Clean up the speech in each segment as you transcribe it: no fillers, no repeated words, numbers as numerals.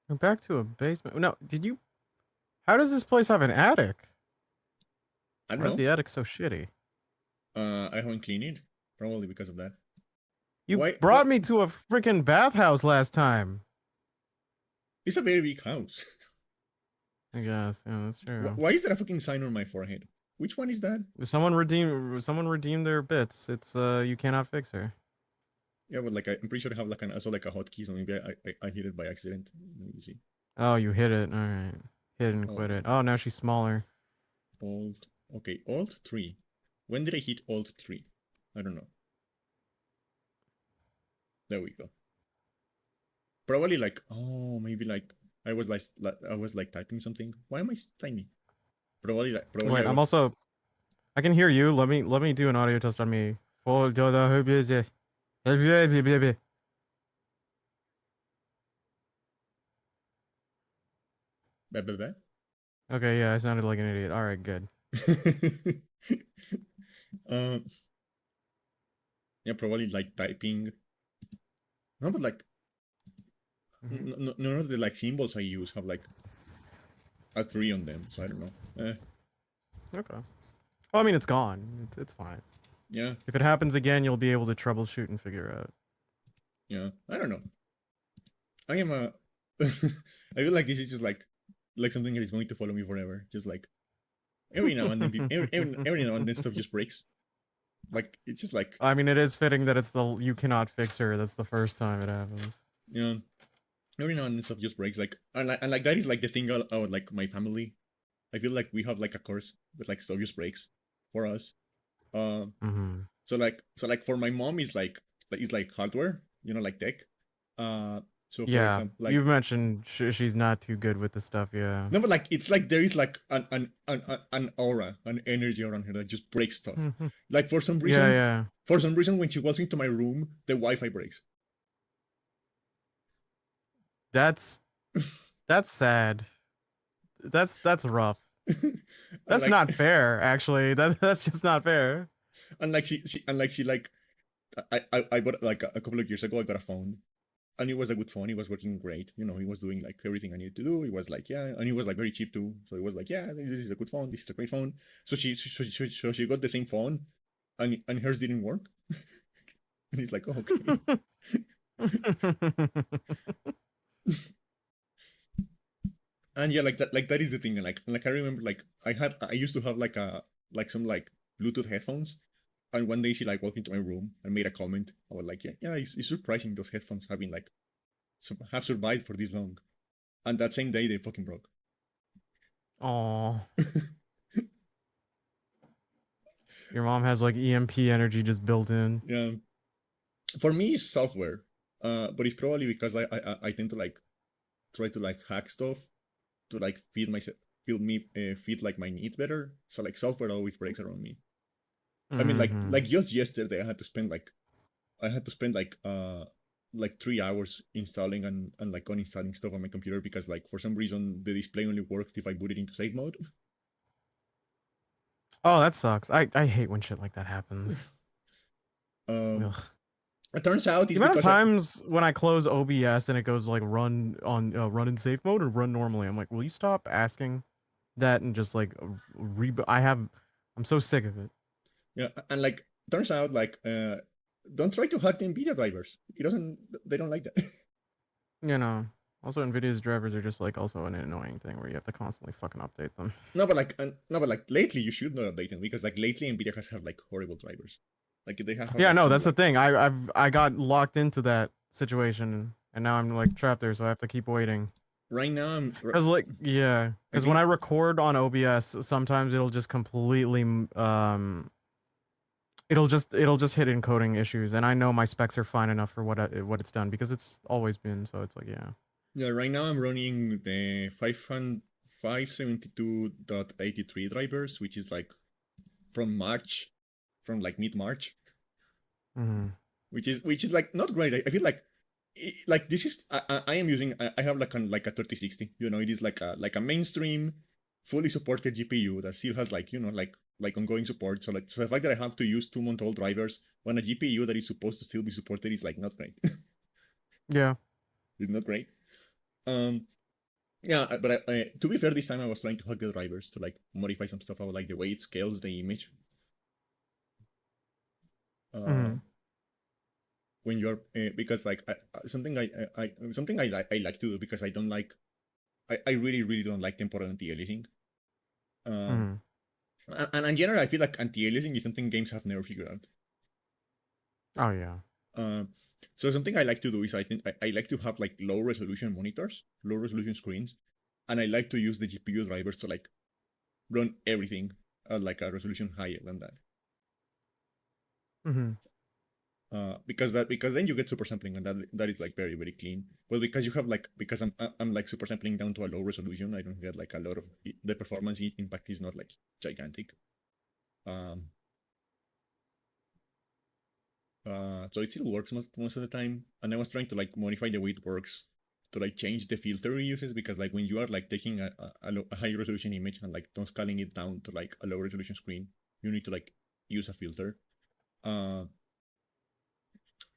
We're back to a basement. No, did you? How does this place have an attic? I don't Why is know. the attic so shitty? I haven't cleaned it, probably because of that. You Why? brought me to a freaking bathhouse last time. It's a very big house. I guess. Yeah, that's true. Why is there a fucking sign on my forehead? Which one is that? Someone redeemed their bits. It's you cannot fix her. Yeah, but like I'm pretty sure I have like also like a hotkey, so maybe I hit it by accident. Let me see. Oh, you hit it. All right. Hit and Oh, quit it. Oh, now she's smaller. Alt. Okay, Alt 3. When did I hit Alt 3? I don't know. There we go. Probably like maybe like I was like typing something. Why am I tiny? Probably Wait, I I'm was. also. I can hear you. Let me do an audio test on me. Blah, blah, blah. Okay, yeah, I sounded like an idiot. All right, good. um, yeah, probably like typing. No, but like Hmm. none of the like symbols I use have like a 3 on them, so I don't know. Okay. Well, I mean, it's gone. It's fine. Yeah, If it happens again, you'll be able to troubleshoot and figure out. yeah. I don't know. I am a. I feel like this is just like something that is going to follow me forever. Just like every now and then, every now and then stuff just breaks. Like it's just like I mean, it is fitting that it's the you cannot fix her. That's the first time it happens. you know, every now and then stuff just breaks. Like and like that is like the thing about like my family. I feel like we have like a course that like stuff just breaks for us. Um, Mm-hmm. so like for my mom is like it's like hardware, like tech. Uh, so for Yeah, example, like you've mentioned she's not too good with the stuff. Yeah. no, but like it's like there is like an aura, an energy around her that just breaks stuff. Like Yeah, yeah. for some reason, when she walks into my room, the Wi-Fi breaks. That's that's sad. That's rough. and That's like not fair, actually. That's just not fair. and like she like I bought like a couple of years ago. I got a phone, and it was a good phone. It was working great. It was doing like everything I needed to do. It was like yeah, and it was like very cheap too. So it was like yeah, this is a good phone. This is a great phone. So she got the same phone, and hers didn't work. And he's like, oh, okay. And yeah, like that is the thing. Like I remember like I used to have like some like Bluetooth headphones. And one day she like walked into my room and made a comment. I was like, yeah, it's surprising those headphones have been like have survived for this long. And that same day they fucking broke. Oh, your mom has like EMP energy just built in. Yeah, for me it's software, but it's probably because I tend to like try to like hack stuff to like feed like my needs better. So like software always breaks around me. I mean Mm-hmm. like just yesterday I had to spend like 3 hours installing and like uninstalling stuff on my computer because like for some reason the display only worked if I put it into safe mode. Oh, that sucks. I hate when shit like that happens. um, Ugh. it turns out The it's amount of because I times when I close OBS and it goes like run in safe mode or run normally, I'm like, will you stop asking that and just like I'm so sick of it. yeah, and like turns out like don't try to hack the NVIDIA drivers. It doesn't they don't like that. You know. Also, Nvidia's drivers are just like also an annoying thing where you have to constantly fucking update them. No, but like lately you should not update them because like lately NVIDIA has had like horrible drivers. Like they have had Yeah, like no, some that's the like thing. I got locked into that situation and now I'm like trapped there, so I have to keep waiting. right now Cause like yeah, I cause when I think record on OBS, sometimes it'll just completely it'll just hit encoding issues, and I know my specs are fine enough for what it's done because it's always been. So it's like yeah. yeah, right now I'm running the 572.83 drivers, which is like from March, from like mid March, Mm-hmm. which is like not great. I feel like this is I am using I have like a 3060. It is like a mainstream, fully supported GPU that still has like ongoing support. So the fact that I have to use 2-month-old drivers on a GPU that is supposed to still be supported is like not great. Yeah. It's not great. Um, Yeah, but to be fair, this time I was trying to hack the drivers to like modify some stuff about like the way it scales the image. Uh, Mhm. when you're because like something something I like to do because I don't like I really don't like temporal anti-aliasing. Um, Mhm. and in general, I feel like anti-aliasing is something games have never figured out. Oh yeah. Um, so something I like to do is I like to have like low resolution monitors, low resolution screens, and I like to use the GPU drivers to like run everything at like a resolution higher than that. Mhm. Because then you get super sampling and that is like very clean. Well, because you have like because I'm like super sampling down to a low resolution, I don't get like a lot of the performance impact is not like gigantic. Um, so it still works most of the time. And I was trying to like modify the way it works to like change the filter it uses because like when you are like taking a high resolution image and like don't scaling it down to like a low resolution screen, you need to like use a filter. Uh,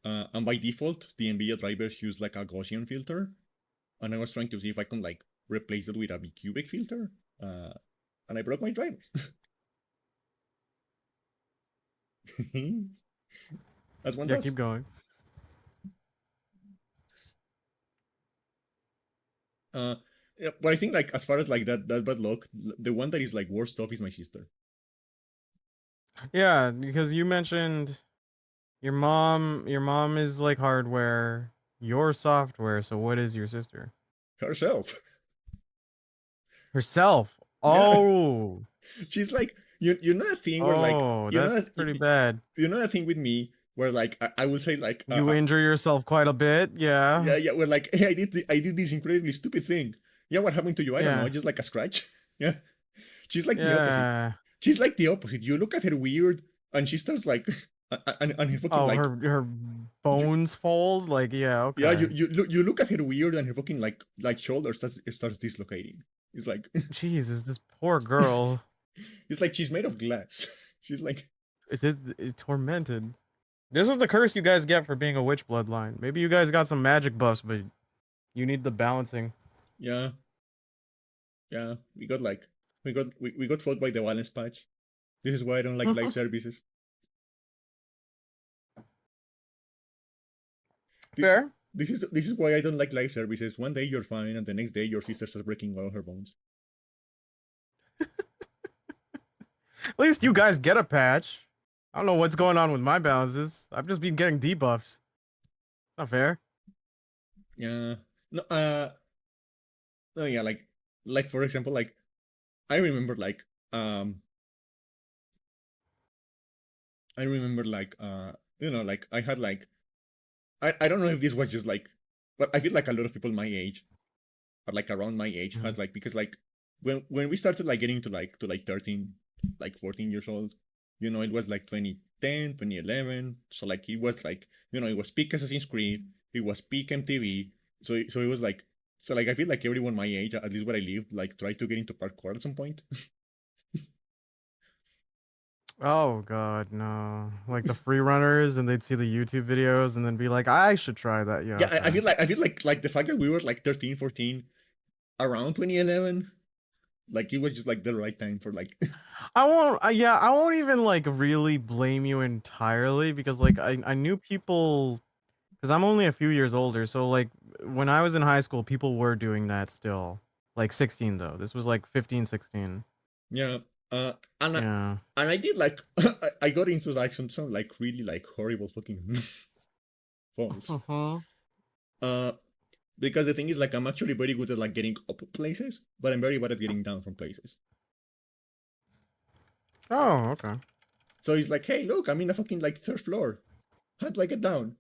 and by default, the NVIDIA drivers use like a Gaussian filter, and I was trying to see if I can like replace it with a bicubic filter, uh, and I broke my driver. As one Yeah, keep does. going. Uh, yeah, but I think like as far as like that bad luck, the one that is like worst off is my sister Yeah, because you mentioned your mom is like hardware, your software, so what is your sister? herself. Herself. Yeah, Oh. she's like you know that thing where like Oh, that's pretty bad. you know that thing with me where like I will say like You injure yourself quite a bit. Yeah. yeah we're like hey I did this incredibly stupid thing. Yeah, what happened to you? I don't know, Yeah. just like a scratch. Yeah, she's like the opposite. Yeah. She's like the opposite. You look at her weird, and she starts like, and her fucking Oh, like, her you, bones fold? Like, yeah, yeah, okay. you look at her weird, and her fucking like shoulder starts dislocating. It's like Jesus, this poor girl. it's like she's made of glass. She's like It tormented. This is the curse you guys get for being a witch bloodline. Maybe you guys got some magic buffs, but you need the balancing. yeah yeah we got like we got fought by the balance patch. This is why I don't like live services. Fair. This is why I don't like live services. One day you're fine, and the next day your sister starts breaking all her bones. At least you guys get a patch. I don't know what's going on with my balances. I've just been getting debuffs. It's not fair. Yeah. No. No. Yeah. Like for example, like I remember like I remember like you know like I had like I don't know if this was just like but I feel like a lot of people my age or like around my age Mhm. has like because like when we started like getting to like 13 like 14 years old, you know, it was like 2010 2011, so like it was like, you know, it was peak Assassin's Creed, it was peak MTV, so it was like so like I feel like everyone my age, at least where I lived, like tried to get into parkour at some point. Oh god, no. Like the free runners and they'd see the YouTube videos and then be like, I should try that. Yeah, Yeah, okay. I feel like the fact that we were like 13 14 around 2011, like it was just like the right time for like I won't yeah, I won't even like really blame you entirely because like I knew people because I'm only a few years older, so like when I was in high school, people were doing that still. Like 16 though. This was like 15, 16. yeah. uh and I, Yeah. and I did like I got into like some like really like horrible fucking falls. Uh-huh. uh because the thing is like I'm actually very good at like getting up places, but I'm very bad at getting down from places. Oh, okay. So it's like, hey, look, I'm in a fucking like third floor, how do I get down?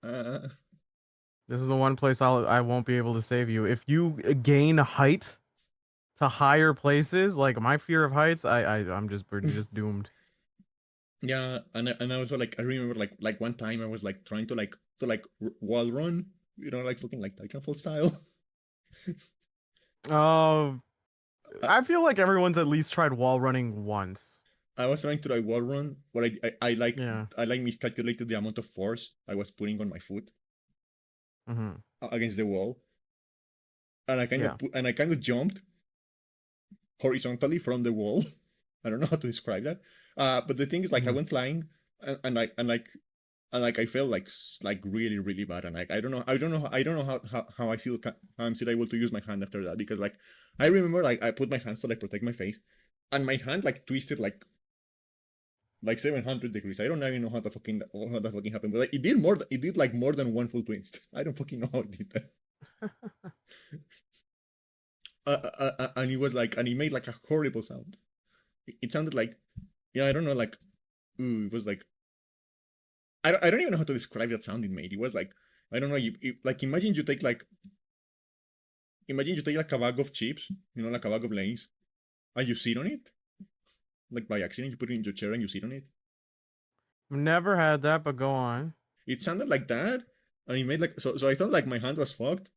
uh This is the one place I won't be able to save you. If you gain height to higher places, like my fear of heights, I'm just we're just doomed. yeah. And I also like I remember like one time I was like trying to like wall run, you know, like fucking like Titanfall style. Oh, I, I feel like everyone's at least tried wall running once. I was trying to like wall run, but Yeah. I like miscalculated the amount of force I was putting on my foot Hmm. against the wall, Yeah. and I kind of jumped horizontally from the wall. I don't know how to describe that. But the thing is, like, I Mhm. went flying, and like I felt like really really bad, and like I don't know how how I'm still able to use my hand after that, because like I remember like I put my hands to like protect my face, and my hand like twisted like 700 degrees. I don't even know how that fucking happened, but like it did like more than one full twist. I don't fucking know how it did that. And it was like, and it made like a horrible sound. It sounded like, yeah, I don't know, like, ooh, it was like, I don't even know how to describe that sound it made. It was like, I don't know, like imagine you take like a bag of chips, you know, like a bag of Lay's, and you sit on it, like by accident, you put it in your chair and you sit on it. Never had that, but go on. It sounded like that, and it made like, so I thought like my hand was fucked,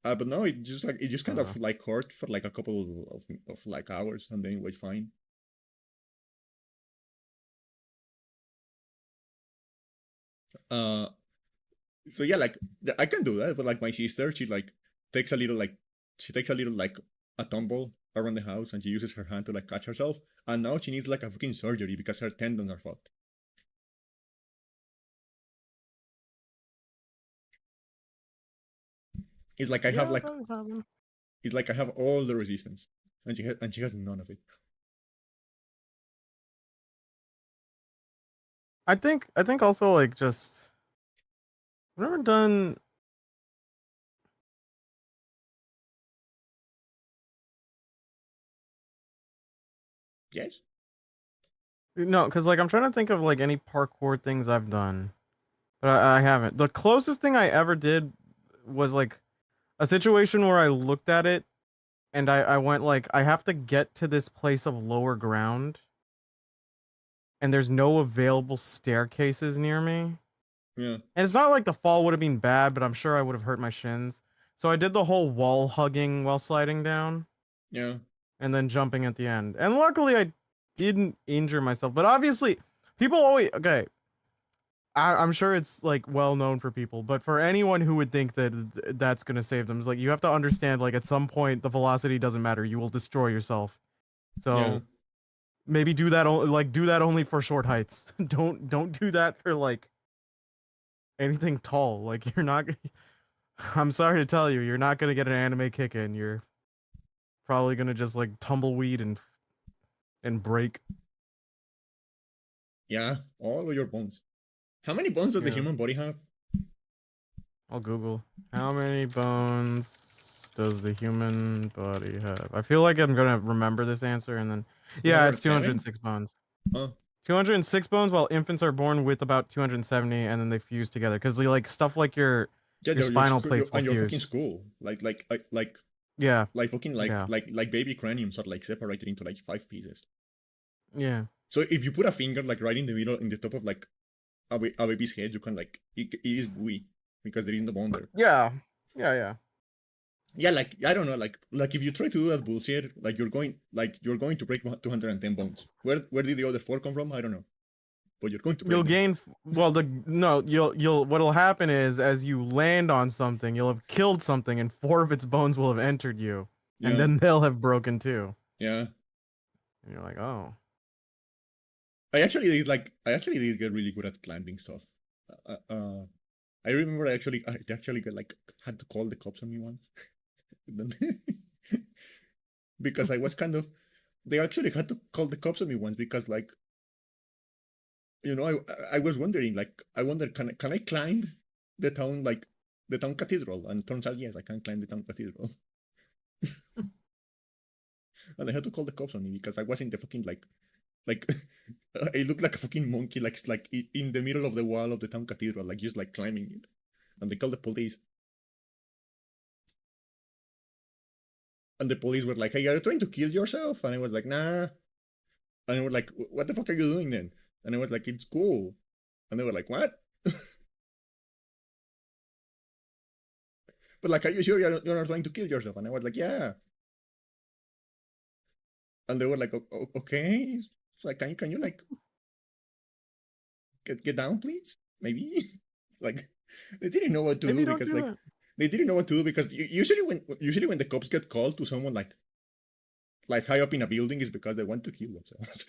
but no, it just kind Uh, of like hurt for like a couple of like hours, and then it was fine. Uh, so yeah, like I can do that, but like my sister, takes a little like she takes a little like a tumble around the house, and she uses her hand to like catch herself, and now she needs like a fucking surgery because her tendons are fucked. It's like I have yeah, like that happen. it's like I have all the resistance, and she has none of it. I think also like just I've never done Yes. no, because like I'm trying to think of like any parkour things I've done, but I haven't. The closest thing I ever did was like a situation where I looked at it and I went like I have to get to this place of lower ground and there's no available staircases near me. Yeah. And it's not like the fall would have been bad, but I'm sure I would have hurt my shins. So I did the whole wall hugging while sliding down Yeah. and then jumping at the end. And luckily I didn't injure myself. But obviously, people always okay. I'm sure it's like well known for people, but for anyone who would think that that's gonna save them, it's like you have to understand like at some point the velocity doesn't matter. You will destroy yourself. Yeah. So maybe do that do that only for short heights. Don't do that for like anything tall. Like you're not. I'm sorry to tell you, you're not gonna get an anime kick in. You're probably gonna just like tumbleweed and break. Yeah. All of your bones. How many bones does the Yeah, human body have? I'll Google how many bones does the human body have. I feel like I'm gonna remember this answer and then yeah, it's 207? 206 bones. Oh. 206 bones, while infants are born with about 270, and then they fuse together because like stuff like Yeah, your spinal your plates will and your fucking fuse. skull. Yeah, Fucking yeah, like baby craniums are like separated into like five pieces. yeah, So if you put a finger like right in the middle, in the top of like a baby's head, you can like it is gooey because there isn't a bone there. yeah, yeah, yeah. Yeah, like I don't know, like if you try to do that bullshit, you're going to break 210 bones. Where did the other four come from? I don't know, but you're going to You'll break them. gain well the no you'll what'll happen is as you land on something you'll have killed something and four of its bones will have entered you and Yeah, then they'll have broken too yeah. and you're like oh I actually did get really good at climbing stuff. Uh, uh, I remember I actually got like had to call the cops on me once. Because I was kind of they actually had to call the cops on me once because like you know I was wondering like I wonder can I climb the town like the town cathedral, and it turns out yes I can climb the town cathedral. And I had to call the cops on me because I was in the fucking like I looked like a fucking monkey like in the middle of the wall of the town cathedral like just like climbing it, and they called the police, and the police were like, hey, are you trying to kill yourself? And I was like, nah. And they were like, what the fuck are you doing then? And I was like, it's cool. And they were like, what? But like, are you sure you're not trying to kill yourself? And I was like, yeah. And they were like, okay. It's like, can you like get down, please? Maybe. Like, they didn't know what to maybe do don't because do like that they didn't know what to do because usually when the cops get called to someone like high up in a building is because they want to kill themselves.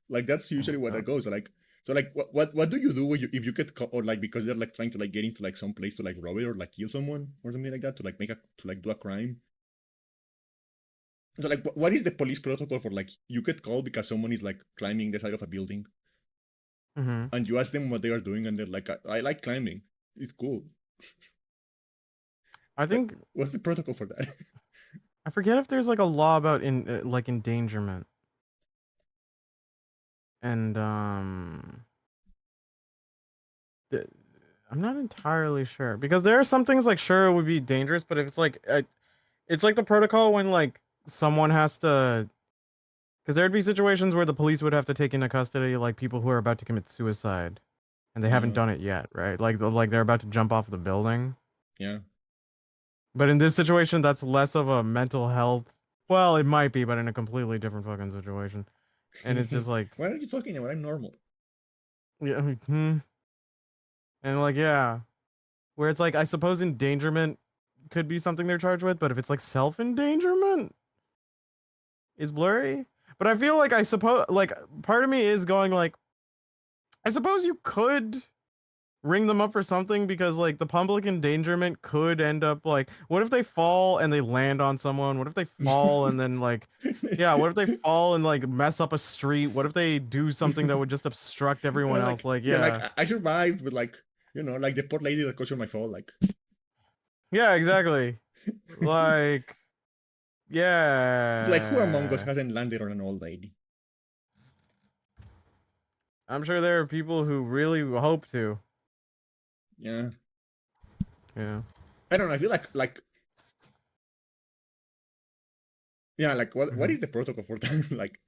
Like that's Oh my usually what god. that goes. So what do you do when if you get caught or like because they're like trying to like get into like some place to like rob it or like kill someone or something like that to like do a crime. So like what is the police protocol for like you get called because someone is like climbing the side of a building Mm-hmm. and you ask them what they are doing and they're like I like climbing. It's cool. I Like think what's the protocol for that? I forget if there's like a law about like endangerment and th- I'm not entirely sure because there are some things like sure it would be dangerous, but if it's like it's like the protocol when like someone has to because there'd be situations where the police would have to take into custody like people who are about to commit suicide and they haven't uh, done it yet, right? Like they're about to jump off the building. yeah. But in this situation, that's less of a mental health. Well, it might be, but in a completely different fucking situation. And it's just like, Why are you fucking about? I'm normal. yeah, and like, yeah, where it's like, I suppose endangerment could be something they're charged with, but if it's like self endangerment, it's blurry. But I feel like I suppose, like, part of me is going like, I suppose you could ring them up for something because like the public endangerment could end up like what if they fall and they land on someone, what if they fall and then like yeah, what if they fall and like mess up a street, what if they do something that would just obstruct everyone else, Like like yeah, like yeah, I survived with like like the poor lady that caused my fall. Like yeah, exactly, like like who among us yeah, hasn't landed on an old lady? I'm sure there are people who really hope to. Yeah, Yeah. I don't know. I feel like yeah, like what Hmm. is the protocol for that? Like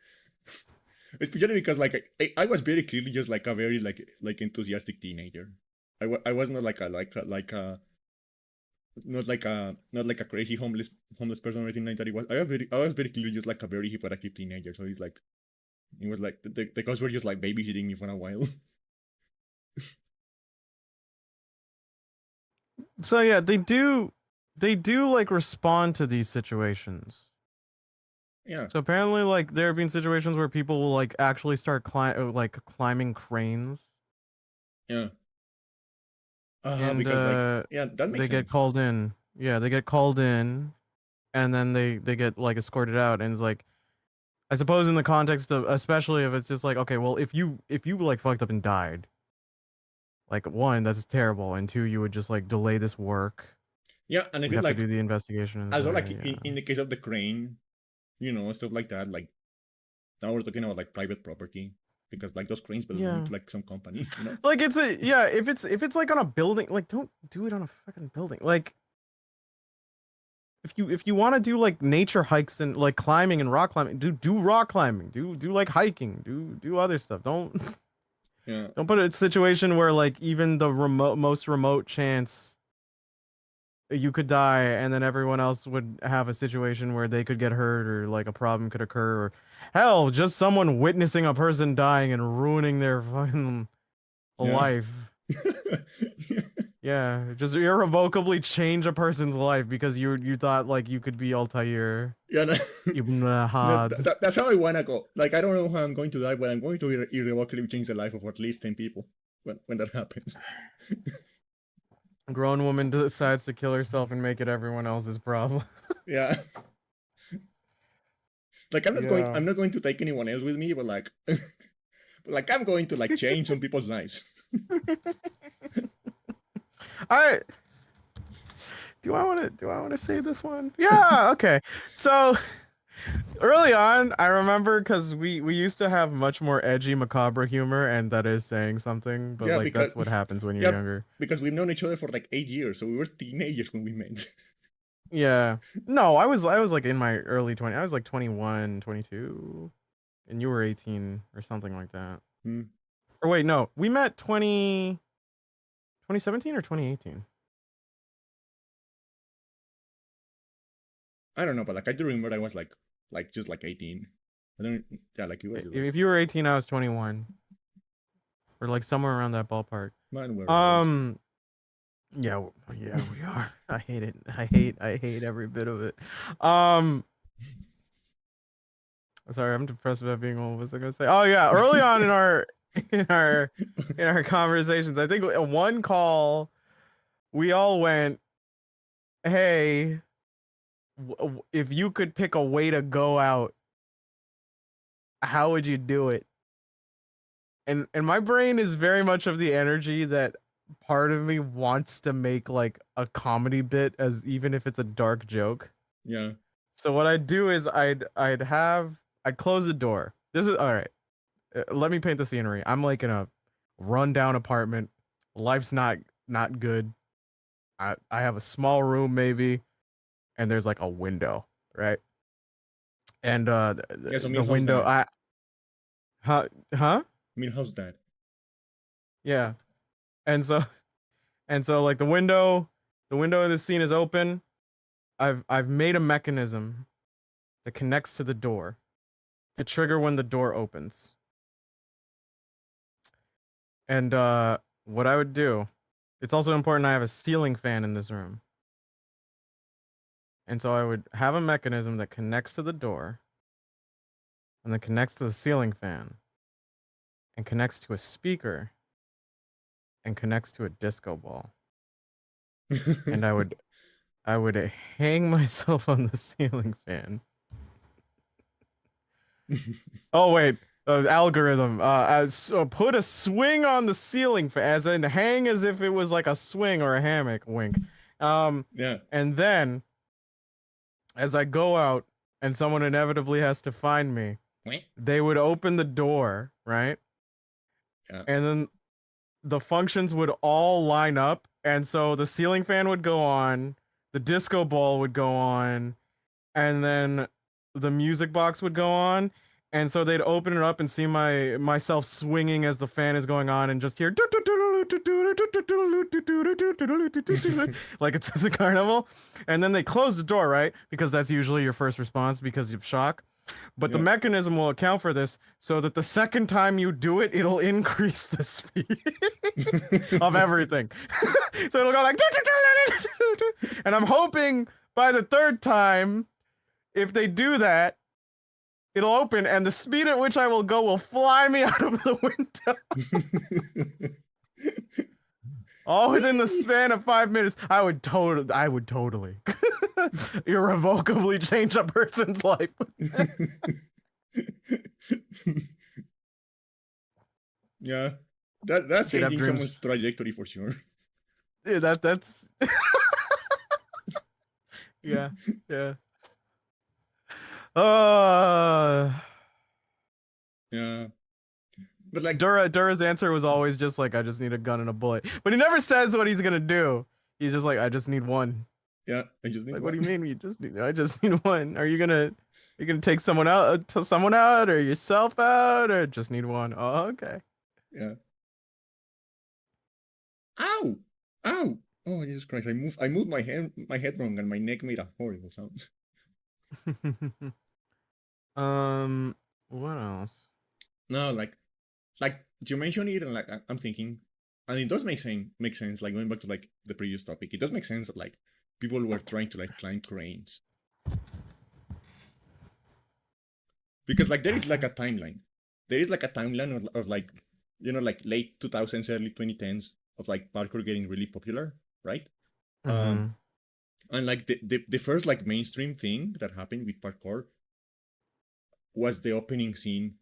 especially because like I was very clearly just like a very like enthusiastic teenager. I was not not like a crazy homeless person or anything like that. I was very clearly just like a very hyperactive teenager. So he's like it was like the guys were just like babysitting me for a while. So yeah, they do like respond to these situations. Yeah, So apparently, like there have been situations where people will like actually start climbing cranes, yeah. and Because like yeah, that makes they get sense. called in. Yeah, they get called in, and then they get like escorted out, and it's like I suppose in the context of especially if it's just like okay, well if you like fucked up and died, like one that's terrible, and two you would just like delay this work. Yeah, and I We'd feel have to like do the investigation and as stuff. well like Yeah, in the case of the crane, stuff like that. Like now we're talking about like private property because like those cranes belong yeah. to like some company. Like it's a yeah. If it's like on a building, like don't do it on a fucking building. Like if you want to do like nature hikes and like climbing and rock climbing, do rock climbing, do like hiking, do other stuff. Don't Yeah, don't put it in a situation where like even the most remote chance you could die, and then everyone else would have a situation where they could get hurt or like a problem could occur, or hell, just someone witnessing a person dying and ruining their fucking yeah. life. Yeah, just irrevocably change a person's life because you thought like you could be Altair Yeah, no, Ibn no, Had. that's how I wanna go. Like I don't know how I'm going to die, but I'm going to irrevocably change the life of at least 10 people when that happens. A grown woman decides to kill herself and make it everyone else's problem. Yeah, like Yeah. I'm not going to take anyone else with me, but like, but like I'm going to like change some people's lives. I do I want to say this one? Yeah, okay. So early on, I remember because we used to have much more edgy macabre humor, and that is saying something, but Yeah, like because that's what happens when you're yeah, younger. because we've known each other for like 8 years, so we were teenagers when we met. Yeah. No, I was like in my early 20s. I was like 21, 22, and you were 18 or something like that. Hmm. Or wait, no. We met 2017 or 2018. I don't know, but like I do remember I was like just like 18. I don't. Yeah, like it was just like If you were 18, I was 21 or like somewhere around that ballpark. man, we're old. Um Yeah, yeah, we are. I hate it. I hate every bit of it. Um, Sorry, I'm depressed about being old. What was I gonna say? Oh yeah, early on in our in our in our conversations, I think one call we all went, "Hey, if you could pick a way to go out, how would you do it?" And my brain is very much of the energy that part of me wants to make like a comedy bit, as even if it's a dark joke. Yeah. So what I'd do is I'd close the door. This is all right. Let me paint the scenery. I'm like in a rundown apartment. Life's not good. I have a small room maybe, and there's like a window, right? And Yeah. So the Milhouse window, that. I huh? Milhouse that. Yeah. And so like the window of the scene is open. I've made a mechanism that connects to the door to trigger when the door opens. And what I would do, it's also important I have a ceiling fan in this room. And so I would have a mechanism that connects to the door and then connects to the ceiling fan and connects to a speaker and connects to a disco ball. And I would hang myself on the ceiling fan. Oh wait, algorithm. Put a swing on the ceiling fan, as in hang as if it was like a swing or a hammock. Wink. Yeah. And then as I go out and someone inevitably has to find me, they would open the door, right? Yeah. And then the functions would all line up, and so the ceiling fan would go on, the disco ball would go on, and then the music box would go on, and so they'd open it up and see myself swinging as the fan is going on, and just hear like it's a carnival, and then they close the door, right? Because that's usually your first response because of shock. But the Yeah. mechanism will account for this so that the second time you do it, it'll increase the speed of everything. So it'll go like, and I'm hoping by the third time, if they do that, it'll open and the speed at which I will go will fly me out of the window. All within the span of 5 minutes. I would totally irrevocably change a person's life. Yeah. That's They'd have changing dreams. someone's trajectory for sure. Yeah, that's yeah, yeah. Uh Yeah. But like, Dura's answer was always just like, I just need a gun and a bullet. But he never says what he's gonna do. He's just like, I just need one. yeah, I just need Like, what do one. you mean? I just need one. You gonna take someone out, someone out, or yourself out, or just need one? Oh, okay. Yeah. Ow! Ow! Oh Jesus Christ! I moved my head wrong, and my neck made a horrible sound. um, what else? No, like you mentioned it, and like I'm thinking, and it does make sense. Like going back to like the previous topic, it does make sense that like people were trying to like climb cranes because like there is like a timeline. There is like a timeline of like like late 2000s, early 2010s of like parkour getting really popular, right? Um, Mm-hmm. and like the first like mainstream thing that happened with parkour was the opening scene.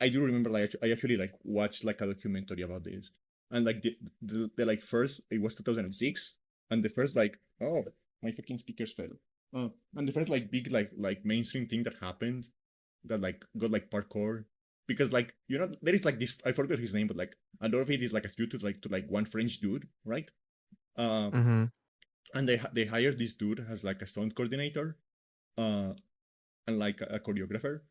I do remember like I actually like watched like a documentary about this, and like the like first, it was 2006, and the first like, oh, my fucking speakers fell. And the first like big like mainstream thing that happened that like got like parkour, because like there is like this, I forgot his name, but like a lot of it is like attributed to like one French dude, right? Uh, Mm-hmm. and they hired this dude as like a stunt coordinator, uh, and like a choreographer.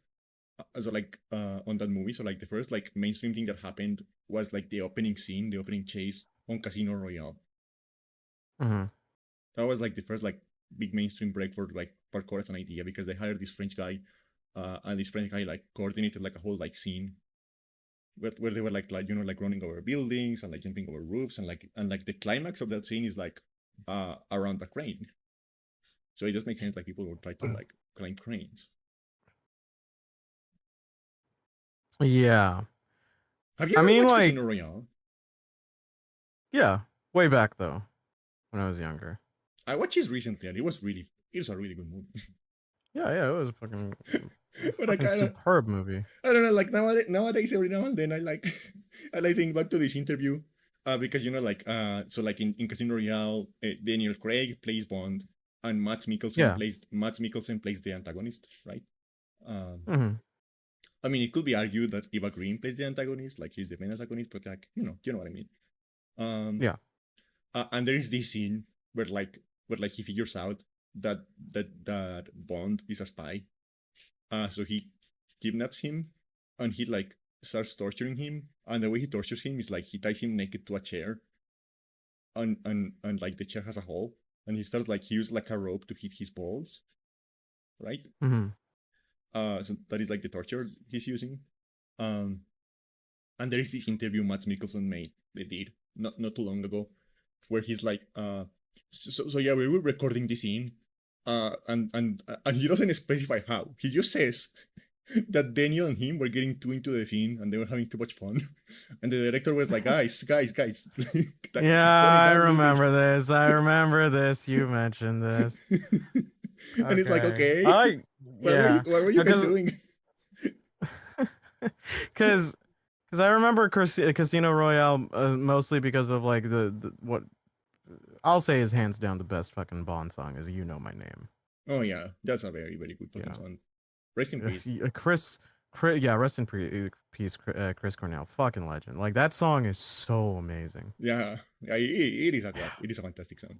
So like on that movie, so like the first like mainstream thing that happened was like the opening scene, the opening chase on Casino Royale. Mm-hmm. That was like the first like big mainstream break for like parkour as an idea, because they hired this French guy, and this French guy like coordinated like a whole like scene. where they were like like running over buildings and like jumping over roofs and like the climax of that scene is like around a crane. So it just makes sense like people would try to like climb cranes. Yeah. Have you I ever mean, watched like, Casino Royale? yeah, way back though, when I was younger. I watched this recently and it was a really good movie. Yeah, yeah, it was a But fucking superb movie. I don't know, like nowadays every now and then I like I like think back to this interview because like so like in Casino Royale, Daniel Craig plays Bond and Yeah. Matt Mikkelsen plays the antagonist, right? Um, Hmm. I mean, it could be argued that Eva Green plays the antagonist, like he's the main antagonist, but like you know what I mean. Um, Yeah. and there is this scene where he figures out that Bond is a spy. So he kidnaps him, and he like starts torturing him. And the way he tortures him is like he ties him naked to a chair, and like the chair has a hole, and he starts like he uses like a rope to hit his balls, right? Hmm. So that is like the torture he's using. Um, and there is this interview Matt Mikkelsen made they did not too long ago, where he's like, so yeah, we were recording this scene, and he doesn't specify how. He just says that Daniel and him were getting too into the scene and they were having too much fun, and the director was like, guys, Yeah, tone it I down a little bit. remember this. I remember this. You mentioned this. And it's like, Okay. okay, I like, yeah, what were you guys because doing? because I remember Casino Royale mostly because of like the what I'll say is hands down the best fucking Bond song is "You Know My Name." Oh yeah, that's a very very good fucking Yeah, song. Rest in peace. Chris, yeah, rest in peace, Chris Cornell, fucking legend. Like that song is so amazing. Yeah, yeah, it is a fantastic song.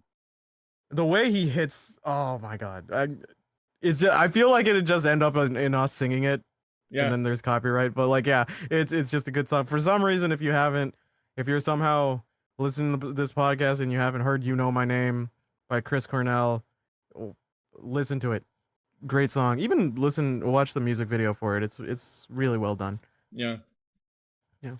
The way he hits, oh my god, I feel like it'd just end up in us singing it, and Yeah, then there's copyright. But like, yeah, it's just a good song. For some reason, if you're somehow listening to this podcast and you haven't heard "You Know My Name" by Chris Cornell, listen to it. Great song. Even watch the music video for it. It's really well done. yeah. Yeah.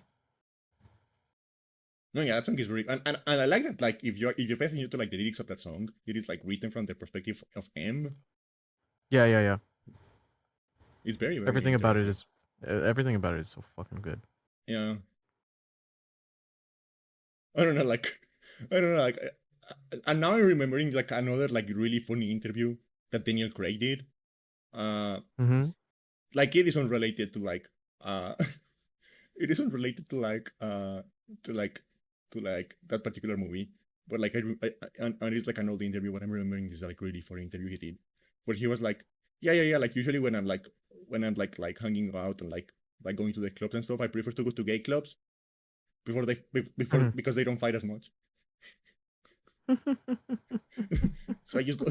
No, yeah, that song is really and I like that. Like, if you pay attention to like the lyrics of that song, it is like written from the perspective of M. Yeah, yeah, yeah. It's very very Everything about it interesting. is everything about it is so fucking good. Yeah, I don't know, like I don't know, like and now I'm remembering like another like really funny interview that Daniel Craig did. Uh, Mm-hmm. like it is unrelated to like it isn't related to like to like that particular movie, but like and it's like an old interview. What I'm remembering is like really funny interview he did, where he was like, yeah. Like usually when I'm like hanging out and like going to the clubs and stuff, I prefer to go to gay clubs before because they don't fight as much. So I just go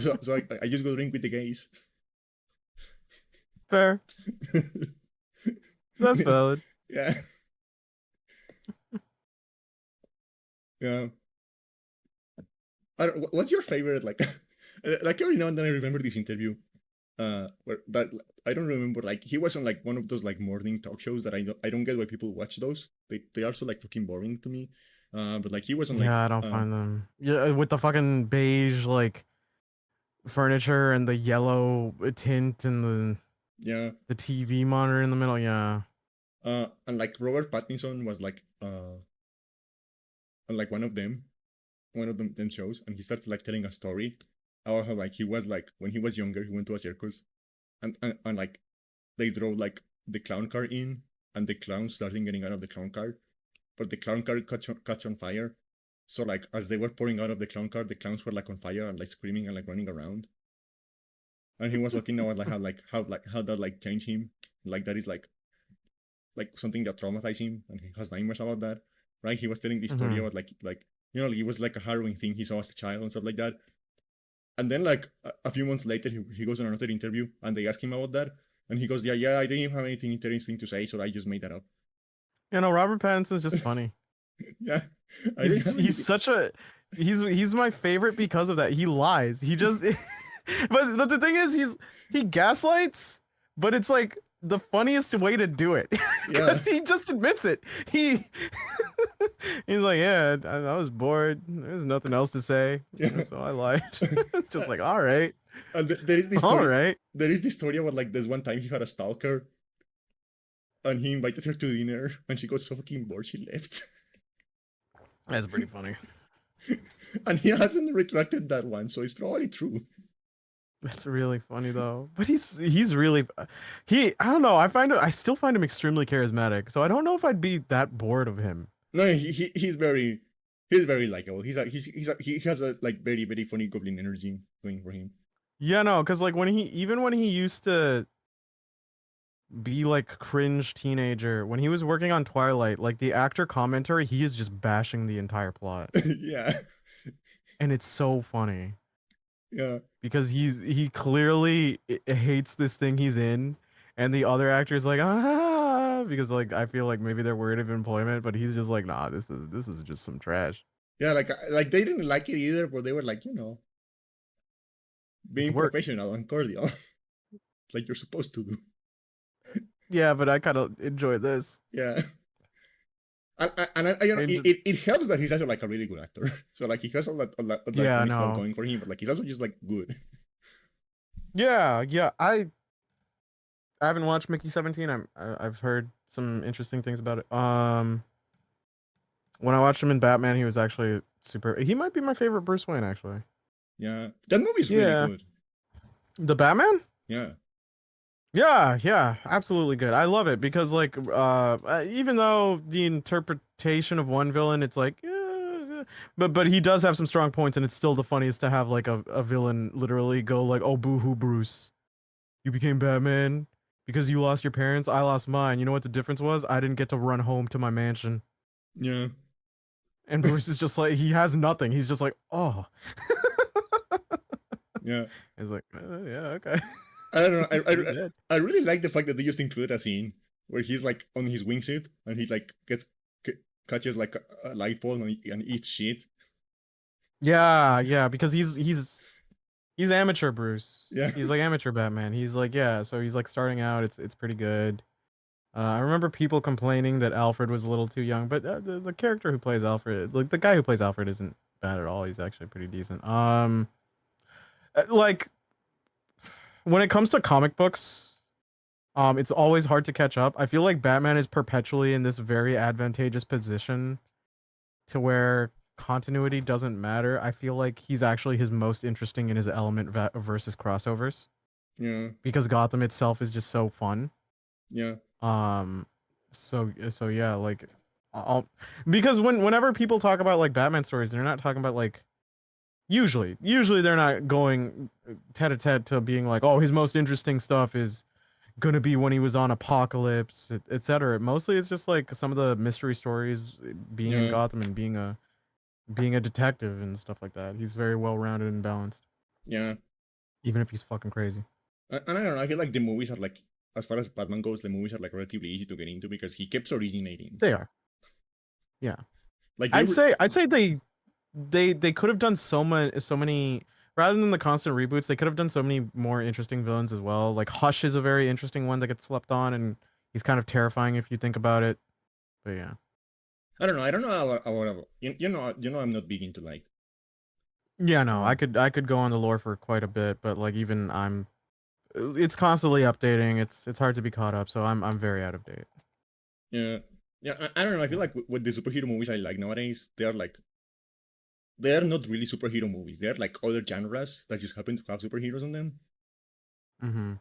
I just go drink with the gays. Fair. That's valid. Yeah. Yeah. What's your favorite like every now and then I remember this interview where that I don't remember like he was on like one of those like morning talk shows that I don't get why people watch those. They are so like fucking boring to me. But like he was on like Yeah, I don't find them. Yeah, with the fucking beige like furniture and the yellow tint and yeah the TV monitor in the middle. Yeah. and like Robert Pattinson was like on like one of them shows, and he started like telling a story about how like he was like when he was younger he went to a circus and like they drove like the clown car in, and the clowns started getting out of the clown car, but the clown car catch on fire. So like as they were pouring out of the clown car, the clowns were like on fire and like screaming and like running around. And he was talking about like how that like changed him. Like that is like something that traumatized him, and he has nightmares about that. Right? He was telling this story Mm-hmm. about like it was like a harrowing thing he saw as a child and stuff like that. And then like a few months later, he goes on another interview, and they ask him about that, and he goes, yeah, I didn't have anything interesting to say, so I just made that up. You know, Robert Pattinson's just funny. Yeah, I didn't have He's anything. such a he's my favorite because of that. He lies. He just but the thing is he gaslights, but it's like the funniest way to do it Yeah. because he just admits it. He he's like, yeah, I was bored. There's nothing else to say, Yeah. so I lied. It's just like, all right, And there is this all story. right. There is this story about like this one time he had a stalker, and he invited her to dinner, and she got so fucking bored she left. That's pretty funny. And he hasn't retracted that one, so it's probably true. That's really funny though. But he's really I don't know. I still find him extremely charismatic. So I don't know if I'd be that bored of him. No, he's very likable. He has a like very very funny goblin energy going for him. Yeah, no, because like when he used to be like cringe teenager, when he was working on Twilight, like the actor commentary, he is just bashing the entire plot. Yeah, And it's so funny. yeah, Because he clearly hates this thing he's in, and the other actor's like, ah, because like I feel like maybe they're worried of employment, but he's just like, nah, this is just some trash. yeah. Like they didn't like it either, but they were like, It's being work. professional and cordial, like you're supposed to do. Yeah, but I kind of enjoy this. Yeah. And And it helps that he's actually like a really good actor. So like he has all that like yeah, funny stuff no, going for him, but like he's also just like good. yeah. I haven't watched Mickey 17. I've heard some interesting things about it. When I watched him in Batman, he was actually super. He might be my favorite Bruce Wayne, actually. Yeah, that movie's really Yeah, good. the Batman. Yeah, Yeah, yeah, absolutely good. I love it because like even though the interpretation of one villain it's like but he does have some strong points and it's still the funniest to have like a villain literally go like, "Oh boo-hoo Bruce. You became Batman because you lost your parents, I lost mine. You know what the difference was? I didn't get to run home to my mansion." yeah, And Bruce is just like he has nothing. He's just like, "Oh." yeah. He's like, "Yeah, okay." I don't know. He's pretty good. I really like the fact that they just include a scene where he's like on his wingsuit and he like catches like a light bulb and eats shit. Yeah, yeah, because he's amateur Bruce. Yeah, He's like amateur Batman. He's like, yeah, so he's like starting out. It's pretty good. I remember people complaining that Alfred was a little too young, but the character who plays Alfred, like the guy who plays Alfred, isn't bad at all. He's actually pretty decent. Like when it comes to comic books, it's always hard to catch up. I feel like Batman is perpetually in this very advantageous position to where continuity doesn't matter. I feel like he's actually his most interesting in his element versus crossovers yeah, because Gotham itself is just so fun. yeah, Um, so yeah, like, I'll because whenever people talk about like Batman stories, they're not talking about like usually they're not going tete a tete to being like, oh, his most interesting stuff is gonna be when he was on Apocalypse, etc. Mostly it's just like some of the mystery stories, being in yeah, Gotham and being a detective and stuff like that. He's very well rounded and balanced, yeah. even if he's fucking crazy. And I don't know. I feel like the movies are like, as far as Batman goes, the movies are like relatively easy to get into because he keeps originating. They are, yeah. Like I'd say they could have done so many rather than the constant reboots. They could have done so many more interesting villains as well. Like Hush is a very interesting one that gets slept on, and he's kind of terrifying if you think about it. But yeah, I don't know. I don't know about I'm not big into like. yeah. No, Uh, I could go on the lore for quite a bit, but like even it's constantly updating. It's hard to be caught up, so I'm very out of date. yeah, yeah. I don't know. I feel like with the superhero movies I like nowadays, they are not really superhero movies. They are like other genres that just happen to have superheroes on them. Mm-hmm.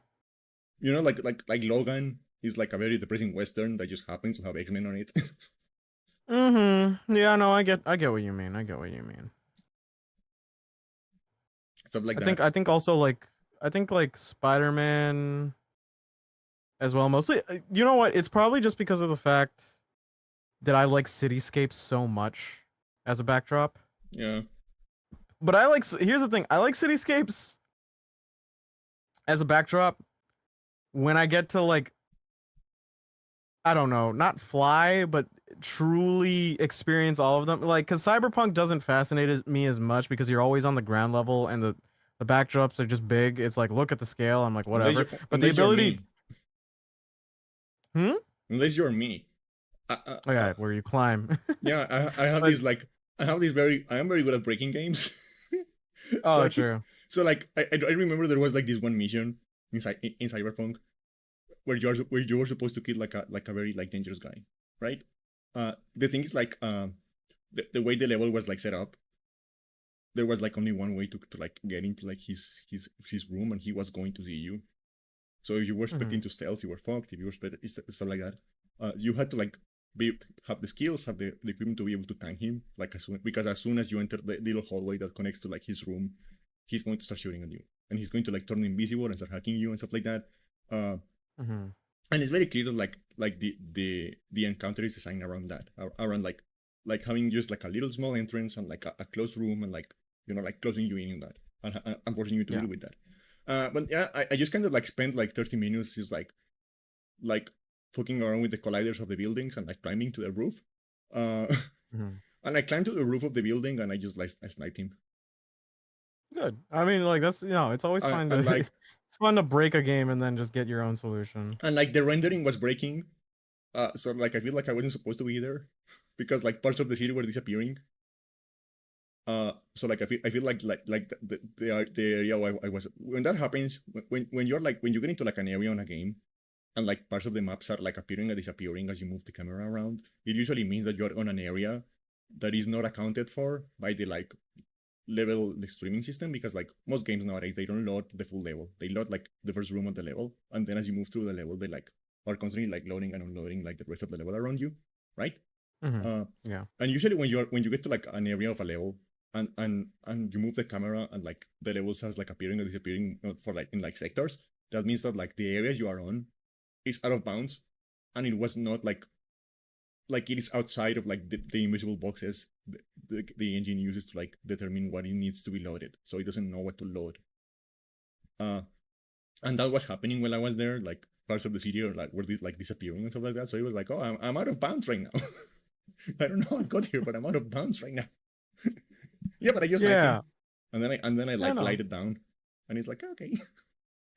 Like Logan is like a very depressing western that just happens to have X-Men on it. Mm-hmm. Yeah, no, I get what you mean. I get what you mean. Stuff like I think that. I think also like I think like Spider-Man as well. Mostly, you know what? It's probably just because of the fact that I like cityscapes so much as a backdrop. Yeah, But here's the thing. I like cityscapes as a backdrop when I get to like I don't know, not fly, but truly experience all of them. Like, cause Cyberpunk doesn't fascinate me as much because you're always on the ground level and the backdrops are just big. It's like look at the scale. I'm like unless whatever. you But the unless you're ability, me. Hmm? Unless you're me. Okay, where you climb. Yeah, I have But this like I am very good at breaking games. So oh, I keep true. so like I remember there was like this one mission in Cyberpunk where you were supposed to kill like a very like dangerous guy, right? The thing is like the way the level was like set up, there was like only one way to like get into like his room, and he was going to see you. So if you were Hmm. expecting to stealth, you were fucked. If you were expecting stuff like that, you had to like have the skills, have the equipment to be able to tank him. Like because as soon as you enter the little hallway that connects to like his room, he's going to start shooting at you, and he's going to like turn invisible and start hacking you and stuff like that. Uh, Hmm. and it's very clear that like the encounter is designed around that, around like having just like a little small entrance and like a closed room, and like like closing you in on that, and forcing you to Yeah. deal with that. But yeah, I just kind of like spent like 30 minutes just like fucking around with the colliders of the buildings and like climbing to the roof. Uh, Hmm. and I climbed to the roof of the building, and I just like I sniped him. Good. I mean, like that's it's always fun to And like it's fun to break a game and then just get your own solution. the rendering was breaking. So like I feel like I wasn't supposed to be there because like parts of the city were disappearing. So like I feel like the area I was when that happens, when you're like when you get into like an area on a game, and like parts of the maps are like appearing and disappearing as you move the camera around, it usually means that you're on an area that is not accounted for by the like level the streaming system, because like most games nowadays, they don't load the full level. They load like the first room of the level, and then as you move through the level, they like are constantly like loading and unloading like the rest of the level around you, right? Hmm. uh Yeah. and usually when you get to like an area of a level, and you move the camera, and like the level starts like appearing or disappearing, for like in like sectors, that means that like the area you are on is out of bounds, and it was not like it is outside of like the invisible boxes the engine uses to like determine what it needs to be loaded, so it doesn't know what to load. uh and that was happening while I was there, like parts of the city are like were like disappearing and stuff like that, so it was like, oh, I'm out of bounds right now. I don't know how I got here, but I'm out of bounds right now. Yeah, but I just sniped him, Yeah. and then I Yeah. like No. glided down, and it's like, okay.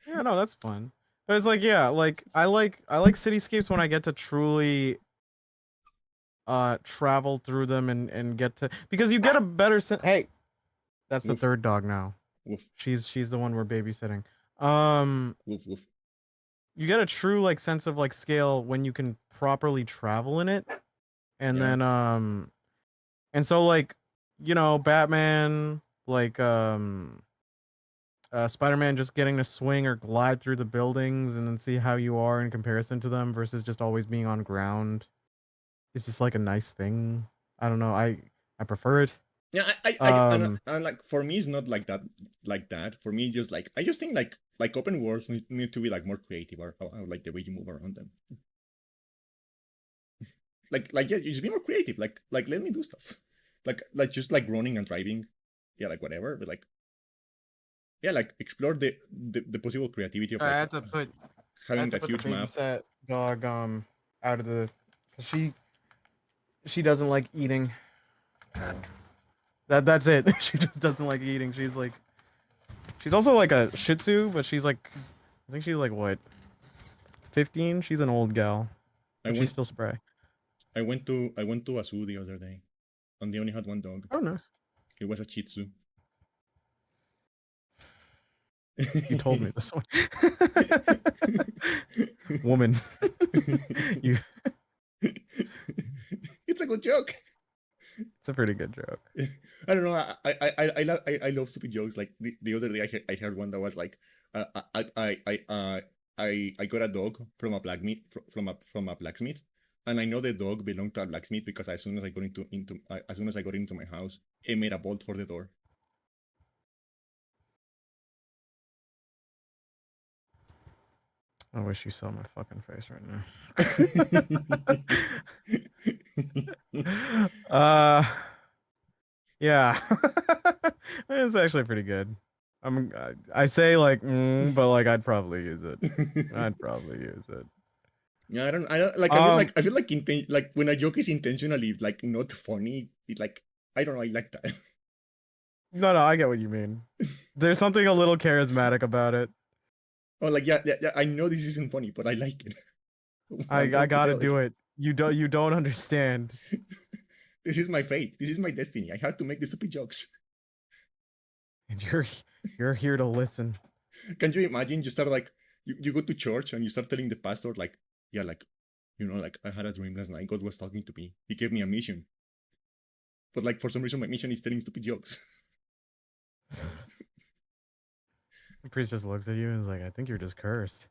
Yeah. No. That's fun. But it's like yeah, like I like cityscapes when I get to truly travel through them and get to because you get a better sense. Hey, that's the Woof, third dog now. woof, She's the one we're babysitting. Um, woof, woof. you get a true like sense of like scale when you can properly travel in it, and Yeah. then and so like Batman like Spider-Man just getting to swing or glide through the buildings and then see how you are in comparison to them versus just always being on ground. It's just like a nice thing. I don't know. I prefer it. Yeah, Um, and like for me, it's not like that. For me, just like I just think like open worlds need to be like more creative, or like the way you move around them. Like yeah, you just be more creative. Like let me do stuff. Like just like running and driving. Yeah, like whatever. But like yeah, like explore the possible creativity of I like had to put I had having to that put the huge map. babysat dog out of the cause she doesn't like eating. That's it. She just doesn't like eating. She's also like a Shih Tzu, but she's like I think she's like what 15. She's an old gal, I but she's went still spry. I went to a zoo the other day, and they only had one dog. Oh, nice. It was a Shih Tzu. You told me this one. Woman, you. It's a good joke. It's a pretty good joke. I don't know. I love stupid jokes. Like the other day, I heard one that was like, uh, I I I uh, I got a dog from a from a blacksmith, and I know the dog belonged to a blacksmith because as soon as I got into as soon as I got into my house, it made a bolt for the door. I wish you saw my fucking face right now. Yeah, it's actually pretty good. I say like, but like I'd probably use it. I'd probably use it. Yeah, I don't like. Um, I feel like like when a joke is intentionally like not funny, it like I don't know. I like that. no, I get what you mean. There's something a little charismatic about it. Oh, like yeah. I know this isn't funny, but I like it. I'm I going to gotta tell it. do it. You don't understand. This is my fate. This is my destiny. I have to make the stupid jokes. And you're here to listen. Can you imagine? You start like you go to church and you start telling the pastor like, yeah, like, like I had a dream last night. God was talking to me. He gave me a mission, but like for some reason my mission is telling stupid jokes. The priest just looks at you and is like, I think you're just cursed.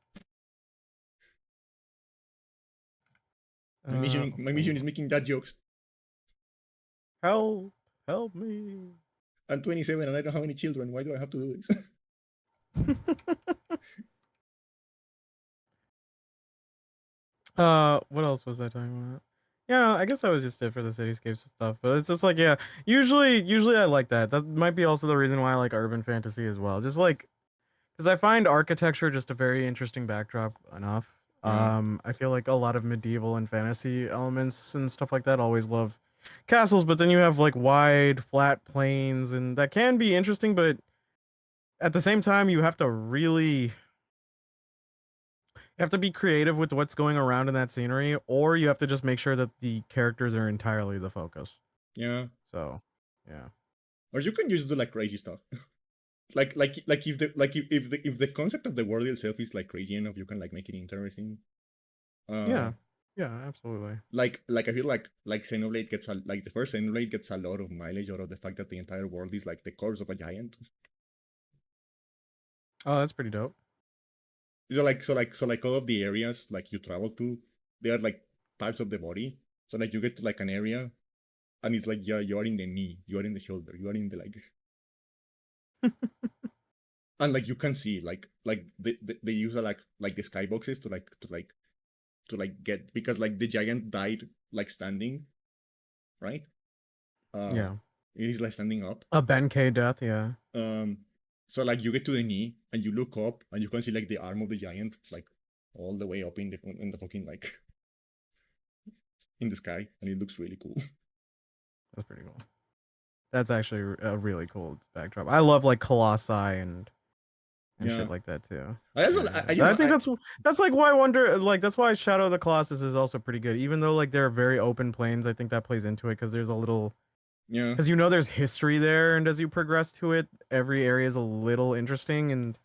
My mission is making dad jokes. Help, help me. I'm 27 and I don't have any children. Why do I have to do this? What else was I talking about? Yeah, I guess that was just it for the cityscapes and stuff. But it's just like, yeah, usually I like that. That might be also the reason why I like urban fantasy as well. Just like, because I find architecture just a very interesting backdrop enough. Yeah, I feel like a lot of medieval and fantasy elements and stuff like that always love castles, but then you have like wide, flat plains, and that can be interesting, but at the same time, you have to be creative with what's going around in that scenery, or you have to just make sure that the characters are entirely the focus. yeah. So, yeah. Or you can just do like crazy stuff. Like if the concept of the world itself is like crazy enough, you can like make it interesting. Uh, Yeah. Yeah, absolutely. like I feel like Xenoblade gets like the first Xenoblade gets a lot of mileage out of the fact that the entire world is like the corpse of a giant. Oh, that's pretty dope. So like all of the areas like you travel to, they are like parts of the body. So like you get to like an area, and it's like yeah, you are in the knee, you are in the shoulder, you are in the like, and like you can see like they use like the skyboxes to like get, because like the giant died like standing, right? Uh, Yeah. it is like standing up. A Ben K death, yeah. Um, so like you get to the knee and you look up and you can see like the arm of the giant like all the way up in the fucking like in the sky, and it looks really cool. That's pretty cool. That's actually a really cool backdrop. I love like colossi and Yeah, shit like that too. I also Yeah. I, you I know think I that's like why I wonder, like that's why Shadow of the Colossus is also pretty good, even though like they're very open plains. I think that plays into it because there's a little, yeah, because there's history there, and as you progress to it, every area is a little interesting. And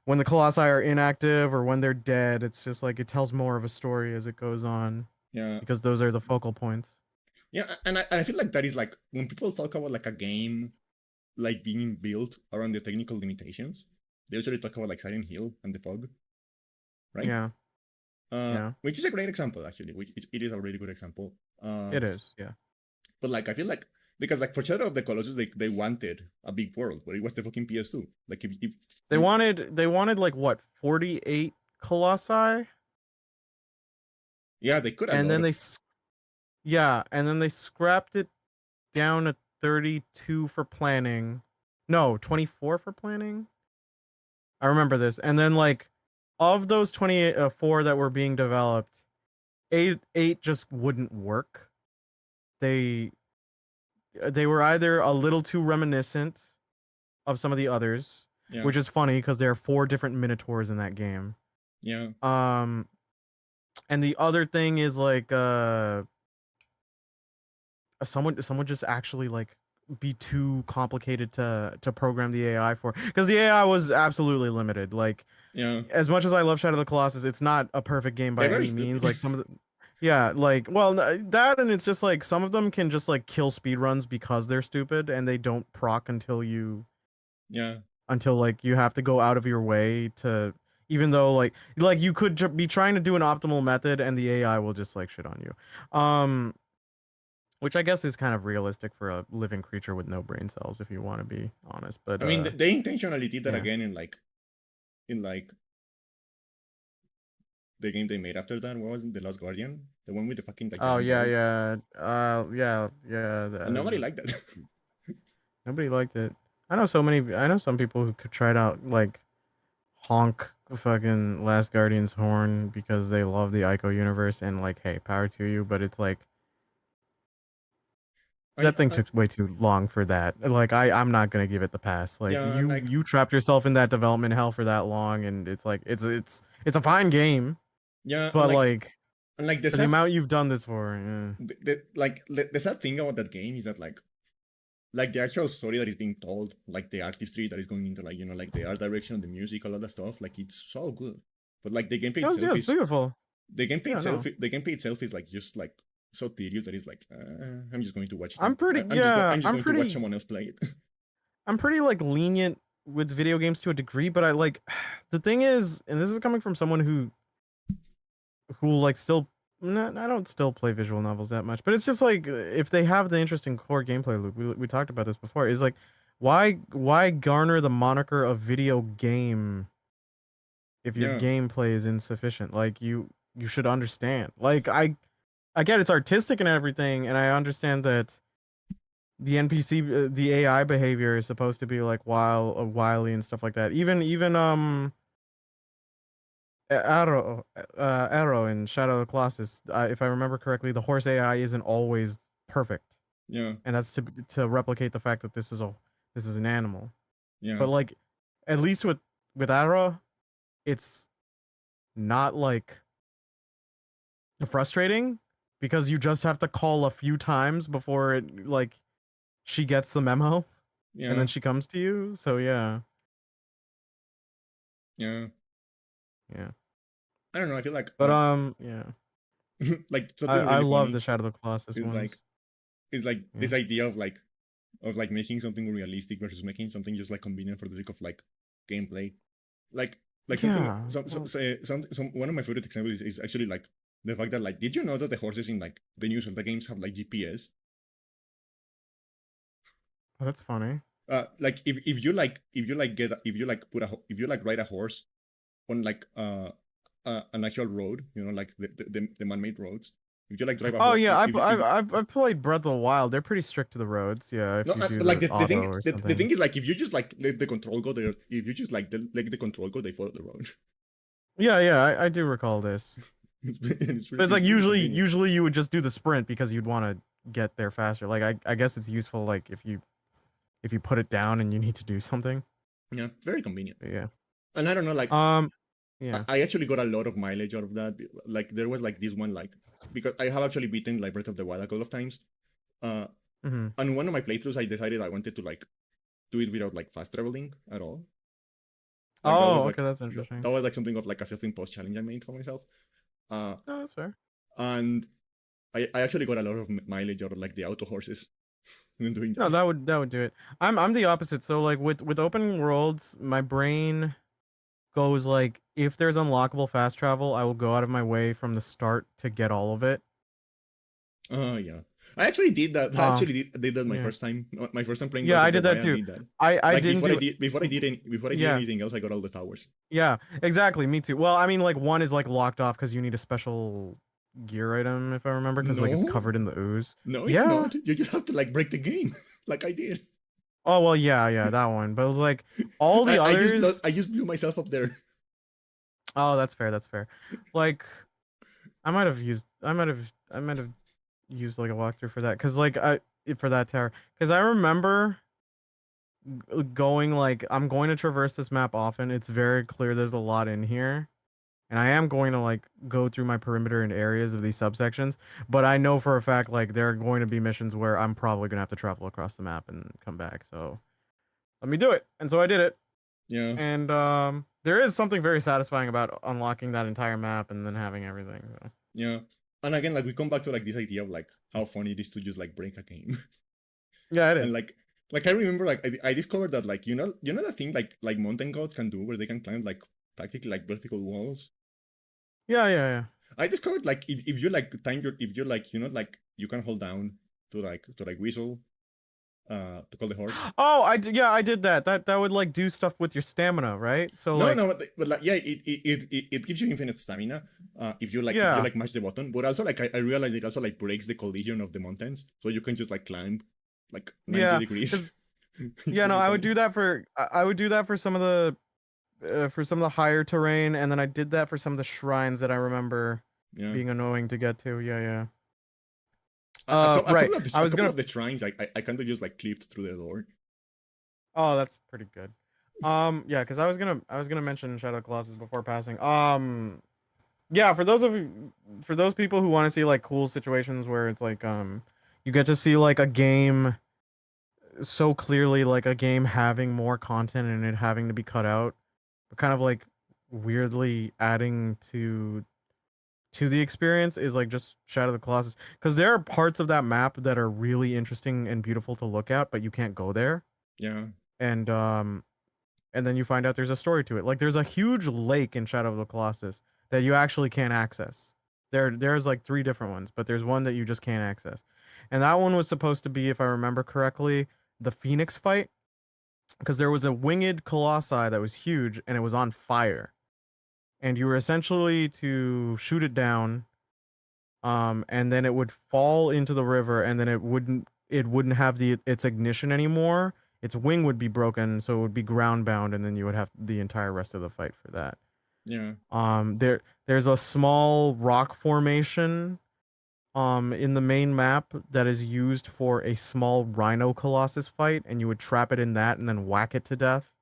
when the colossi are inactive or when they're dead, it's just like it tells more of a story as it goes on, yeah, because those are the focal points. yeah, and I feel like that is like when people talk about like a game like being built around the technical limitations, they usually talk about like Silent Hill and the fog, right? Yeah, yeah, Which is a great example actually, it is a really good example. it is. Yeah, But like I feel like, because like for Shadow of the Colossus, they wanted a big world, but it was the fucking PS2. Like if you they wanted like what, 48 colossi, yeah, they could a and lot then of they scrapped it down to 32 for planning. No, 24 for planning. I remember this. And then like of those 24 that were being developed, eight just wouldn't work. They they were either a little too reminiscent of some of the others, yeah, which is funny because there are 4 different minotaurs in that game. yeah, Um and the other thing is like someone just actually like be too complicated to program the AI for, because the AI was absolutely limited. Like yeah. as much as I love Shadow of the Colossus, it's not a perfect game by They're very any means. stupid. Like some of the, yeah, like well that, and it's just like some of them can just like kill speedruns because they're stupid and they don't proc Yeah, until like you have to go out of your way to, even though like you could be trying to do an optimal method and the AI will just like shit on you. Which I guess is kind of realistic for a living creature with no brain cells, if you want to be honest. But I mean they intentionally did that yeah. again in the game they made after that. What was it? The Last Guardian, the one with the fucking like Oh giant yeah, dog, yeah. Yeah. and nobody liked that. Nobody liked it. I know some people who could try out like honk fucking Last Guardian's horn because they love the Ico universe, and like, hey, power to you. But it's like I, that thing I took way too long for that. Like I'm not gonna give it the pass. Like yeah, and you trapped yourself in that development hell for that long, and it's like it's a fine game, yeah, and but like like And like For the amount you've done this for, yeah. the sad thing about that game is that like the actual story that is being told, like the artistry that is going into like like the art direction, the music, all of that stuff, like it's so good. But like the gameplay No, yeah, itself it's is beautiful. Yeah, no. the gameplay itself is like just like so tedious that it's like I'm just going to watch it. I'm pretty, yeah, I'm just going to watch someone else play it. I'm pretty like lenient with video games to a degree, but I like the thing is, and this is coming from someone who like still not, I don't still play visual novels that much, but it's just like if they have the interesting core gameplay loop, we talked about this before, is like why garner the moniker of video game if your Yeah, gameplay is insufficient? Like you should understand. Like I get it's artistic and everything, and I understand that the NPC, the AI behavior is supposed to be like wily and stuff like that. Even Arrow in Shadow of the Colossus, if I remember correctly, the horse AI isn't always perfect, yeah, and that's to replicate the fact that this is an animal. yeah, But like, at least with Arrow, it's not like frustrating because you just have to call a few times before it like she gets the memo and yeah, then she comes to you. So yeah, yeah. yeah. I don't know. I feel like But yeah, like something I really love funny the Shadow of the Colossus is ones. like Yeah. this idea of like making something realistic versus making something just like convenient for the sake of like gameplay. Like something Yeah. Well, some one of my favorite examples is actually like the fact that like did you know that the horses in like the new Zelda games have like GPS? oh, that's funny. Like if you like get if you like put if you like ride a horse on like an actual road, like the man-made roads. If you like drive a Oh horse, yeah, if I've played Breath of the Wild. They're pretty strict to the roads. Yeah, no, if you do but like the the auto thing or the something. thing is like if you just like let the control go there, if you just like let the control go, they follow the road. Yeah, yeah, I do recall this. But it's like It's really usually convenient. usually you would just do the sprint because you'd want to get there faster. Like I guess it's useful like if you put it down and you need to do something. Yeah, it's very convenient. But yeah. And I don't know, like Um. Yeah. I actually got a lot of mileage out of that. Like there was like this one like because I have actually beaten like Breath of the Wild a couple of times. Uh, Hmm. and one of my playthroughs, I decided I wanted to like do it without like fast traveling at all. Like Oh, okay, that's interesting. that was like something of like a self-imposed challenge I made for myself. Uh, No, that's fair. and I actually got a lot of mileage out of like the auto horses when doing No, that. that would do it. I'm the opposite. So like with open worlds, my brain goes like if there's unlockable fast travel, I will go out of my way from the start to get all of it. Oh yeah, I actually did that. I Uh, actually did that yeah. my first time playing Yeah, Breath I of the did that Wild. I too. did that. I Like didn't do before I did yeah. anything else, I got all the towers. Yeah, exactly. Me too. Well, I mean like one is like locked off cuz you need a special gear item if I remember cuz like it's No, covered in the ooze. no, it's Yeah. not. You just have to like break the game, like I did. Oh, well, yeah, yeah, that one. But it was like all the others. I just blew myself up there. Oh, that's fair. That's fair. Like I might have used like a walkthrough for that cuz like for that tower cuz I remember going like I'm going to traverse this map often. It's very clear there's a lot in here. And I am going to like go through my perimeter and areas of these subsections, but I know for a fact like there are going to be missions where I'm probably gonna have to travel across the map and come back. So let me do it. And so I did it. Yeah, And there is something very satisfying about unlocking that entire map and then having everything. So. yeah. And again, like we come back to like this idea of like how funny it is to just like break a game. Yeah, it And is. like I remember like I discovered that like you know the thing like mountain goats can do where they can climb like practically like vertical walls. Yeah, yeah, yeah. I discovered like if you like time your if you're like like you can hold down to like whistle to call the horse. Oh, yeah, I did that. That would like do stuff with your stamina, right? So No, like no, but like yeah, it gives you infinite stamina if you yeah. like mash the button. But also like I realized it also like breaks the collision of the mountains, so you can just like climb like 90 Yeah, degrees. cuz It's yeah, no, really I would funny. do that for I would do that for some of the higher terrain, and then I did that for some of the shrines that I remember Yeah. being annoying to get to. Yeah, yeah. A Right. couple of I a was couple gonna. of the shrines I kind of just like clipped through the door. Oh, that's pretty good. Yeah, because I was gonna mention Shadow Colossus before passing. Yeah, for those people who want to see like cool situations where it's like you get to see like a game so clearly, like a game having more content and it having to be cut out, but kind of like weirdly adding to the experience is like just Shadow of the Colossus, because there are parts of that map that are really interesting and beautiful to look at, but you can't go there. Yeah, And and then you find out there's a story to it. Like there's a huge lake in Shadow of the Colossus that you actually can't access. There's like three different ones, but there's one that you just can't access. And that one was supposed to be, if I remember correctly, the Phoenix fight, because there was a winged colossi that was huge and it was on fire. And you were essentially to shoot it down, and then it would fall into the river, and then it wouldn't have its ignition anymore. Its wing would be broken, so it would be ground bound, and then you would have the entire rest of the fight for that. yeah, There's a small rock formation in the main map that is used for a small rhino colossus fight, and you would trap it in that and then whack it to death.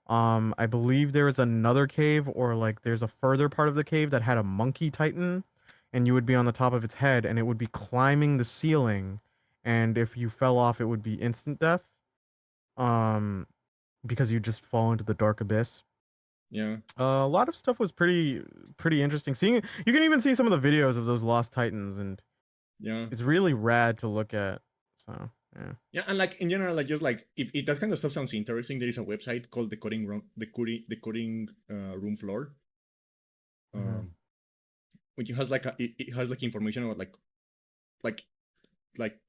I believe there is another cave, or like there's a further part of the cave that had a monkey titan, and you would be on the top of its head, and it would be climbing the ceiling, and if you fell off, it would be instant death. Um, because you just fall into the dark abyss. yeah, A lot of stuff was pretty interesting. Seeing you can even see some of the videos of those lost titans, and yeah. it's really rad to look at. So yeah. Yeah, and like in general, like just like if that kind of stuff sounds interesting, there is a website called the room floor, Hmm. um, which has like it has like information about like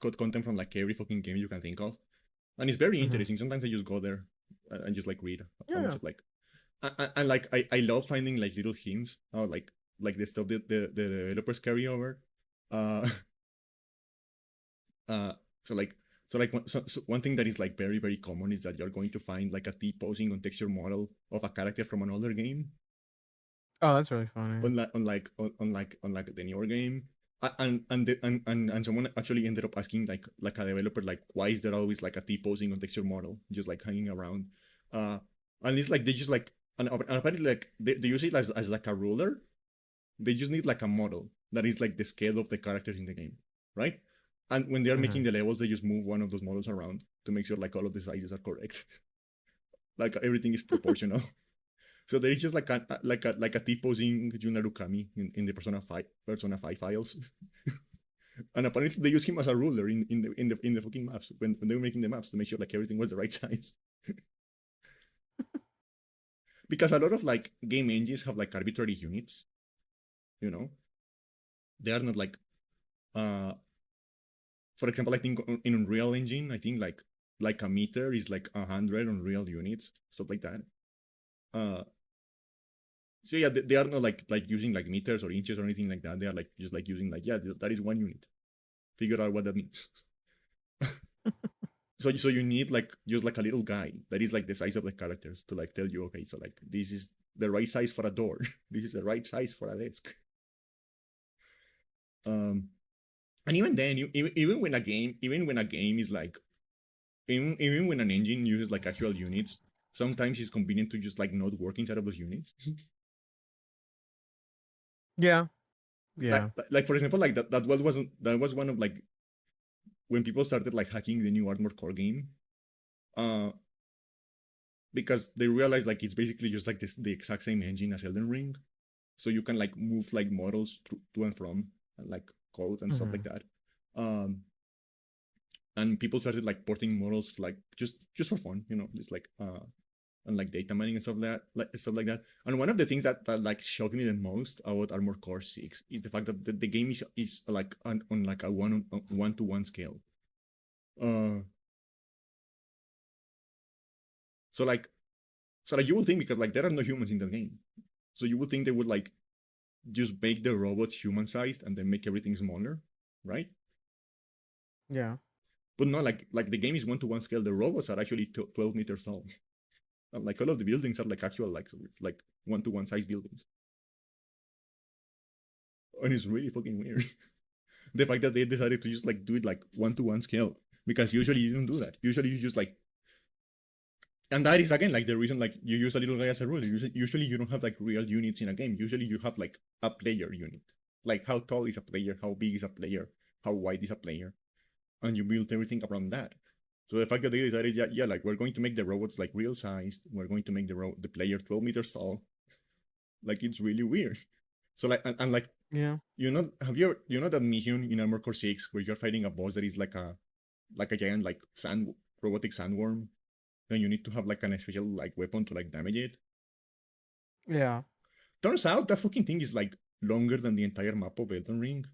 code content from like every fucking game you can think of, and it's very Hmm. interesting. Sometimes I just go there and just like read how much Yeah. of like and like I love finding like little hints or like the stuff that the developers carry over. Uh, uh, so like so one thing that is like very very common is that you're going to find like a T posing on texture model of a character from another game, Oh, that's really funny. unlike the newer game. And someone actually ended up asking like a developer like why is there always like a T posing on texture model just like hanging around, uh and it's like they just like and apparently like they use it as like a ruler. They just need like a model that is like the scale of the characters in the game, right? And when they are Hmm. making the levels, they just move one of those models around to make sure like all of the sizes are correct. Like everything is proportional. So there is just like a T-posing Junarukami in the Persona 5 files. And apparently they use him as a ruler in the fucking maps when they were making the maps to make sure like everything was the right size. Because a lot of like game engines have like arbitrary units, you know. They are not like uh for example, I think in Unreal Engine, I think like a meter is like 100 Unreal units, stuff like that. Uh, so yeah, they are not like using like meters or inches or anything like that. They are like just like using like yeah, that is 1 unit. Figure out what that means. So you need like just like a little guy that is like the size of the characters to like tell you okay, so like this is the right size for a door. This is the right size for a desk. Um, and even then, even when a game is like even when an engine uses like actual units, sometimes it's convenient to just like not work inside of those units. Yeah. like Yeah. like for example, like that was one of like when people started like hacking the new Armored Core game, uh, because they realized like it's basically just like the exact same engine as Elden Ring, so you can like move like models to and from and like code and stuff like Hmm. that. Um, and people started like porting models like just for fun, just like and like data mining and stuff like that. And one of the things that like shocked me the most about Armored Core 6 is the fact that the game is like on like a one to one scale. Uh, so like you would think because like there are no humans in the game, so you would think they would like just make the robots human sized and then make everything smaller, right? Yeah. But no, like the game is one to one scale. The robots are actually 12 meters tall. And like all of the buildings are like actual like one to one size buildings, and it's really fucking weird. The fact that they decided to just like do it like one to one scale, because usually you don't do that. Usually you just like And that is again like the reason like you use a little guy as a rule. Usually you don't have like real units in a game. Usually you have like a player unit, like how tall is a player, how big is a player, how wide is a player, and you build everything around that. So the fact that they decided, yeah, like we're going to make the robots like real sized, we're going to make the player 12 meters tall, like it's really weird. So like and like Yeah. you know that mission in Armor Core 6 where you're fighting a boss that is like a giant like robotic sandworm, and you need to have like an special like weapon to like damage it. Yeah. Turns out that fucking thing is like longer than the entire map of Elden Ring.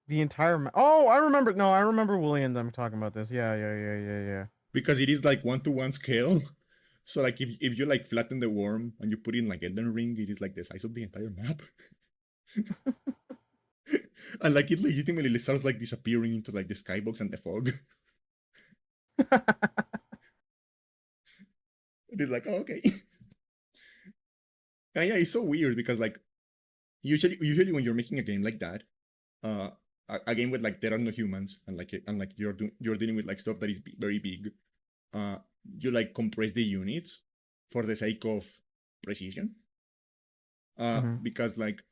The entire oh, I remember. No, I remember Willie and them talking about this. Yeah, yeah. Because it is like 1-to-1 scale. So like if you like flatten the worm and you put in like Elden Ring, it is like the size of the entire map. And like it legitimately starts like disappearing into like the skybox and the fog. It is like, oh, okay. And yeah, it's so weird because like usually when you're making a game like that, uh a game with like there are no humans and like you're dealing with like stuff that is very big, uh you like compress the units for the sake of precision, Mm-hmm. because like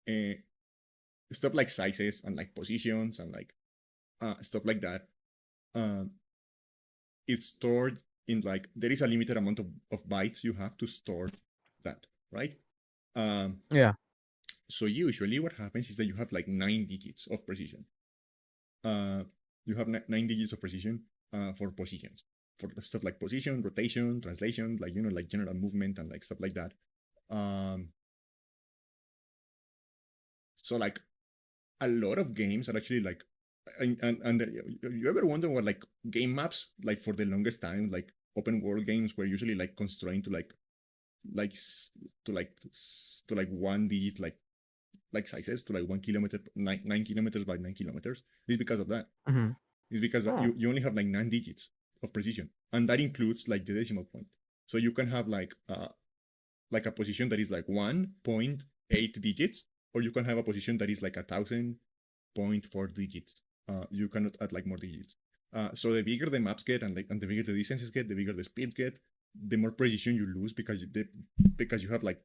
uh, stuff like sizes and like positions and like stuff like that, um it's stored in like there is a limited amount of bytes you have to store that, right? um Yeah. so usually what happens is that you have like 9 digits of precision. uh you have 9 digits of precision for positions, for stuff like position, rotation, translation, like like general movement and like stuff like that. um so like a lot of games are actually like, and you ever wonder what like game maps like for the longest time, like open world games were usually like constrained to like to like 1 digit like sizes, to like 1 kilometer, 9 kilometers by 9 kilometers. It's because of that. Mm-hmm. It's because Oh. you only have like 9 digits of precision, and that includes like the decimal point. So you can have like a position that is like 1.8 digits, or you can have a position that is like 1,000.4 digits. You cannot add like more digits. So the bigger the maps get and the bigger the distances get, the bigger the speeds get, the more precision you lose because you have like,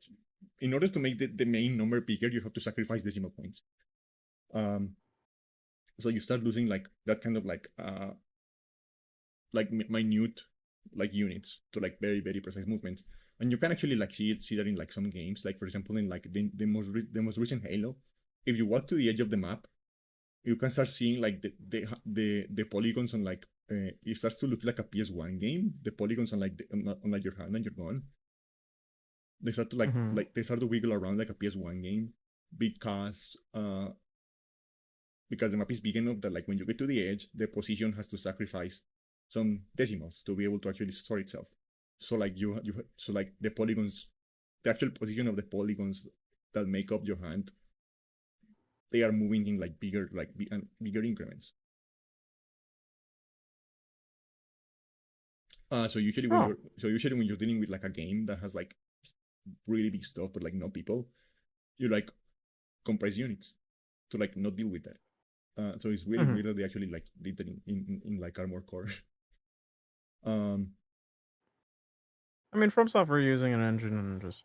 in order to make the main number bigger, you have to sacrifice decimal points. Um, so you start losing like that kind of like minute like units to like very very precise movements. And you can actually like see that in like some games, like for example in like the most recent Halo. If you walk to the edge of the map, you can start seeing like the polygons on like it starts to look like a PS1 game. The polygons on like on like your hand and your gun, they start to Mm-hmm. they start to wiggle around like a PS1 game, because the map is big enough that like when you get to the edge, the position has to sacrifice some decimals to be able to actually store itself. So like so like the polygons, the actual position of the polygons that make up your hand, they are moving in like bigger increments. Oh. So usually when you're dealing with like a game that has like really big stuff but like no people, you like compress units to like not deal with that. So it's really Mm-hmm. weird that they actually like did that in like Armor Core. um, I mean, From Software using an engine and just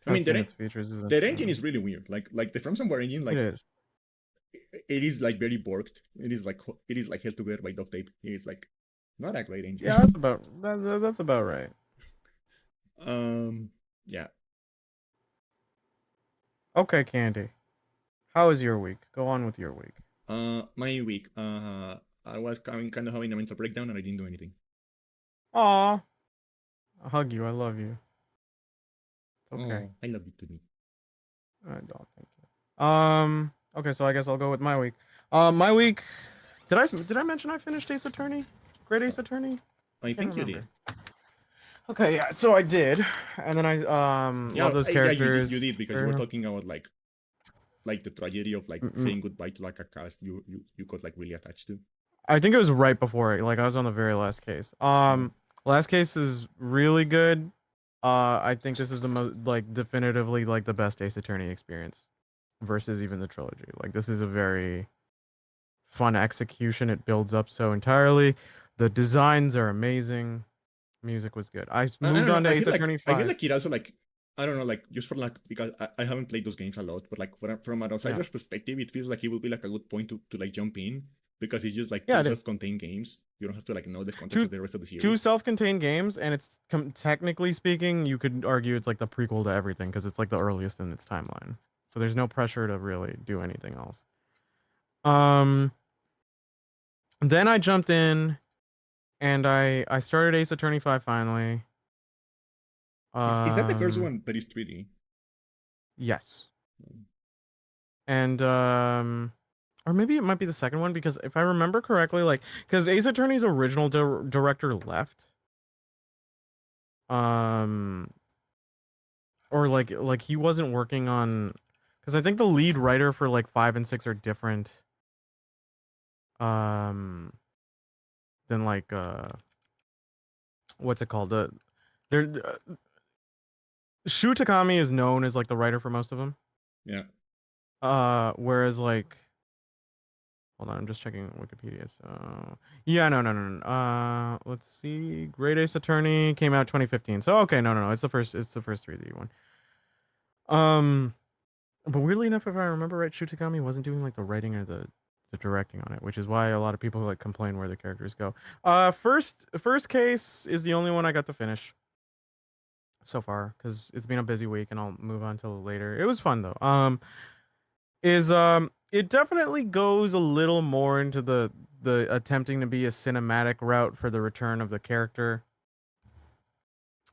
I mean testing its features isn't. their engine is really weird. Like the From Somewhere engine, It like is. it is like very borked. It is like held together by duct tape. It is like not a great engine. Yeah, that's about right. um, yeah. Okay, Candy. How is your week? Go on with your week. My week. I was kind of having a mental breakdown and I didn't do anything. Aw. I hug you. I love you. It's okay. Oh, I love you to me. I don't think you. Okay, so I guess I'll go with my week. My week. Did I mention I finished Ace Attorney? Great Uh, Ace Attorney? I Can't think you did. remember. Okay, yeah. So I did, and then I love those Yeah, you characters. did because you were talking about like the tragedy of like saying goodbye to like a cast you got like really attached to. I think it was right before it. Like I was on the very last case. Oh, Last case is really good. I think this is the most like definitively like the best Ace Attorney experience versus even the trilogy. Like this is a very fun execution. It builds up so entirely. The designs are amazing. Music was good. I I moved don't know. on to Ace Attorney I feel 5. like it also like I don't know, like just for like because I haven't played those games a lot, but like from an Yeah. outsider's perspective, it feels like it would be like a good point to like jump in because it's just like Yeah, two it is. self-contained games. You don't have to like know the context Two of the rest of the two series. self-contained games, and it's technically speaking, you could argue it's like the prequel to everything because it's like the earliest in its timeline. So there's no pressure to really do anything else. Um, then I jumped in and I started Ace Attorney 5 finally. Is that the first Um, one that is 3D? yes. And or maybe it might be the second one because if I remember correctly, like because Ace Attorney's original director left. Um, or like he wasn't working on because I think the lead writer for like 5 and 6 are different um than like what's it called there Shu Takami is known as like the writer for most of them, Yeah. whereas like hold on, I'm just checking Wikipedia. So yeah, no. Let's see, Great Ace Attorney came out 2015, so okay, no, it's the first 3D one. um But weirdly enough, if I remember right, Shutakami wasn't doing like the writing or the directing on it, which is why a lot of people like complain where the characters go. First case is the only one I got to finish so far because it's been a busy week, and I'll move on till later. It was fun though. Is it definitely goes a little more into the attempting to be a cinematic route for the return of the character.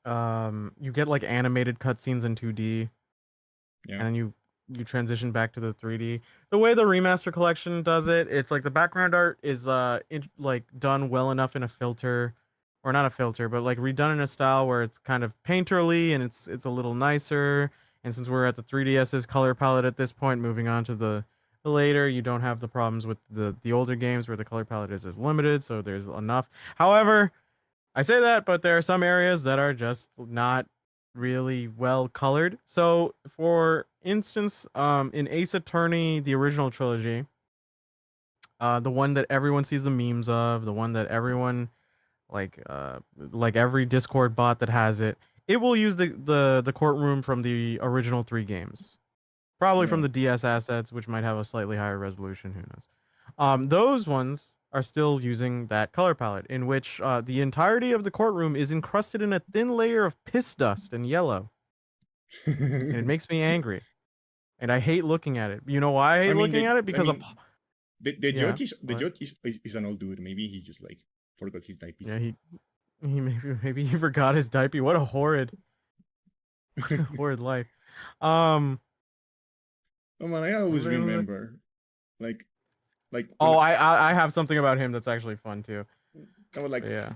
You get like animated cutscenes in 2D, Yeah. and then you transition back to the 3D. The way the remaster collection does it, it's like the background art is like done well enough in a filter, or not a filter, but like redone in a style where it's kind of painterly and it's a little nicer. And since we're at the 3DS's color palette at this point, moving on to the later, you don't have the problems with the older games where the color palette is as limited, so there's enough. However, I say that, but there are some areas that are just not really well colored. So, for instance, in Ace Attorney, the original trilogy, the one that everyone sees the memes of, the one that everyone like every Discord bot that has it, it will use the courtroom from the original 3 games. Probably from Yeah. the DS assets, which might have a slightly higher resolution. Who knows? Those ones are still using that color palette, in which the entirety of the courtroom is encrusted in a thin layer of piss dust and yellow, and it makes me angry. And I hate looking at it. You know why I I hate mean, looking at it? I Because of mean, the yeah, judge is the what? judge is an old dude. Maybe he just like forgot his diapers. Yeah, he maybe he forgot his diaper. What a horrid horrid life. Um, Oh man, I always li- remember like when oh, I have something about him that's actually fun too. I was But like yeah,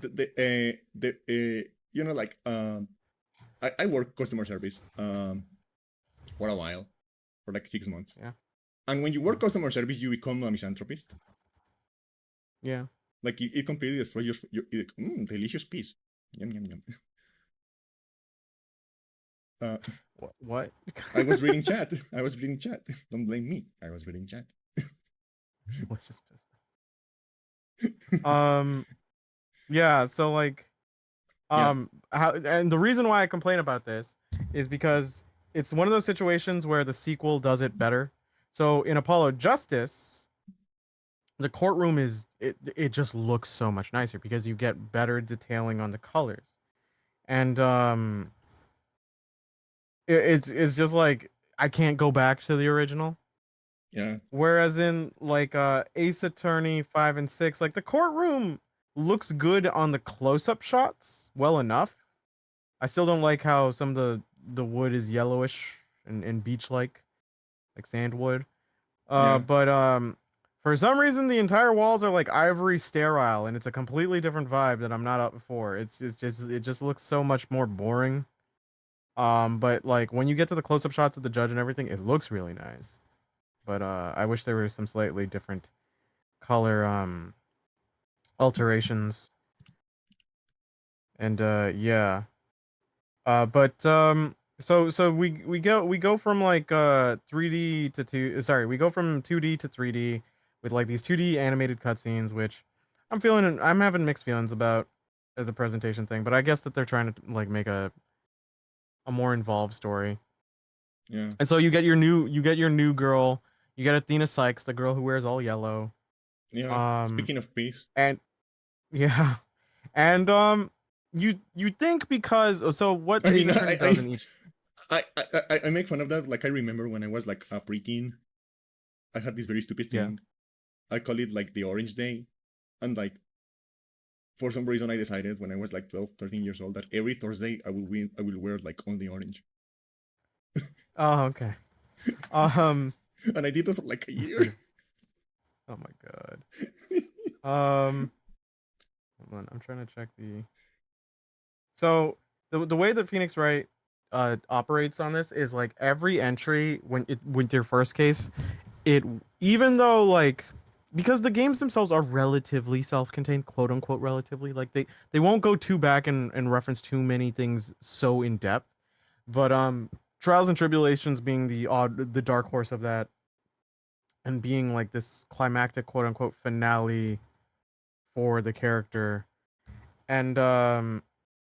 the you know like I work customer service for a while for like 6 months, yeah, and when you work customer service, you become a misanthropist. yeah. Like it completely destroys delicious piece. Yum yum yum. Uh, What? I was reading chat. I was reading chat. Don't blame me. I was reading chat. Let's just piss. Um, yeah. So like, Yeah, how and the reason why I complain about this is because it's one of those situations where the sequel does it better. So in Apollo Justice, the courtroom it just looks so much nicer because you get better detailing on the colors, and it's just like I can't go back to the original. yeah, Whereas in like Ace Attorney 5 and 6, like the courtroom looks good on the close-up shots, well enough. I still don't like how some of the wood is yellowish and beach like sandwood. yeah, But for some reason the entire walls are like ivory sterile, and it's a completely different vibe that I'm not up for. It just looks so much more boring. But like when you get to the close-up shots of the judge and everything, it looks really nice. But I wish there were some slightly different color alterations. And yeah. But so we go from like 3D to 2 sorry, we go from 2D to 3D. with like these 2D animated cutscenes, which I'm having mixed feelings about as a presentation thing, but I guess that they're trying to like make a more involved story. Yeah. And so you get your new girl, you get Athena Sykes, the girl who wears all yellow. Yeah. Um Speaking of peace, and yeah. And you think because so what I Ace mean, Attorney does in each I make fun of that. Like I remember when I was like a preteen, I had this very stupid yeah. thing. I call it like the Orange Day, and like for some reason I decided when I was like 12, 13 years old that every Thursday I will wear like only orange, Oh, okay. Um and I did that for like a that's year. pretty oh my god. Um hold on, I'm trying to check the so the way that Phoenix Wright operates on this is like every entry when it with your first case, it even though like because the games themselves are relatively self-contained, quote unquote relatively, like they won't go too back and reference too many things so in depth. But Trials and Tribulations being the dark horse of that and being like this climactic quote unquote finale for the character. And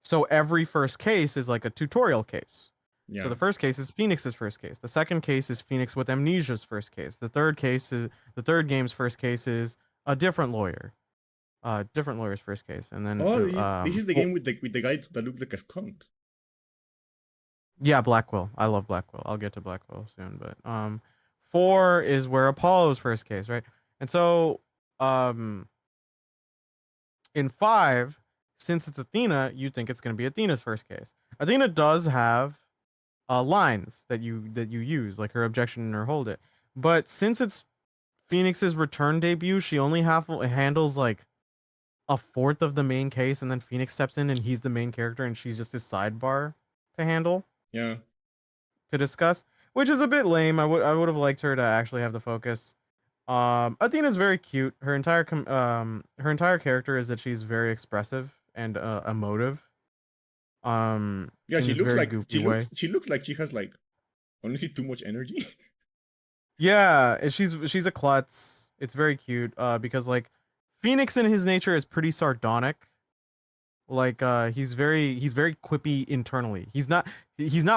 so every first case is like a tutorial case. So Yeah. the first case is Phoenix's first case. The second case is Phoenix with Amnesia's first case. The third game's first case is a different lawyer. Different lawyer's first case. And then Oh, this is the game with the guy that looks like a skunk. yeah, Blackwell. I love Blackwell. I'll get to Blackwell soon, but 4 is where Apollo's first case, right? And so um in 5, since it's Athena, you think it's going to be Athena's first case. Athena does have lines that you use, like her objection or hold it. But since it's Phoenix's return debut, she only handles like a fourth of the main case, and then Phoenix steps in and he's the main character, and she's just a sidebar to handle Yeah. to discuss, which is a bit lame. I would have liked her to actually have the focus. Athena's very cute. Her entire character is that she's very expressive and emotive. Yeah, In this very goofy way. she looks like she has like honestly too much energy. Yeah, she's a klutz. It's very cute. Because like Phoenix in his nature is pretty sardonic. Like he's very quippy internally. He's not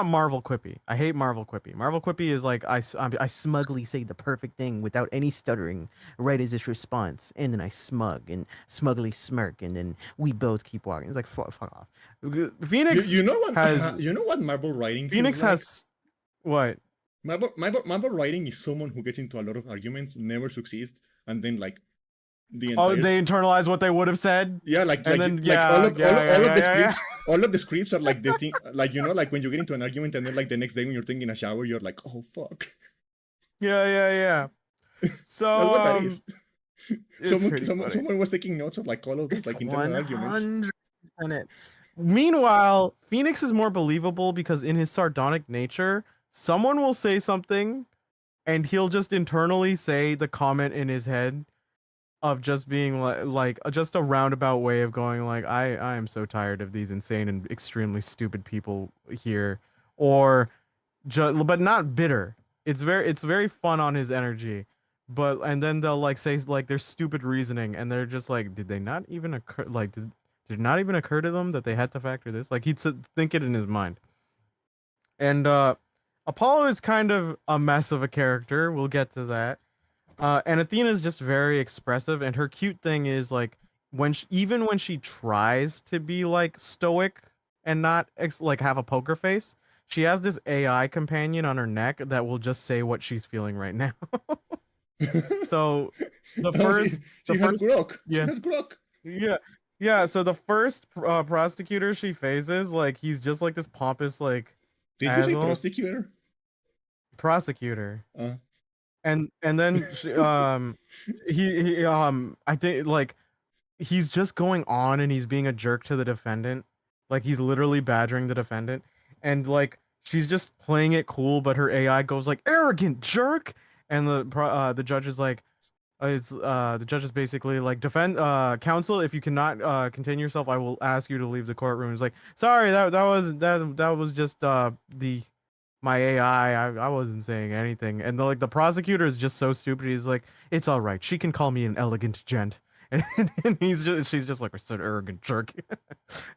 Marvel quippy. I hate Marvel quippy. Marvel quippy is like I smugly say the perfect thing without any stuttering right as its response, and then I smugly smirk, and then we both keep walking. It's like fuck off. Phoenix has You know what Marvel writing feels Phoenix like? has what? Marvel writing is someone who gets into a lot of arguments, never succeeds, and then like the Oh, entire they internalize what they would have said, yeah, and then like yeah. all of the scripts are like the thing, like you know, like when you get into an argument and then like the next day when you're taking a shower, you're like, oh fuck, Yeah. that's So what that is. it's pretty funny. Someone was taking notes of like all of those It's like internal arguments. 100% it. Meanwhile, Phoenix is more believable because in his sardonic nature, someone will say something and he'll just internally say the comment in his head of just being like just a roundabout way of going like I am so tired of these insane and extremely stupid people here, or but not bitter. It's very fun on his energy, but and then they'll like say like their stupid reasoning, and they're just like, did they not even occur? Like, did it not even occur to them that they had to factor this? Like he'd think it in his mind. And Apollo is kind of a mess of a character. We'll get to that. And Athena is just very expressive, and her cute thing is like even when she tries to be like stoic and not like have a poker face, she has this AI companion on her neck that will just say what she's feeling right now. So the Oh, first the she has first grok. She yeah has grok. yeah yeah so the first prosecutor she faces, like he's just like this pompous like Did you say asshole prosecutor? prosecutor. Uh, And then he I think like he's just going on and he's being a jerk to the defendant. Like he's literally badgering the defendant, and like she's just playing it cool, but her AI goes like arrogant jerk, and the judge is like the judge is basically like defend counsel, if you cannot contain yourself, I will ask you to leave the courtroom. It's like sorry, that was just the my AI, I wasn't saying anything. And the prosecutor is just so stupid. He's like, it's all right. She can call me an elegant gent. And she's just like, such an arrogant jerk.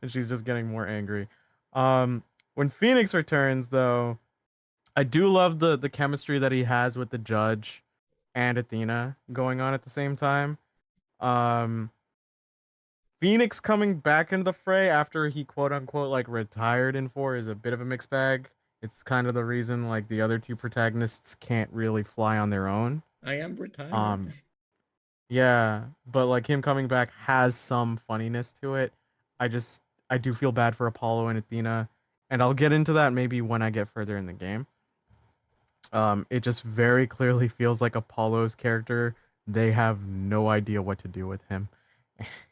And she's just getting more angry. When Phoenix returns, though, I do love the chemistry that he has with the judge and Athena going on at the same time. Um, Phoenix coming back into the fray after he quote unquote like retired in 4 is a bit of a mixed bag. It's kind of the reason like the other two protagonists can't really fly on their own. I am retired. Um, yeah, but like him coming back has some funniness to it. I do feel bad for Apollo and Athena, and I'll get into that maybe when I get further in the game. It just very clearly feels like Apollo's character. They have no idea what to do with him,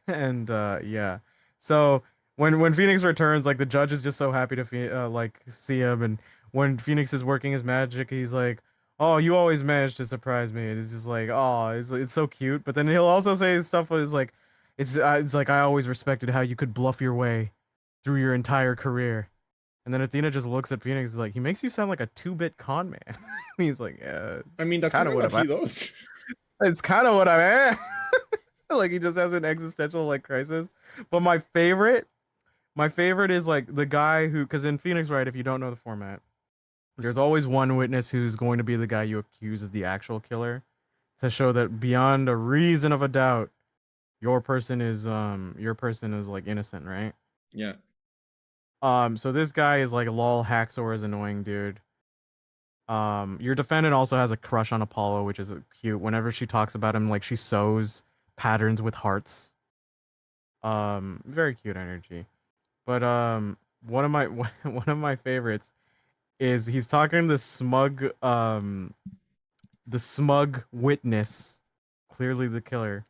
and yeah. So when Phoenix returns, like the judge is just so happy to like see him, and when Phoenix is working his magic, he's like, "Oh, you always manage to surprise me." And it's just like, "Oh, it's so cute." But then he'll also say stuff is like, it's like I always respected how you could bluff your way through your entire career." And then Athena just looks at Phoenix like, he makes you sound like a 2-bit con man. He's like, yeah, I mean, that's kind kind of of what what I. he does. It's kind of what I am. Like he just has an existential like crisis. But my favorite is like the guy who, because in Phoenix, right? If you don't know the format, there's always one witness who's going to be the guy you accuse as the actual killer to show that beyond a reason of a doubt, your person is like innocent, right? Yeah. So this guy is like lol Haxor is annoying dude. Your defendant also has a crush on Apollo, which is cute. Whenever she talks about him, like she sews patterns with hearts. Very cute energy. But one of my one of my favorites is he's talking to the smug witness, clearly the killer,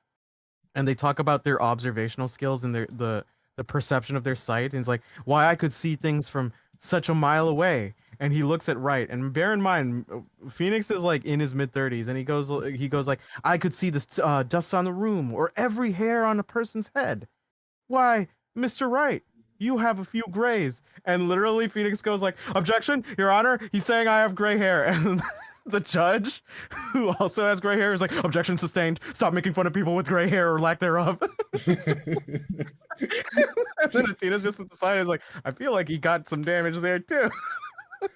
and they talk about their observational skills and the perception of their sight. And it's like, why I could see things from such a mile away. And he looks at right. And bear in mind, Phoenix is like in his mid 30s, and he goes like, I could see the dust on the room or every hair on a person's head. Why, Mr. Wright, you have a few grays. And literally Phoenix goes like, objection, Your Honor, he's saying I have gray hair. And the judge, who also has gray hair, is like, objection sustained. Stop making fun of people with gray hair or lack thereof. And then Athena's just at the side is like, I feel like he got some damage there too.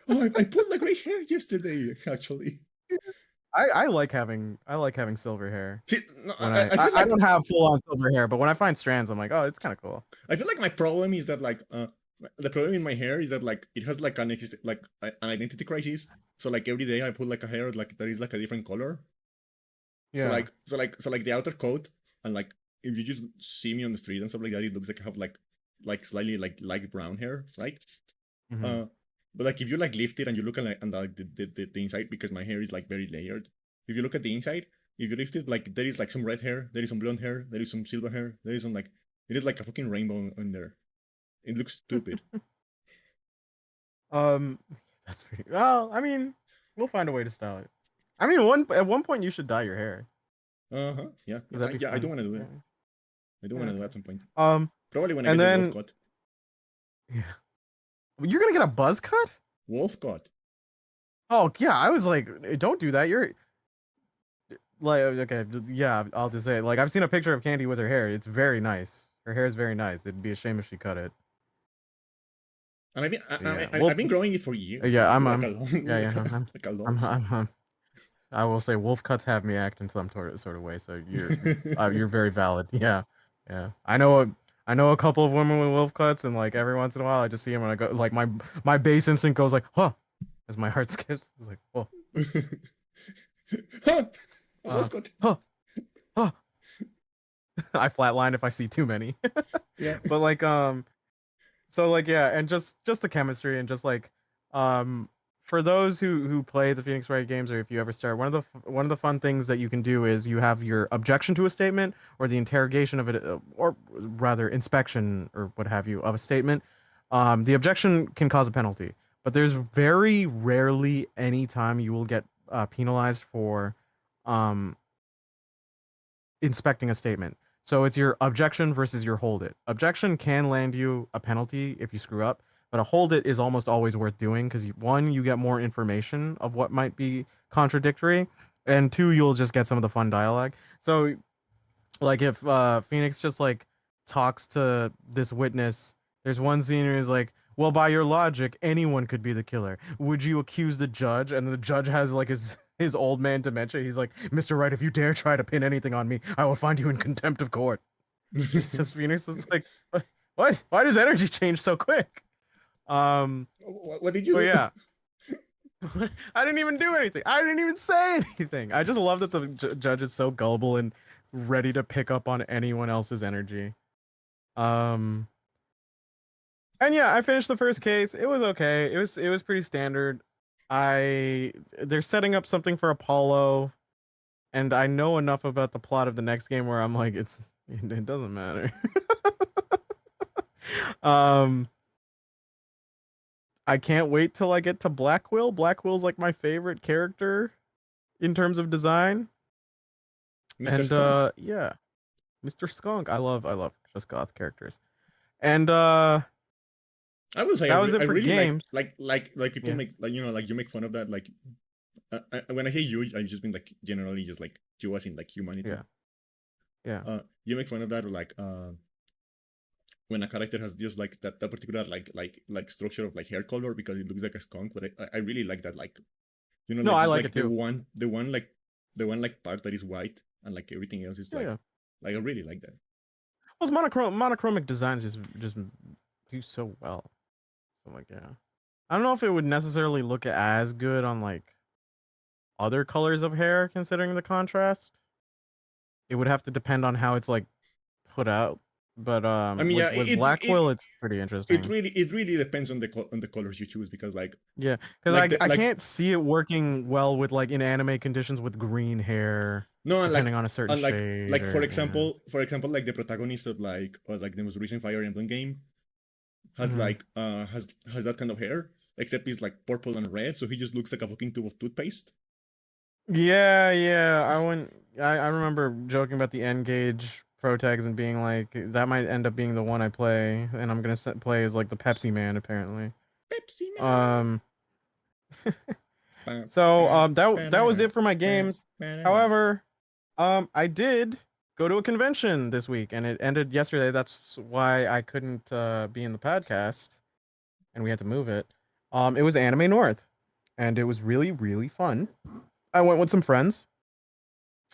Oh, I pulled like gray hair yesterday, actually. I like having silver hair. See, no, When I feel I like don't have full on silver hair, but when I find strands, I'm like, oh, it's kind of cool. I feel like my problem is that like the problem in my hair is that like it has like an identity crisis. So like every day I put like a hair like that is like a different color. So Yeah. like the outer coat and like if you just see me on the street and stuff like that, it looks like I have like slightly like light brown hair, right? Hmm. Uh, but like if you like lift it and you look at like and like the inside because my hair is like very layered. If you look at the inside, if you lift it, like there is like some red hair, there is some blonde hair, there is some silver hair, there is some like it is like a fucking rainbow in there. It looks stupid. Um, that's pretty. Well, I mean, we'll find a way to style it. I mean, at one point you should dye your hair. Uh-huh. Yeah. Cause that'd be Yeah, I do fun. want to do Yeah. it. I do Yeah. want to do it Okay. at some point. Um, Probably when I and get the wolf then cut. yeah, you're gonna get a buzz cut? Wolf cut. Oh yeah, I was like, don't do that. You're like, okay, yeah, I'll just say it. Like, I've seen a picture of Candy with her hair. It's very nice. Her hair is very nice. It'd be a shame if she cut it. And But yeah, I've been growing it for years. yeah, Like a long yeah, like yeah, a like a I'm, loss. I'm, I will say wolf cuts have me act in some sort of way. So you're very valid. Yeah, yeah. I know a couple of women with wolf cuts, and like every once in a while, I just see them, and I go like my base instinct goes like, huh, as my heart skips. It's like, oh, Huh! A uh, wolf cut. huh, huh. I flatline if I see too many. Yeah. But like, so like yeah, and just the chemistry and just like um for those who play the Phoenix Wright games, or if you ever start, one of the fun things that you can do is you have your objection to a statement or the interrogation of it, or rather inspection or what have you of a statement. The objection can cause a penalty, but there's very rarely any time you will get penalized for um inspecting a statement. So it's your objection versus your hold it. Objection can land you a penalty if you screw up, but a hold it is almost always worth doing because one, you get more information of what might be contradictory, and two, you'll just get some of the fun dialogue. So like if Phoenix just like talks to this witness, there's one scene where he's like, well, by your logic, anyone could be the killer. Would you accuse the judge? And the judge has like his old man dementia. He's like, Mr. Wright, if you dare try to pin anything on me, I will find you in contempt of court. It's just Phoenix. It's like, what? Why does energy change so quick? What did you But do? yeah, I didn't even do anything. I didn't even say anything. I just love that the judge is so gullible and ready to pick up on anyone else's energy. Um, and yeah, I finished the first case. It was okay. It was pretty standard. They're setting up something for Apollo, and I know enough about the plot of the next game where I'm like, it doesn't matter. um, I can't wait till I get to Blackwell. Blackwell's like my favorite character in terms of design. Mr. And Skunk. yeah, Mr. Skunk. I love just goth characters. And I will say that was it I for really games. like people Yeah. make like like you make fun of that like when I say you I just mean like generally just like you as in like humanity. Yeah. Yeah. You make fun of that like when a character has just like that particular like structure of like hair color because it looks like a skunk, but I really like that like No, like I just like like it too. the one like part that is white and like everything else is Yeah, yeah. like I really like that. Those monochromic designs just do so well. So like yeah. I don't know if it would necessarily look as good on like other colors of hair considering the contrast. It would have to depend on how it's like put out. But I mean, yeah, with Blackwell it's pretty interesting. it really depends on on the colors you choose because Yeah, because like I can't see it working well with like in anime conditions with green hair, no and depending on a certain shade for or yeah. example like the protagonist of like or like the most recent Fire Emblem game has Mhm. like has that kind of hair except he's like purple and red so he just looks like a fucking tube of toothpaste. Yeah, yeah. I remember joking about the N-Gage Pro tags and being like, that might end up being the one I play, and I'm gonna play as like the Pepsi Man apparently. Pepsi Man. Um, so that was it for my games. However, I did go to a convention this week, and it ended yesterday. That's why I couldn't be in the podcast, and we had to move it. It was Anime North, and it was really really fun. I went with some friends.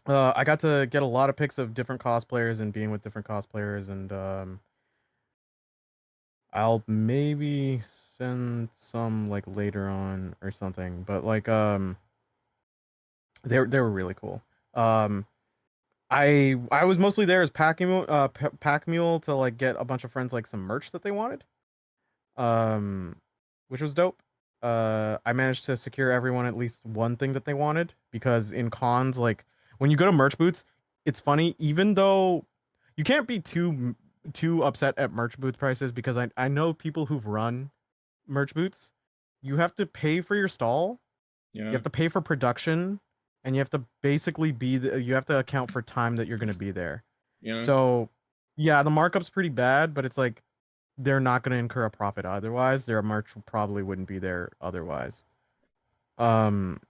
I got to get a lot of pics of different cosplayers and being with different cosplayers, and I'll maybe send some like later on or something. But like they were really cool. Um, I was mostly there as pack mule to like get a bunch of friends like some merch that they wanted. Um, which was dope. I managed to secure everyone at least one thing that they wanted because in cons, like when you go to merch booths, it's funny. Even though you can't be too upset at merch booth prices because I know people who've run merch booths. You have to pay for your stall. You Yeah, have to pay for production, and you have to basically you have to account for time that you're gonna be there. yeah. So, yeah, the markup's pretty bad, but it's like they're not going to incur a profit otherwise. Their merch probably wouldn't be there otherwise. Um,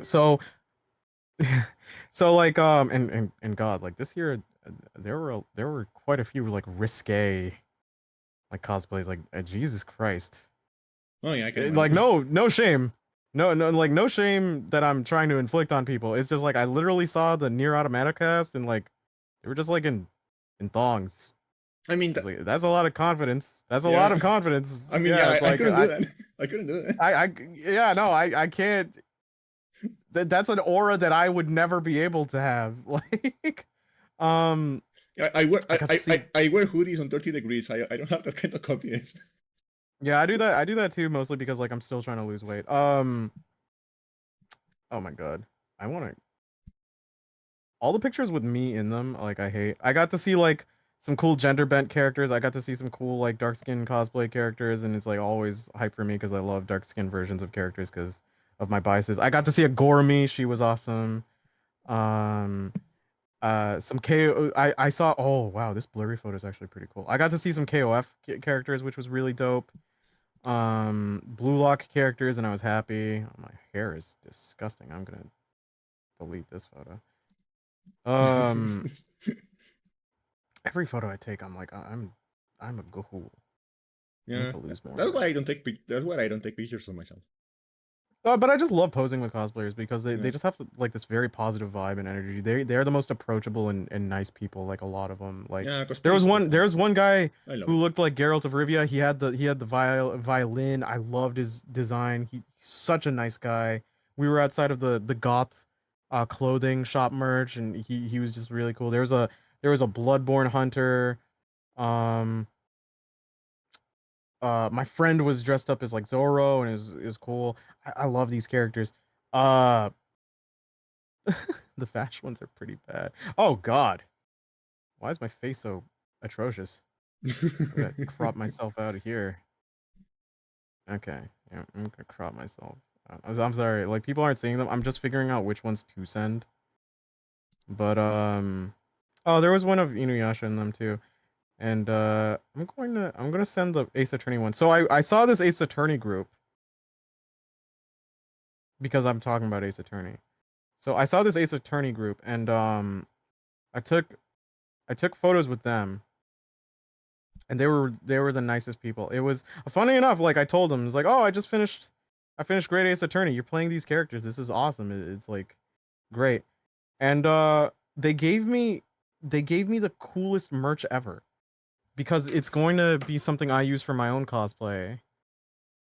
so, so like, and God, like this year, there were quite a few like risque like cosplays. Like, Jesus Christ, Oh yeah, I can Like imagine. no shame, no like no shame that I'm trying to inflict on people. It's just like I literally saw the Near Automata cast and like they were just like in thongs. I mean, Like, that's a lot of confidence. That's a lot yeah. of confidence. I mean, Yeah, yeah, it's I like couldn't do that. I couldn't do that. yeah, no, I can't. That's an aura that I would never be able to have. Like, um, Yeah, I wear I got to see. I wear hoodies on 30 degrees. I don't have that kind of confidence. Yeah, I do that. I do that too, mostly because like I'm still trying to lose weight. Oh my god, I want to. All the pictures with me in them, like I hate. I got to see like some cool gender bent characters. I got to see some cool like dark skin cosplay characters, and it's like always hype for me because I love dark skin versions of characters because of my biases. I got to see a Goramy. She was awesome. Um, Some KO. I saw. Oh wow, this blurry photo is actually pretty cool. I got to see some KOF characters, which was really dope. Blue Lock characters, and I was happy. Oh, my hair is disgusting. I'm gonna delete this photo. Every photo I take, I'm like, I'm a ghoul. I need Yeah, to lose more that's hair. why I don't take that's why I don't take pictures of myself. But I just love posing with cosplayers because Yeah, they just have like this very positive vibe and energy. They're the most approachable and nice people. Like a lot of them. Like yeah, cosplay is super there fun. was one guy I love who it. looked like Geralt of Rivia. He had the violin. I loved his design. He's such a nice guy. We were outside of the goth clothing shop merch, and he was just really cool. There was a Bloodborne hunter. Um, my friend was dressed up as like Zorro, and is cool. I love these characters. Uh, the Fash ones are pretty bad. Oh God, why is my face so atrocious? I'm gonna crop myself out of here. Okay, yeah, I'm gonna crop myself. I'm sorry, like people aren't seeing them. I'm just figuring out which ones to send. But oh, there was one of Inuyasha in them too. And I'm gonna send the Ace Attorney one. So I saw this Ace Attorney group because I'm talking about Ace Attorney. So I saw this Ace Attorney group, and I took I took photos with them, and they were the nicest people. It was funny enough. Like I told them, it's like, oh, I finished Great Ace Attorney. You're playing these characters. This is awesome. It's like great. And they gave me the coolest merch ever because it's going to be something I use for my own cosplay,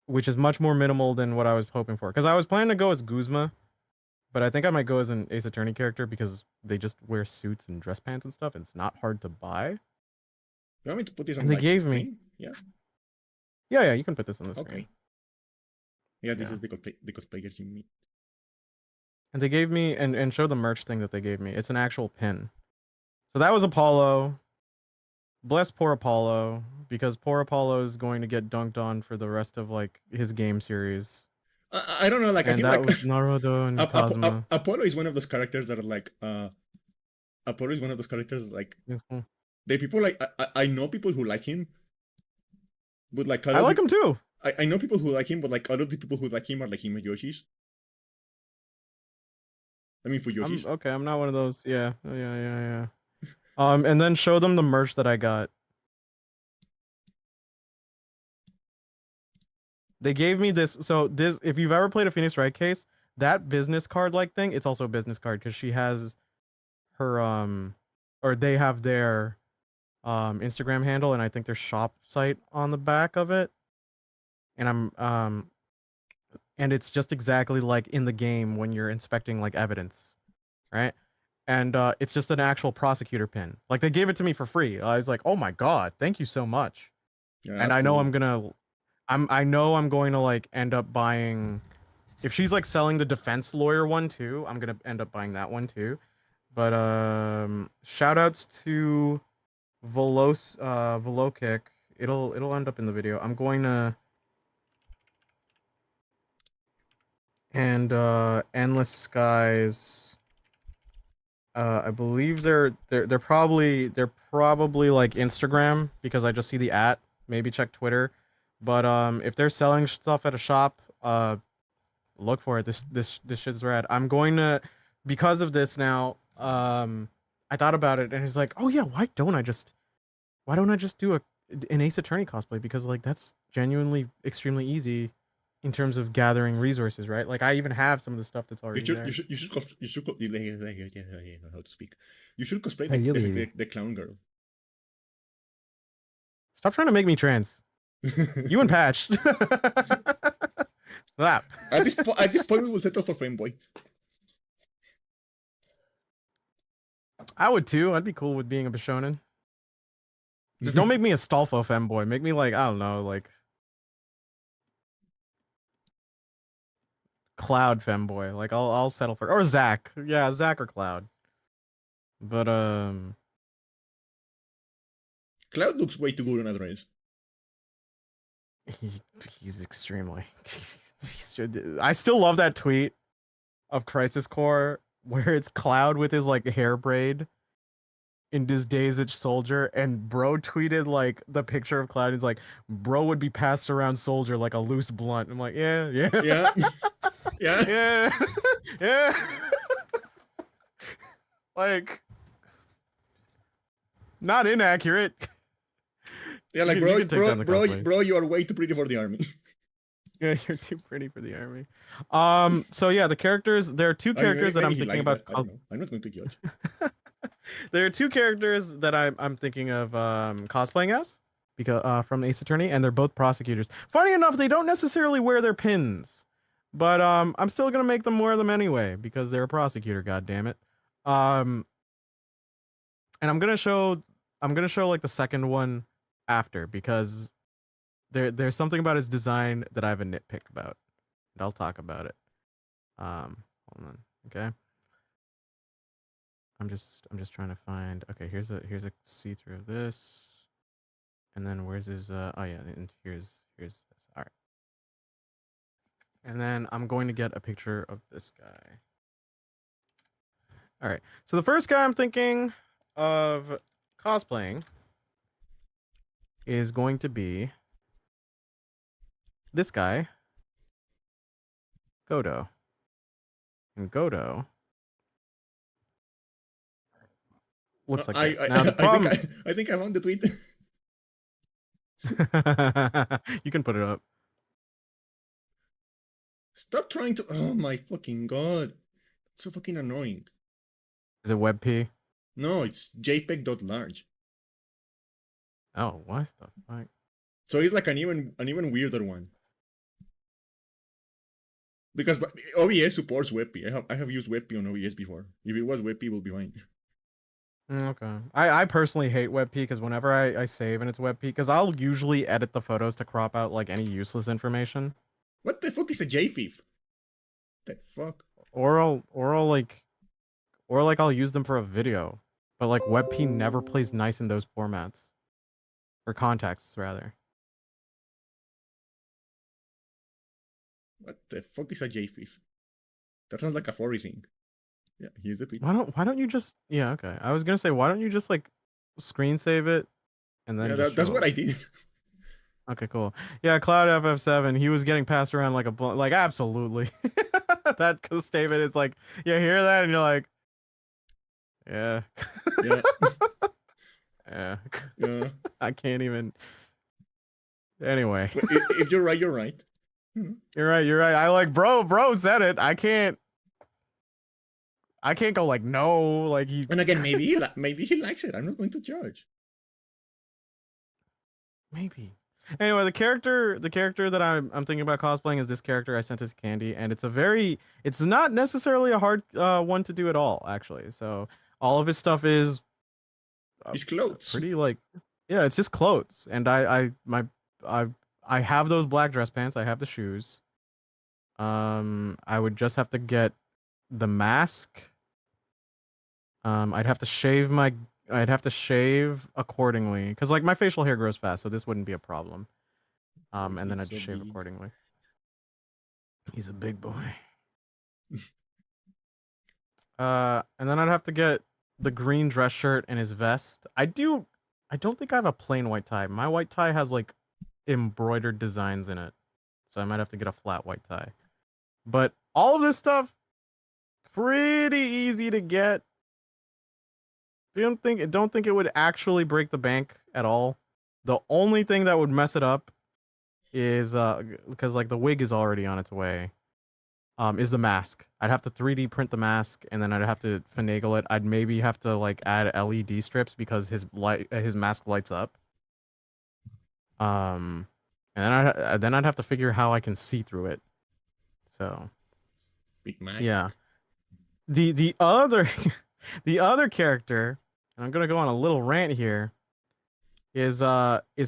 which is much more minimal than what I was hoping for. Because I was planning to go as Guzma, but I think I might go as an Ace Attorney character because they just wear suits and dress pants and stuff, and it's not hard to buy. You want me to put this on And they like gave me, screen? Yeah. yeah, you can put this on the screen. Okay. Yeah, this Yeah. is the cosplayers you meet. And they gave me and show the merch thing that they gave me. It's an actual pin. So that was Apollo. Bless poor Apollo because poor Apollo is going to get dunked on for the rest of like his game series. I don't know. Like I And feel that like was Naruto and Kazuma. Apollo is one of those characters that are like Apollo is one of those characters like they people like I know people who like him, but like I like him too. I know people who like him, but like a lot of the people who like him are like him Yoshis. I mean, for I'm Yoshis. okay. I'm not one of those. Yeah, yeah. And then show them the merch that I got. They gave me this. So this, if you've ever played a Phoenix Wright case, that business card like thing, it's also a business card because she has her or they have their Instagram handle and I think their shop site on the back of it. And and it's just exactly like in the game when you're inspecting like evidence, right? And it's just an actual prosecutor pin. Like they gave it to me for free. I was like, "Oh my god, thank you so much." Yeah, And that's I know cool. I know I'm going to like end up buying if she's like selling the defense lawyer one too, I'm going to end up buying that one too. But shout outs to Velokick. It'll end up in the video. I'm going to and Endless Skies. I believe they're probably like Instagram because I just see the at. Maybe check Twitter. But if they're selling stuff at a shop, look for it. This shit's rad. I'm going to because of this now. I thought about it and it's like, oh yeah, why don't I just do an Ace Attorney cosplay because like that's genuinely extremely easy in terms of gathering resources, right? Like I even have some of the stuff that's already there. I know how to speak. You should cosplay Hey, the clown girl. Stop trying to make me trans. You and Patch. Slap. At this point, we will settle for Femboy. I would too. I'd be cool with being a Bishonen. Just don't make me a Stolfo femboy. Make me like, I don't know, like Cloud femboy. Like I'll settle for or Zack. Yeah, Zack or Cloud. But Cloud looks way too good on a dress. he, he's extremely I still love that tweet of Crisis Core where it's Cloud with his like hair braid in this Dazed Soldier, and bro tweeted like the picture of Cloud. He's like, bro would be passed around Soldier like a loose blunt. I'm like, yeah, yeah, Yeah. Yeah. yeah, yeah. Like, not inaccurate. Yeah, like You can take down the cosplay. bro, you are way too pretty for the army. Yeah, you're too pretty for the army. So yeah, the characters. There are two I mean, characters that maybe I'm he thinking liked about. that. I don't know. I'm not going to judge. There are two characters that I'm thinking of cosplaying as because from Ace Attorney, and they're both prosecutors. Funny enough, they don't necessarily wear their pins, but I'm still gonna make them wear them anyway because they're a prosecutor. God damn it. Um, and I'm gonna show like the second one after because there's something about his design that I have a nitpick about, and I'll talk about it. Hold on, okay. I'm just trying to find. Okay, here's a see through of this, and then where's his? Oh yeah, and here's this. All right, and then I'm going to get a picture of this guy. All right, so the first guy I'm thinking of cosplaying is going to be this guy, Godo, and Godo looks like this. Now the problem. I think I found the tweet. You can put it up. Stop trying to. Oh my fucking god! It's so fucking annoying. Is it WebP? No, it's JPEG.large. Oh, what the fuck? So it's like an even weirder one. Because OBS supports WebP. I have used WebP on OBS before. If it was WebP, it will be fine. Okay. I personally hate WebP because whenever I save and it's WebP, because I'll usually edit the photos to crop out like any useless information. What the fuck is a JFIF? The fuck? Or I'll use them for a video. But like WebP never plays nice in those formats. Or contexts rather. What the fuck is a JFIF? That sounds like a furry thing. Yeah, here's the tweet. Why don't you just yeah, okay. I was gonna say why don't you just like screen save it and then Yeah, that's what I did. Okay, cool. Yeah, Cloud FF7, he was getting passed around like a like absolutely. That statement is like, you hear that and you're like, yeah. Yeah. Yeah. Yeah. I can't even. Anyway. If you're right, you're right. You're right, you're right. I like bro said it. I can't go like no, like he. And again, maybe he likes it. I'm not going to judge. Maybe. Anyway, the character that I'm thinking about cosplaying is this character I sent to Candy, and it's not necessarily a hard one to do at all, actually. So all of his stuff is His clothes. pretty like, yeah, it's just clothes, and I have those black dress pants. I have the shoes. I would just have to get the mask. I'd have to shave accordingly because like my facial hair grows fast, so this wouldn't be a problem. And then I'd so shave big. accordingly. He's a big boy. And then I'd have to get the green dress shirt and his vest. I don't think I have a plain white tie. My white tie has like embroidered designs in it, so I might have to get a flat white tie. But all of this stuff, pretty easy to get. Don't think it would actually break the bank at all. The only thing that would mess it up is because like the wig is already on its way. Is the mask. I'd have to 3D print the mask and then I'd have to finagle it. I'd maybe have to like add LED strips because his mask lights up. And then I'd have to figure how I can see through it. So Big Mac. yeah. The other the other character, and I'm gonna go on a little rant here, is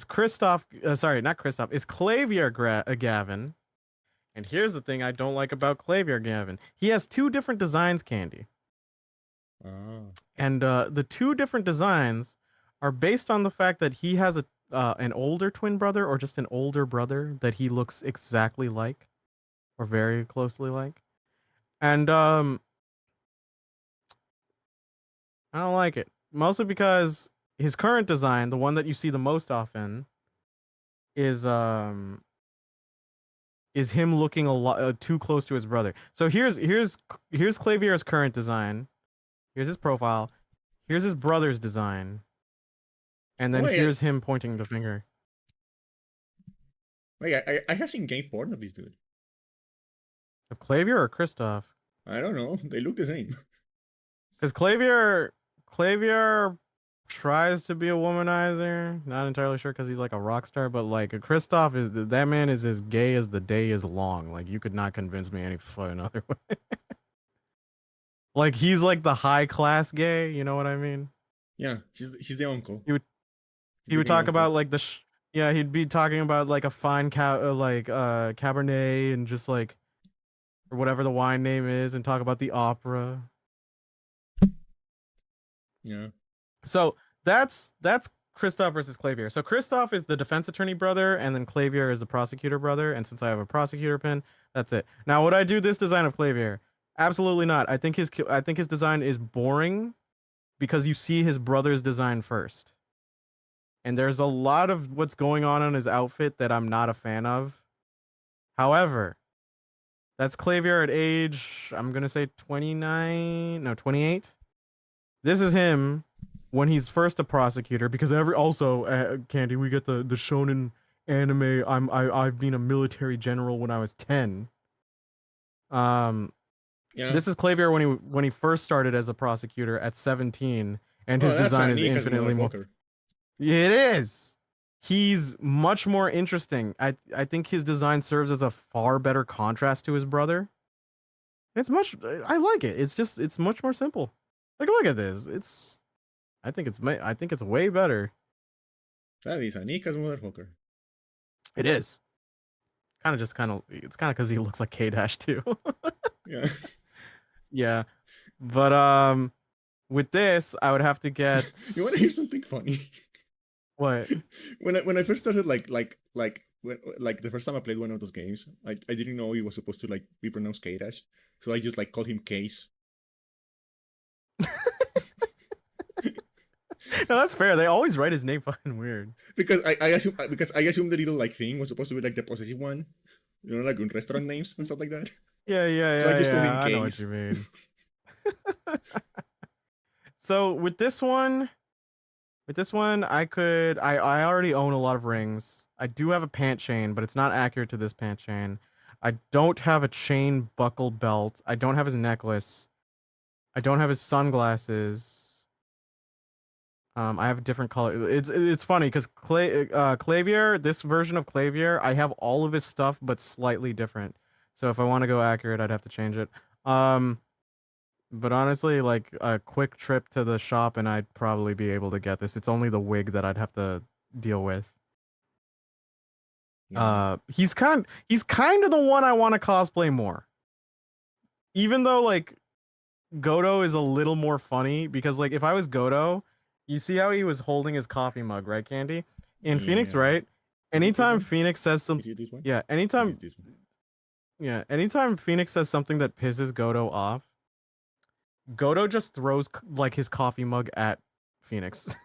Christoph. Sorry, not Christoph. Is Clavier Gavin. And here's the thing I don't like about Clavier Gavin. He has two different designs, Candy. Oh. And the two different designs are based on the fact that he has an older twin brother or just an older brother that he looks exactly like or very closely like. And I don't like it. mostly because his current design, the one that you see the most often, is him looking a lot too close to his brother. So here's Clavier's current design. Here's his profile. Here's his brother's design, and then Wait, here's him pointing the finger. I have seen gay porn of this dude. Of Clavier or Kristoff? I don't know. They look the same. Because Clavier tries to be a womanizer. Not entirely sure because he's like a rock star, but like Kristoff is that man is as gay as the day is long. Like you could not convince me any fucking other way. Like he's like the high class gay. You know what I mean? Yeah, he's the uncle. He would He's he the would gay talk uncle. about like yeah, he'd be talking about like a fine Cabernet and just like or whatever the wine name is, and talk about the opera. Yeah. So that's Kristoff versus Clavier. So Kristoff is the defense attorney brother, and then Clavier is the prosecutor brother. And since I have a prosecutor pin, that's it. Now, would I do this design of Clavier? Absolutely not. I think his design is boring because you see his brother's design first, and there's a lot of what's going on in his outfit that I'm not a fan of. However, that's Clavier at age, I'm gonna say 29, no 28. This is him when he's first a prosecutor because Candy, we get the shonen anime. I've been a military general when I was 10. Um Yeah. this is Clavier when he first started as a prosecutor at 17, and Oh, his that's design a is Nick as a infinitely more. motherfucker. It is. He's much more interesting. I think his design serves as a far better contrast to his brother. I like it. It's much more simple. Like look at this. I think it's way better. That is a Nick as a motherfucker. It is. It's kind of because he looks like K Dash too. Yeah. Yeah. But with this, I would have to get You want to hear something funny? what? When I first started like the first time I played one of those games, I didn't know it was supposed to like be pronounced K-Dash, so I just like called him Case. No, that's fair. They always write his name fucking weird. Because I assume the little like thing was supposed to be like the possessive one, you know, like in restaurant names and stuff like that. Yeah, yeah, So I yeah, just called him yeah. I know what you Case. mean. So with this one, I already own a lot of rings. I do have a pant chain, but it's not accurate to this pant chain. I don't have a chain buckle belt. I don't have his necklace. I don't have his sunglasses. I have a different color. It's funny because Clavier, this version of Clavier, I have all of his stuff but slightly different. So if I want to go accurate, I'd have to change it. But honestly, like a quick trip to the shop and I'd probably be able to get this. It's only the wig that I'd have to deal with. Yeah. He's kind of the one I want to cosplay more. Even though like Godo is a little more funny because like if I was Godo, you see how he was holding his coffee mug, right, Candy? In Phoenix, Yeah. right? Is it this Anytime one? Phoenix says some Is it this one? yeah, It is this one. anytime Phoenix says something that pisses Godo off, Godo just throws like his coffee mug at Phoenix.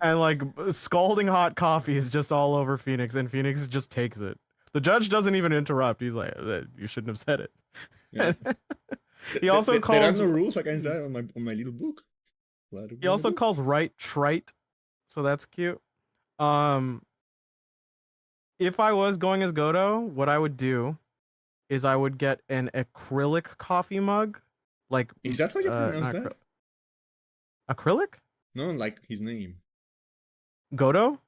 And like scalding hot coffee is just all over Phoenix and Phoenix just takes it. The judge doesn't even interrupt. He's like, you shouldn't have said Yeah. it. He also There are calls no rules against that on my little book. What are we he gonna also do? calls right trite, so that's cute. Um, if I was going as Godo, what I would do is I would get an acrylic coffee mug, like Is that how you pronounce not that? acrylic No, like his name. Godo.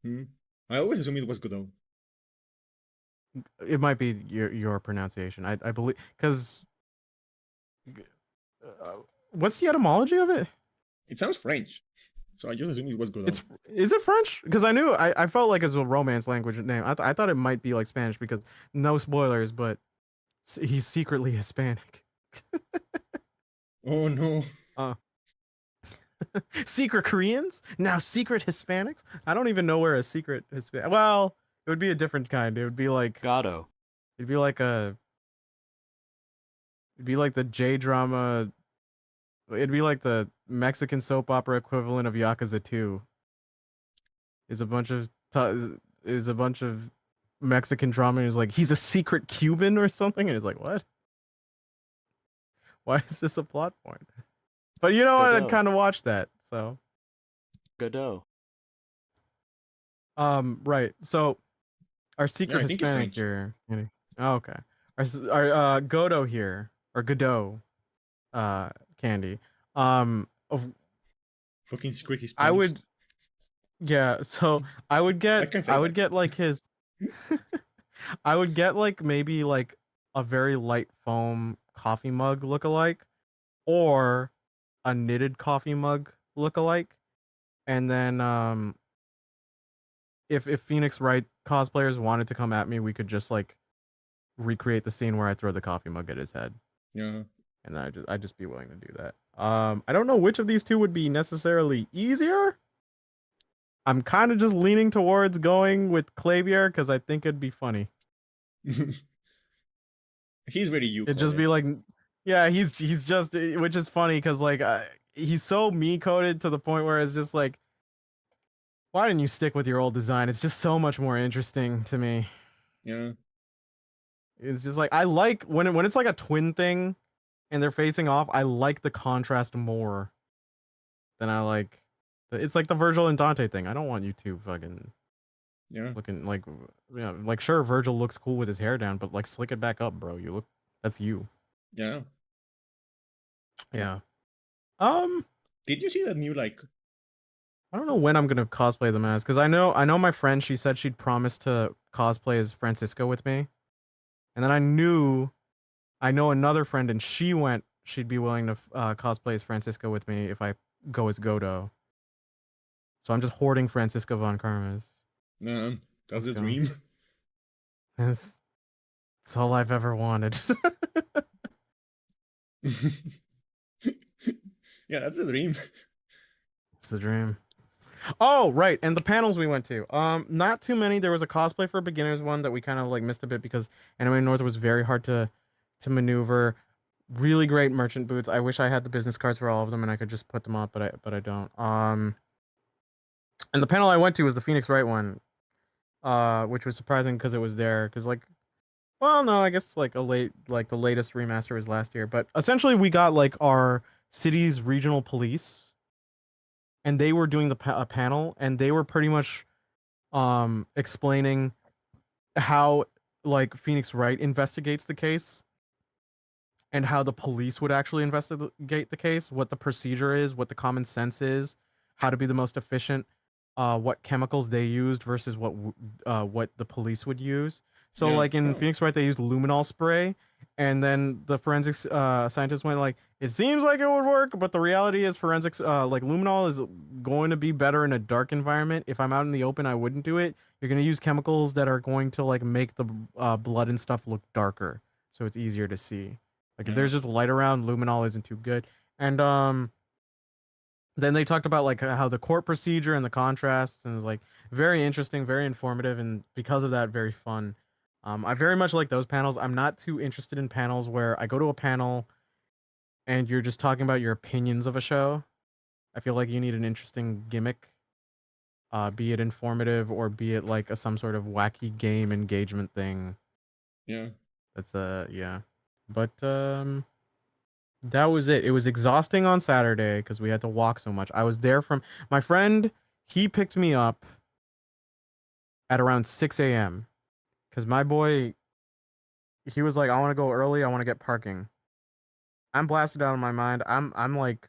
Hmm? I always assumed it was Godot. It might be your pronunciation. I believe because uh, what's the etymology of it? It sounds French, so I just assumed it was Godot. It's is it French? Because I felt like it's a Romance language name. I thought it might be like Spanish because no spoilers, but he's secretly Hispanic. Oh no. Uh, secret Koreans now secret Hispanics. I don't even know where a secret Hispanic. Well, it would be a different kind. It would be like Gato. it'd be like a it'd be like the J drama it'd be like the Mexican soap opera equivalent of Yakuza 2. Is a bunch of is a bunch of Mexican drama and is like he's a secret Cuban or something and it's like what? Why is this a plot point? But you know what? I'd Godot. kind of watch that. So Godot. right. So our Yeah, secret I think it's Hispanic French. here. Oh, okay. Our Godo here or Godot uh candy. Of Fucking secret I Hispanics. would yeah, so I can say I that. would get like his I would get like maybe like a very light foam coffee mug lookalike or a knitted coffee mug lookalike. And then if Phoenix Wright cosplayers wanted to come at me, we could just like recreate the scene where I throw the coffee mug at his head. Yeah. And I'd just be willing to do that. I don't know which of these two would be necessarily easier. I'm kind of just leaning towards going with Clavier because I think it'd be funny. He's very you, It'd just coded. be like, yeah, he's just, which is funny because like he's so me coded to the point where it's just like, why didn't you stick with your old design? It's just so much more interesting to me. Yeah. It's just like I like when it's like a twin thing and they're facing off. I like the contrast more than I like. It's like the Virgil and Dante thing. I don't want you two fucking Yeah. looking like, yeah, like sure Virgil looks cool with his hair down, but like slick it back up, bro. You look, that's you. Yeah. Yeah. Um, Did you see that new like? I don't know when I'm gonna cosplay them as, because I know my friend. She said she'd promised to cosplay as Francisco with me, and then I know another friend, and she went. She'd be willing to cosplay as Francisco with me if I go as Godo. So I'm just hoarding Francisco von Karmas. That's Let's the go. dream. It's all I've ever wanted. Yeah, that's the dream. It's the dream. Oh, right, and the panels we went to. Not too many. There was a cosplay for beginners one that we kind of like missed a bit because Anime North was very hard to maneuver. Really great merchant boots. I wish I had the business cards for all of them and I could just put them up, but I don't. And the panel I went to was the Phoenix Wright one, which was surprising because it was there. Because like, well, no, I guess like the latest remaster was last year. But essentially, we got like our city's regional police, and they were doing a panel, and they were pretty much explaining how like Phoenix Wright investigates the case and how the police would actually investigate the case, what the procedure is, what the common sense is, how to be the most efficient, what chemicals they used versus what the police would use. So Yeah. like in Oh. Phoenix Wright, they used luminol spray, and then the forensics scientists went like, it seems like it would work, but the reality is forensics like luminol is going to be better in a dark environment. If I'm out in the open, I wouldn't do it. You're gonna use chemicals that are going to like make the blood and stuff look darker, so it's easier to see. Like if Yeah. there's just light around, luminol isn't too good. And then they talked about like how the court procedure and the contrasts, and it was like very interesting, very informative, and because of that, very fun. I very much like those panels. I'm not too interested in panels where I go to a panel and you're just talking about your opinions of a show. I feel like you need an interesting gimmick, be it informative or be it like some sort of wacky game engagement thing. Yeah. That's yeah, but that was it. It was exhausting on Saturday because we had to walk so much. I was there from my friend. He picked me up at around 6 a.m. because my boy, he was like, I want to go early. I want to get parking. I'm blasted out of my mind. I'm like,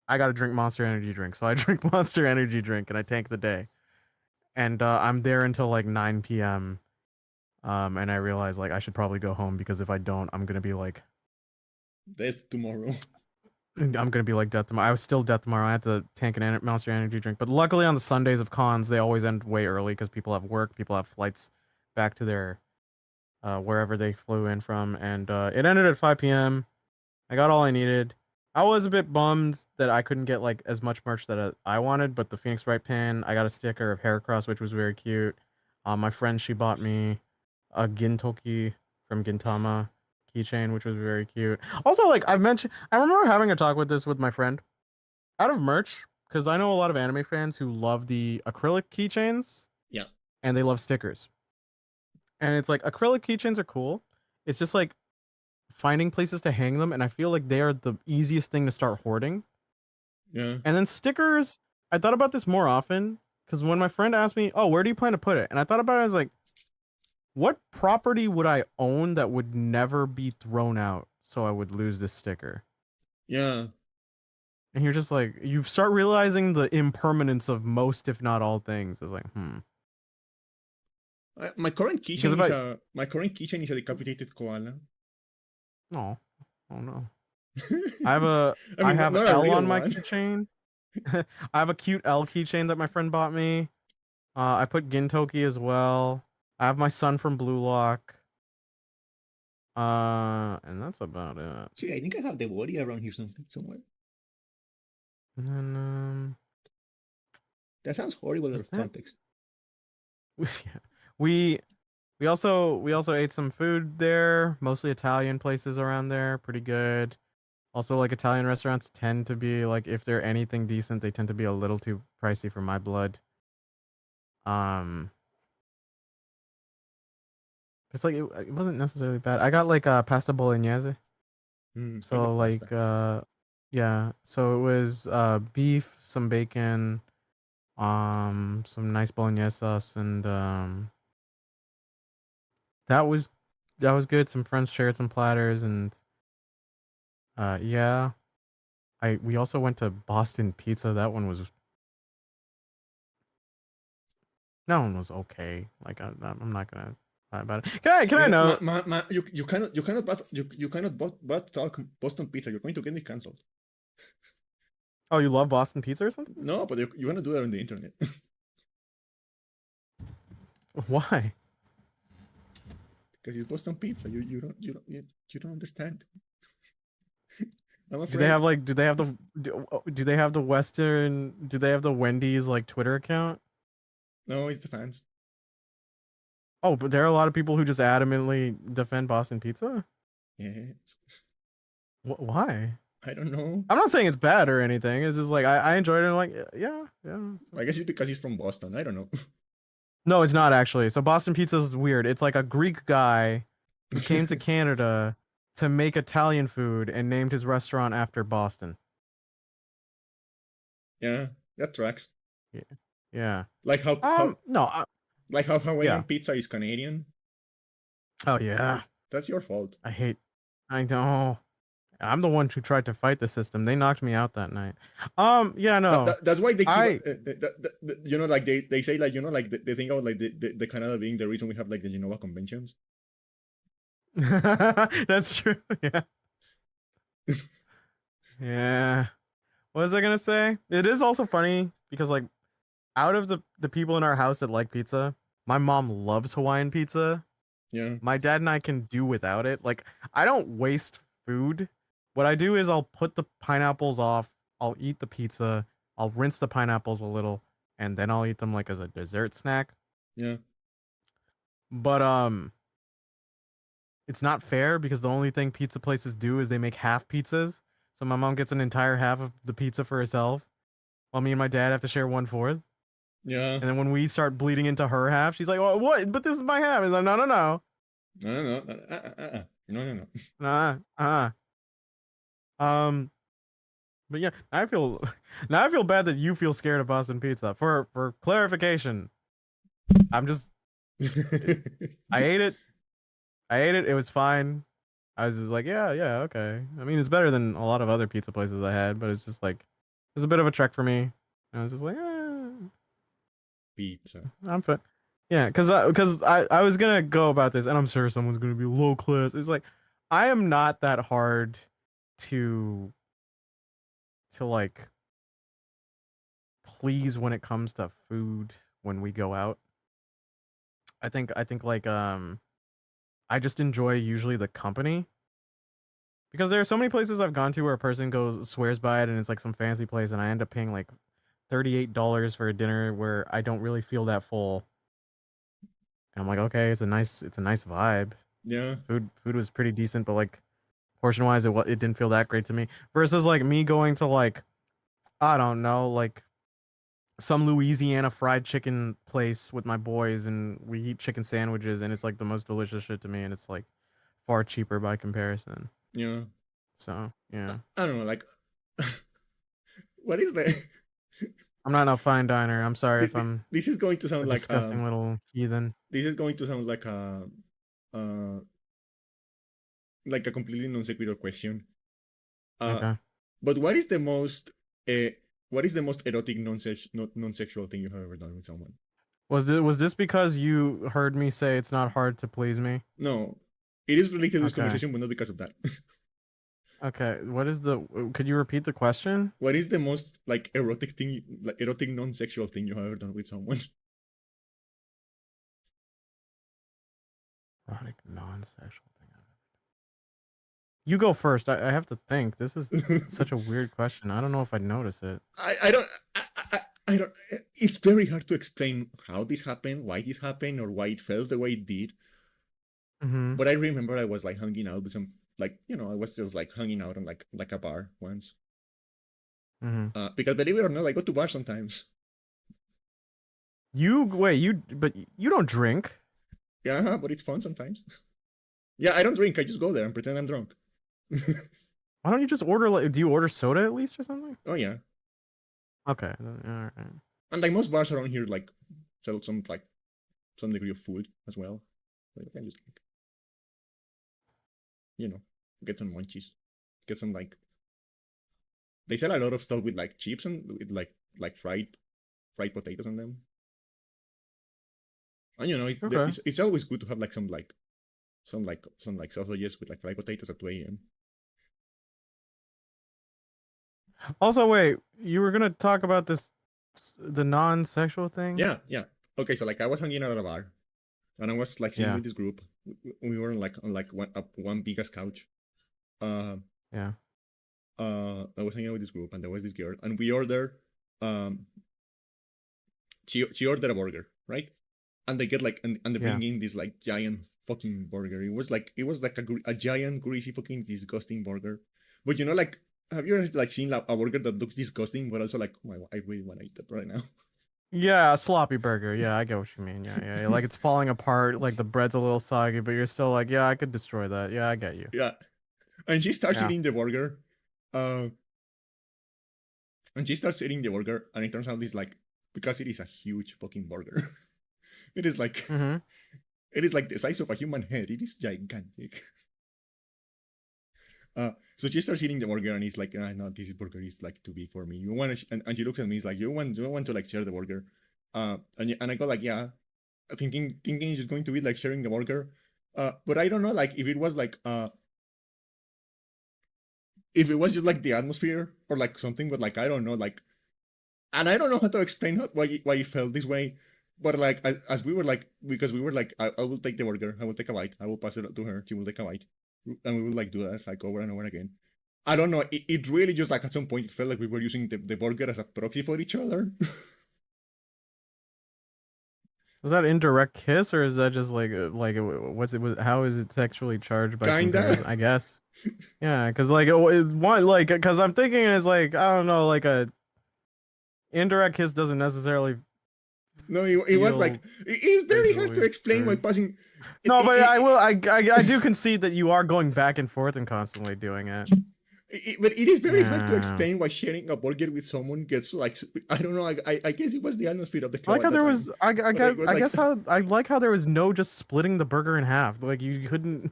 I got to drink Monster Energy drink. So I drink Monster Energy drink and I tank the day. And I'm there until like 9 p.m. And I realized like I should probably go home because if I don't, I'm gonna be like Death tomorrow. I'm gonna be like Death Tomorrow. I was still Death Tomorrow. I had to tank an Monster Energy drink, but luckily on the Sundays of cons, they always end way early because people have work, people have flights back to their wherever they flew in from, and it ended at 5 p.m. I got all I needed. I was a bit bummed that I couldn't get like as much merch that I wanted, but the Phoenix Wright pin, I got a sticker of Heracross, which was very cute. My friend, she bought me a Gintoki from Gintama keychain, which was very cute. Also, like I mentioned, I remember having a talk with this with my friend out of merch because I know a lot of anime fans who love the acrylic keychains. Yeah. And they love stickers. And it's like acrylic keychains are cool. It's just like finding places to hang them, and I feel like they are the easiest thing to start hoarding. Yeah. And then stickers, I thought about this more often because when my friend asked me, "Oh, where do you plan to put it?" and I thought about it, I was like, "What property would I own that would never be thrown out, so I would lose this sticker?" Yeah. And you're just like, you start realizing the impermanence of most, if not all, things. It's like, My current because keychain if is I, a decapitated koala. oh no, I have a, I I mean, have not a L real on my one. keychain. I have a cute L keychain that my friend bought me. I put Gintoki as well. I have my son from Blue Lock. And that's about it. See, I think I have the body around here somewhere. And then That sounds horrible out is of that context. we we also ate some food there, mostly Italian places around there, pretty good. Also, like Italian restaurants tend to be like, if they're anything decent, they tend to be a little too pricey for my blood. It's like it wasn't necessarily bad. I got like pasta bolognese. I love So pasta. like yeah, so it was beef, some bacon, some nice bolognese sauce, and that was good. Some friends shared some platters, and yeah. We also went to Boston Pizza. That one was okay. Like I'm not gonna lie about it. Can I Yeah, know? you cannot but talk Boston pizza. You're going to get me cancelled. Oh, you love Boston Pizza or something? No, but you want to do that on the internet Why? because it's Boston pizza. You don't understand. I'm Do they afraid. have like do they have the Western do they have the Wendy's like Twitter account? No, it's the fans. Oh, but there are a lot of people who just adamantly defend Boston Pizza. Yes. Why? I don't know. I'm not saying it's bad or anything. It's just like I enjoyed it. And I'm like, yeah. I guess it's because he's from Boston. I don't know. No, it's not actually. So Boston Pizza is weird. It's like a Greek guy who came to Canada to make Italian food and named his restaurant after Boston. Yeah, that tracks. Yeah. Yeah. Like No. how Hawaiian Yeah. pizza is Canadian. Oh yeah. That's your fault. I know. I'm the one who tried to fight the system. They knocked me out that night. Yeah, no. That's why they keep I like they say like like they think about like the Canada being the reason we have like the Genova conventions. That's true. Yeah. Yeah. What was I gonna say? It is also funny because like out of the people in our house that like pizza, my mom loves Hawaiian pizza. Yeah. My dad and I can do without it. Like I don't waste food. What I do is I'll put the pineapples off, I'll eat the pizza, I'll rinse the pineapples a little, and then I'll eat them like as a dessert snack. Yeah. But it's not fair because the only thing pizza places do is they make half pizzas. So my mom gets an entire half of the pizza for herself, while me and my dad have to share 1/4. Yeah. And then when we start bleeding into her half, she's like, "Oh, what? But this is my half." It's like, "No, no, no, No. nah, But yeah, I feel now I feel bad that you feel scared of Boston Pizza. For clarification, I'm just I ate it. I ate it. It was fine. I was just like, yeah, okay. I mean, it's better than a lot of other pizza places I had, but it's just like it's a bit of a trek for me. And I was just like, Pizza. I'm fine. Yeah, because I was gonna go about this, and I'm sure someone's gonna be low class. It's like I am not that hard to like please when it comes to food when we go out. I think like I just enjoy usually the company because there are so many places I've gone to where a person goes swears by it and it's like some fancy place and I end up paying like $38 for a dinner where I don't really feel that full. And I'm like, okay, it's a nice vibe. Yeah. Food was pretty decent, but like portion wise, it didn't feel that great to me. Versus like me going to like I don't know, like some Louisiana fried chicken place with my boys, and we eat chicken sandwiches, and it's like the most delicious shit to me, and it's like far cheaper by comparison. Yeah. So yeah, I don't know, like what is the I'm not a fine diner. I'm sorry if I'm this is going to a sound disgusting little heathen. this is going to sound uh like a completely non sequitur question. Okay. But uh what is the most erotic non-sexual thing you have ever done with someone? Was this because you heard me say it's not hard to please me? No. It is related to this Okay. conversation, but not because of that. Okay. What is the? Could you repeat the question? What is the most like erotic thing, like erotic non-sexual thing you have ever done with someone? Erotic non-sexual thing. You go first. I have to think. This is such a weird question. I don't know if I'd notice it. I don't. I don't. It's very hard to explain how this happened, why this happened, or why it felt the way it did. Mm-hmm. But I remember I was like hanging out with some, like, you know, I was just like hanging out on like a bar once. Mm-hmm. Because believe it or not, I go to bars sometimes. But you don't drink. Yeah, but it's fun sometimes. Yeah, I don't drink. I just go there and pretend I'm drunk. Why don't you just order like? Do you order soda at least or something? Oh yeah, Okay. All right. and like most bars around here, like sell some like some degree of food as well. So you can just like, you know, get some munchies, get some like they sell a lot of stuff with like chips and with like fried potatoes on them. And you know, Okay. it's always good to have like some sausages with like fried potatoes at 2 a.m. Also, wait. You were gonna talk about the non-sexual thing? Yeah, yeah. Okay, so like I was hanging out at a bar, and I was like sitting Yeah. with this group. We were on like one biggest couch. Uh, Yeah. I was hanging out with this group, and there was this girl, and we ordered. Um, she ordered a burger, right? And they get like and they Yeah. bring in this like giant fucking burger. It was like a giant greasy fucking disgusting burger. But you know, like, have you ever like seen like, a burger that looks disgusting, but also like, oh my, I really want to eat that right now. Yeah, a sloppy burger. Yeah, I get what you mean. Yeah. Like it's falling apart, like the bread's a little soggy, but you're still like, yeah, I could destroy that. Yeah, I get you. Yeah, and she starts Yeah. eating the burger. Uh, and she starts eating the burger, and it turns out it's like because it is a huge fucking burger. It is like Mm-hmm. it is like the size of a human head. It is gigantic. So she starts eating the burger, and it's like, ah, no, this burger is like too big for me. You want to? And she looks at me, it's like, you want to like share the burger? And I go like, yeah, thinking it's just going to be like sharing the burger. But I don't know, like if it was like, if it was just like the atmosphere or like something, but like I don't know, like, and I don't know how to explain why it felt this way. But like as we were like, because we were like, I will take the burger, I will take a bite, I will pass it to her, she will take a bite, and we will like do that like over and over again. I don't know. It really just like at some point it felt like we were using the burger as a proxy for each other. Is that indirect kiss or is that just like what's it? How is it sexually charged by Kinda. comparison? I guess. Yeah, because like one like because I'm thinking it's like I don't know like a indirect kiss doesn't necessarily No, it was like it's very hard to sexually explain why charged. passing. No, but I do concede that you are going back and forth and constantly doing it. But it is very hard to Yeah. explain why sharing a burger with someone gets like, I don't know. I guess it was the atmosphere of the I club like how at that there time. was I But guess it was I like, guess how I like how there was no just splitting the burger in half. Like you couldn't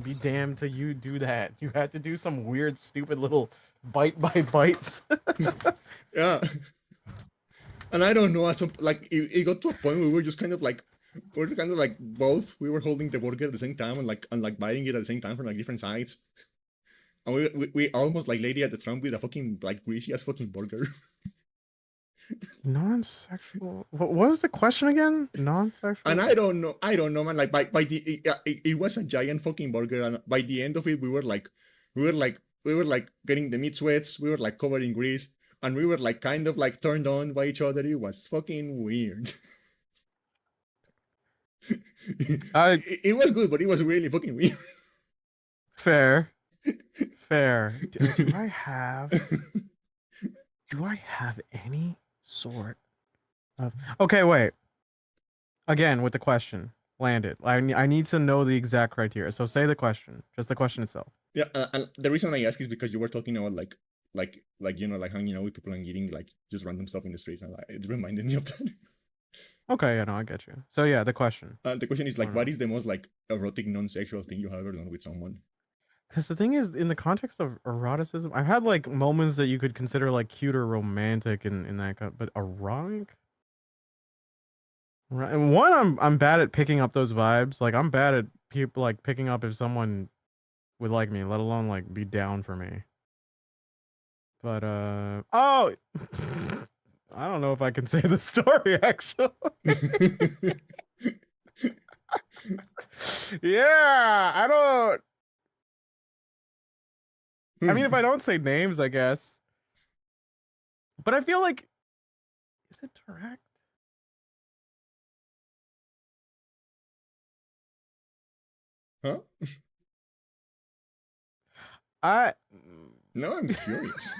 be damned to you do that. You had to do some weird stupid little bite by bites. yeah. And I don't know. At some like it got to a point where we were just kind of like we were kind of like both. We were holding the burger at the same time and like biting it at the same time from like different sides. And we almost like lady at the trump with a fucking like greasy ass fucking burger. Non-sexual. What was the question again? Non-sexual. And I don't know, man. Like by the it was a giant fucking burger, and by the end of it, we were like getting the meat sweats. We were like covered in grease, and we were like kind of like turned on by each other. It was fucking weird. I It was good, but it was really fucking weird. fair, fair. Do I have any sort of? Okay, wait. Again with the question. Land it. I need to know the exact criteria. So say the question, just the question itself. Yeah, and the reason I ask is because you were talking about like like hanging out with people and eating like just random stuff in the streets, and it reminded me of that. Okay, yeah, no, I get you. So yeah, the question. The question is I like, don't what know. is the most like erotic non-sexual thing you have ever done with someone? Because the thing is, in the context of eroticism, I've had like moments that you could consider like cute or romantic in that, but erotic. Right. And one, I'm bad at picking up those vibes. Like I'm bad at people like picking up if someone would like me, let alone like be down for me. But oh, I don't know if I can say the story actually. Yeah, I don't. I mean, if I don't say names, I guess. But I feel like, is it direct? Huh? I. No, I'm curious.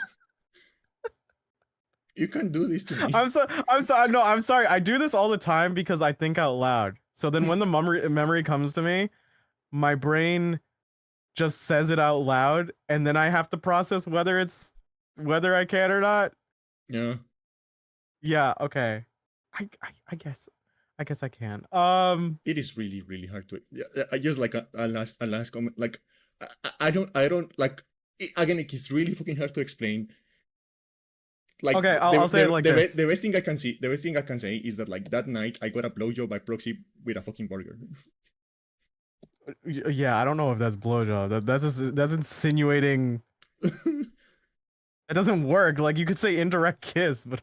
You can't do this to me. I'm sorry. No, I'm sorry. I do this all the time because I think out loud. So then when the memory comes to me, my brain just says it out loud, and then I have to process whether I can or not. Yeah. Yeah. Okay. I guess I can. It is really really hard to. Yeah, I just like a last comment. Like I don't like. Again, it is really fucking hard to explain. Like Okay. I'll say it like this. the best thing I can see, the best thing I can say is that like that night I got a blowjob by proxy with a fucking burger. Yeah. I don't know if that's blowjob. That's insinuating. It doesn't work. Like you could say indirect kiss, but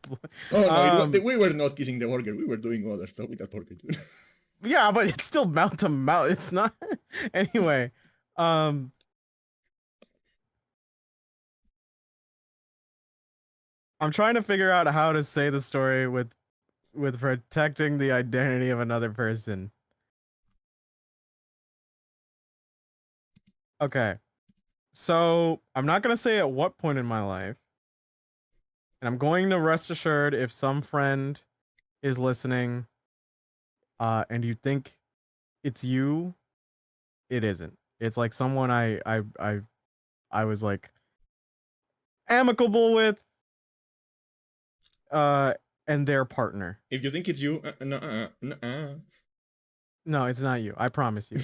Oh no, we were not kissing the burger. We were doing other stuff with that burger. yeah, but it's still mouth to mouth. It's not anyway. Um I'm trying to figure out how to say the story with protecting the identity of another person. Okay. So, I'm not going to say at what point in my life. And I'm going to rest assured if some friend is listening and you think it's you, it isn't. It's like someone I was like amicable with uh and their partner. If you think it's you, No, it's not you. I promise you.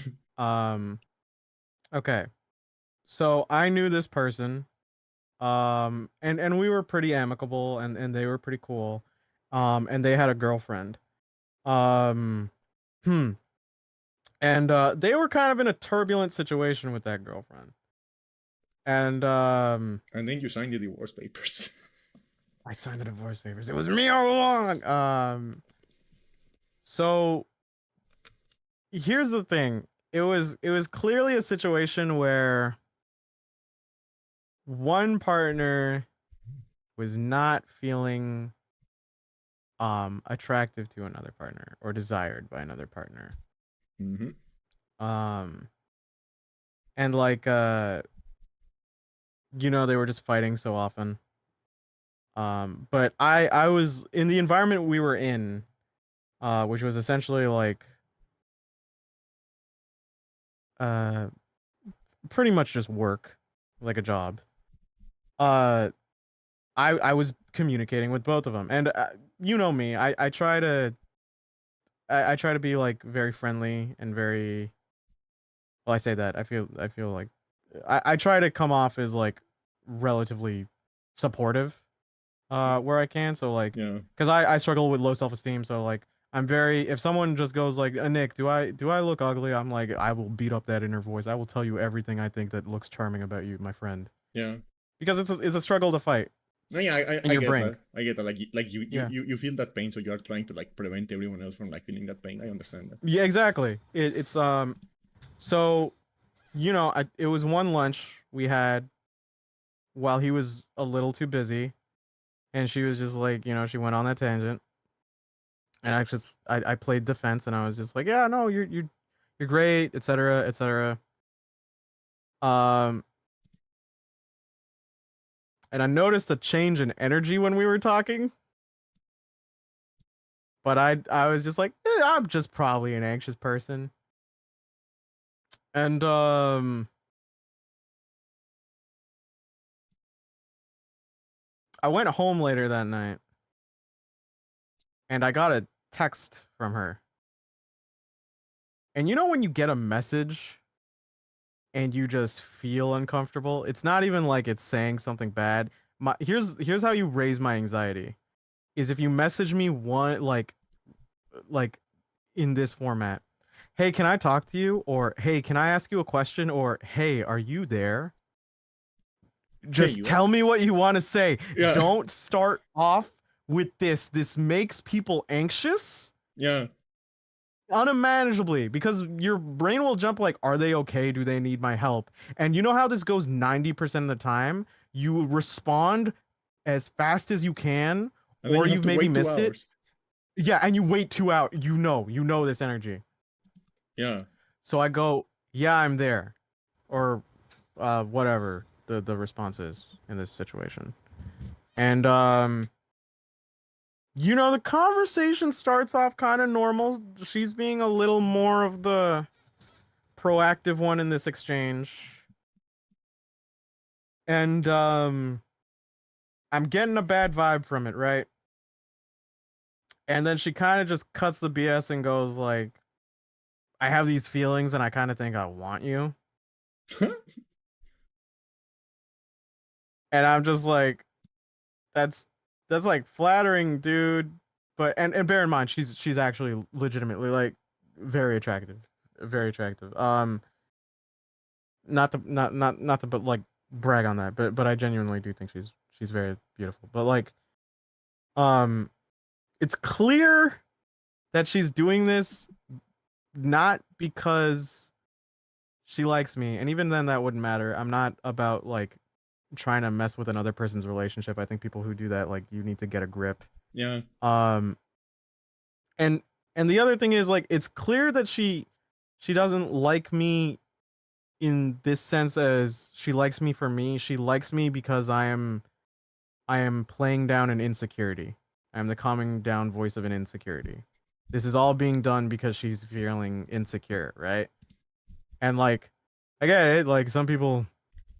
Okay. So I knew this person, and we were pretty amicable, and they were pretty cool, and they had a girlfriend, um, hmm, and they were kind of in a turbulent situation with that girlfriend, and and then you sign the divorce papers. I signed the divorce papers. It was me all along. So here's the thing. It was clearly a situation where one partner was not feeling attractive to another partner or desired by another partner. Mm-hmm. And like they were just fighting so often. But I was in the environment we were in, which was essentially like pretty much just work, like a job. I was communicating with both of them, and you know me, I try to I try to be like very friendly and very, well, I say that I feel like I try to come off as like relatively supportive where I can. So like, Yeah. because I struggle with low self-esteem, so like I'm very, if someone just goes like, Nick, do I look ugly? I'm like, I will beat up that inner voice. I will tell you everything I think that looks charming about you, my friend. Yeah. Because it's a struggle to fight No, yeah, in I your get brain. that. I get that. Like Yeah. you feel that pain, so you are trying to like prevent everyone else from like feeling that pain. I understand that. Yeah, exactly. It's so it was one lunch we had while he was a little too busy, and she was just like, she went on that tangent. And I played defense, and I was just like, yeah, no, you're great, etc., etc. Um, and I noticed a change in energy when we were talking, but I was just like, I'm just probably an anxious person. And I went home later that night, and I got a text from her. And you know when you get a message and you just feel uncomfortable? It's not even like it's saying something bad. Here's how you raise my anxiety. Is if you message me one like in this format. Hey, can I talk to you? Or hey, can I ask you a question? Or hey, are you there? Hey, Just you are? tell me what you want to say. Yeah, Don't start off with this. This makes people anxious yeah. unmanageably because your brain will jump like, are they okay? Do they need my help? And you know how this goes 90% of the time? You respond as fast as you can, And then or you have you've to maybe wait two missed it. hours. Yeah, and you wait 2 hours. You know this energy. Yeah. So I go, yeah, I'm there. Or whatever the response is in this situation. And you know, the conversation starts off kind of normal. She's being a little more of the proactive one in this exchange. And I'm getting a bad vibe from it, right? And then she kind of just cuts the BS and goes like, I have these feelings and I kind of think I want you. And I'm just like, that's like flattering, dude. But and bear in mind, she's actually legitimately like very attractive, very attractive. Not to but like brag on that, but I genuinely do think she's very beautiful. But like, um, it's clear that she's doing this not because she likes me, and even then that wouldn't matter. I'm not about like trying to mess with another person's relationship. I think people who do that, like, you need to get a grip. Yeah. Um, and the other thing is like it's clear that she doesn't like me in this sense as she likes me for me. She likes me because I am playing down an insecurity. I am the calming down voice of an insecurity. This is all being done because she's feeling insecure, right? And like I get it, like some people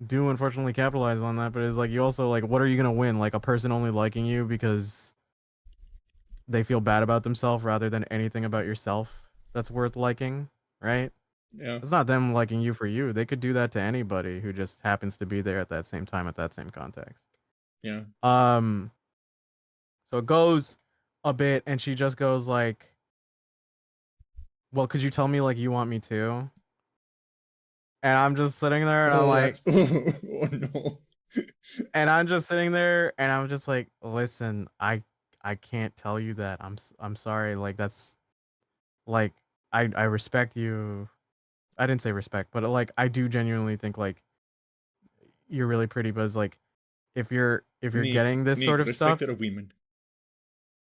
do unfortunately capitalize on that, but it's like you also like what are you gonna win? Like a person only liking you because they feel bad about themselves rather than anything about yourself that's worth liking, right? Yeah. It's not them liking you for you. They could do that to anybody who just happens to be there at that same time at that same context. Yeah. Um so it goes a bit and she just goes like, "Well, could you tell me like you want me to?" And I'm just sitting there and I'm Oh, like that's oh no. and I'm just sitting there and I'm just like, "Listen, I can't tell you that. I'm sorry. Like that's like I respect you. I didn't say respect, but like I do genuinely think like you're really pretty, but it's like if you're getting this sort Nick, of stuff, respected of women.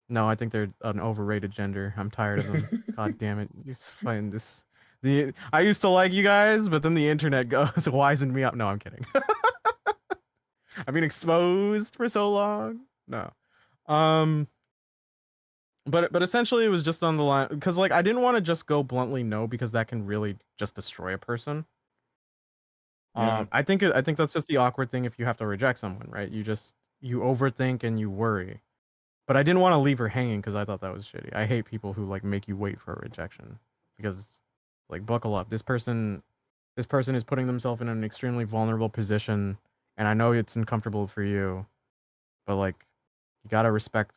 no, I think they're an overrated gender. I'm tired of them. God damn it. Just find this the I used to like you guys, but then the internet goes wisened me up. No, I'm kidding. I've been exposed for so long. No. Um but essentially it was just on the line because like I didn't want to just go bluntly no because that can really just destroy a person. Yeah. I think that's just the awkward thing if you have to reject someone, right? You overthink and you worry. But I didn't want to leave her hanging because I thought that was shitty. I hate people who like make you wait for a rejection because like buckle up. This person is putting themselves in an extremely vulnerable position and I know it's uncomfortable for you, but like you got to respect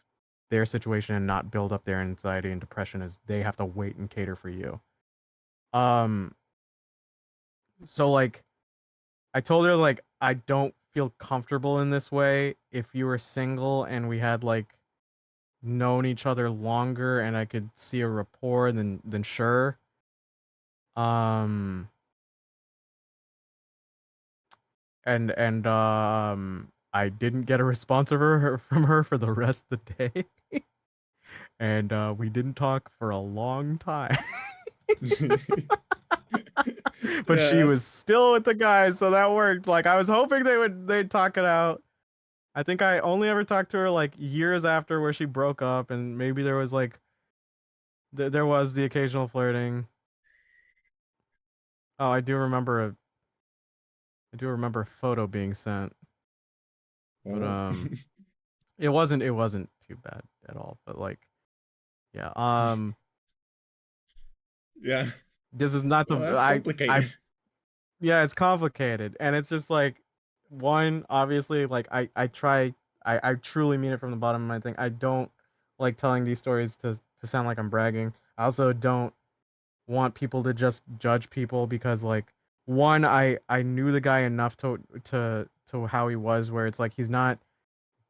their situation and not build up their anxiety and depression as they have to wait and cater for you. Um so like I told her like I don't feel comfortable in this way. If you were single and we had like known each other longer and I could see a rapport, then sure. Um and I didn't get a response of her from her for the rest of the day. and we didn't talk for a long time. But Yeah, she was that's still with the guy, so that worked. Like I was hoping they'd talk it out. I think I only ever talked to her like years after where she broke up, and maybe there was like there was the occasional flirting. Oh, I do remember a photo being sent, but oh it wasn't too bad at all. But like, yeah, yeah. this is not Well, the that's I complicated. yeah, it's complicated, and it's just like one obviously like I try I truly mean it from the bottom of my thing. I don't like telling these stories to sound like I'm bragging. I also don't want people to just judge people because like one I knew the guy enough to how he was where it's like he's not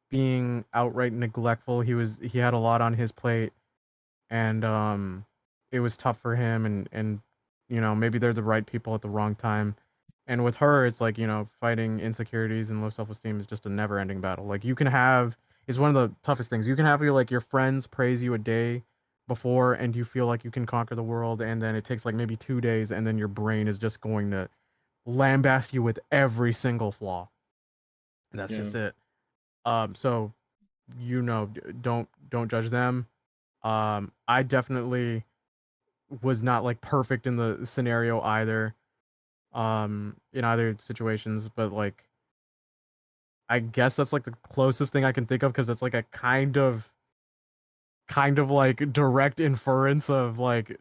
being outright neglectful. He had a lot on his plate, and it was tough for him, and maybe they're the right people at the wrong time. And with her it's like fighting insecurities and low self-esteem is just a never-ending battle. Like you can have it's one of the toughest things. You can have your friends praise you a day before and you feel like you can conquer the world, and then it takes like maybe 2 days and then your brain is just going to lambast you with every single flaw, and that's Yeah. just it. So don't judge them. I definitely was not like perfect in the scenario either, in either situations, but like I guess that's like the closest thing I can think of because it's like a kind of like direct inference of like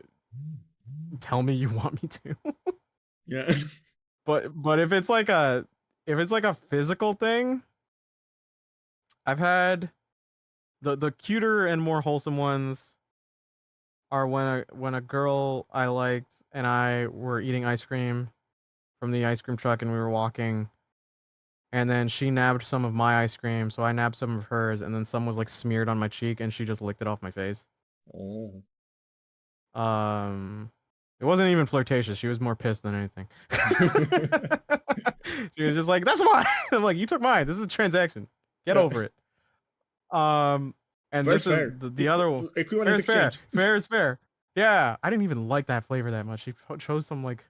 tell me you want me to. Yeah. But if it's like a physical thing, I've had the cuter and more wholesome ones are when a girl I liked and I were eating ice cream from the ice cream truck and we were walking, and then she nabbed some of my ice cream, so I nabbed some of hers, and then some was like smeared on my cheek and she just licked it off my face. Oh. Um it wasn't even flirtatious, she was more pissed than anything. She was just like, "That's mine." I'm like, "You took mine. This is a transaction. Get Yeah. over it." Um and Fair's this is fair. the other one. Fair Equivalent is fair. exchange. Fair is fair. Yeah, I didn't even like that flavor that much. She chose some like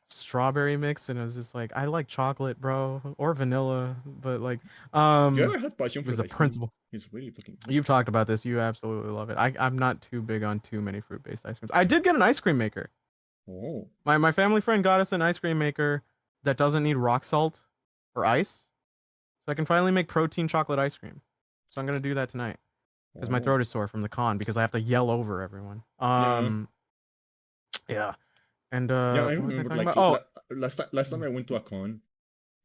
strawberry mix, and it was just like I like chocolate, bro, or vanilla, but like You um ever had passion it was fruit a ice cream? principle. It's really fucking good. You've talked about this. You absolutely love it. I'm not too big on too many fruit-based ice creams. I did get an ice cream maker. Oh. My family friend got us an ice cream maker that doesn't need rock salt or ice, so I can finally make protein chocolate ice cream. So I'm gonna do that tonight because my Oh. throat is sore from the con because I have to yell over everyone. Yeah. Yeah. And Yeah, I what was I remember talking like about? Oh, last time I went to a con,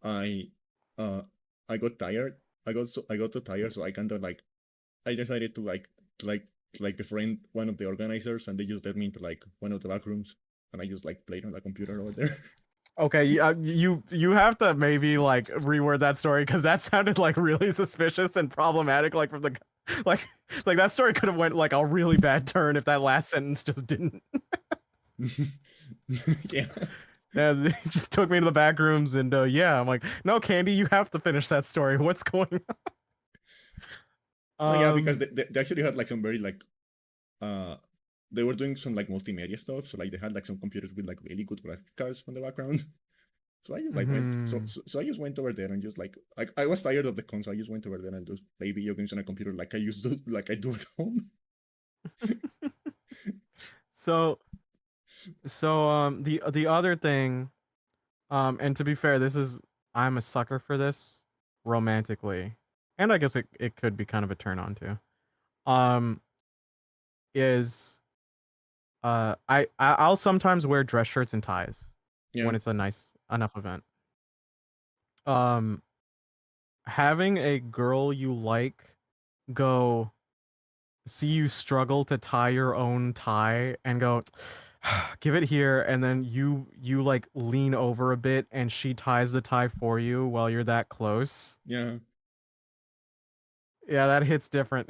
I uh I got tired. I got too tired, so I kind of like I decided to like to like befriend one of the organizers, and they just let me into like one of the back rooms, and I just like played on the computer over there. okay. You have to maybe like reword that story because that sounded like really suspicious and problematic. Like from the like like that story could have went like a really bad turn if that last sentence just didn't. Yeah. Yeah, they just took me to the back rooms and yeah, I'm like, no, Candy, you have to finish that story. What's going Oh yeah, because on? they actually had like some very like uh they were doing some like multimedia stuff, so like they had like some computers with like really good graphics cards on the background. So I just like went Hmm. so I just went over there and just like I was tired of the console. I just went over there and just play video games on a computer like I used to like I do at home. So the other thing, and to be fair, I'm a sucker for this romantically, and I guess it could be kind of a turn on too. Um, is I'll sometimes wear dress shirts and ties Yeah. when it's a nice enough event. Um, having a girl you like go see you struggle to tie your own tie and go give it here, and then you like lean over a bit and she ties the tie for you while you're that close. Yeah. Yeah, that hits different.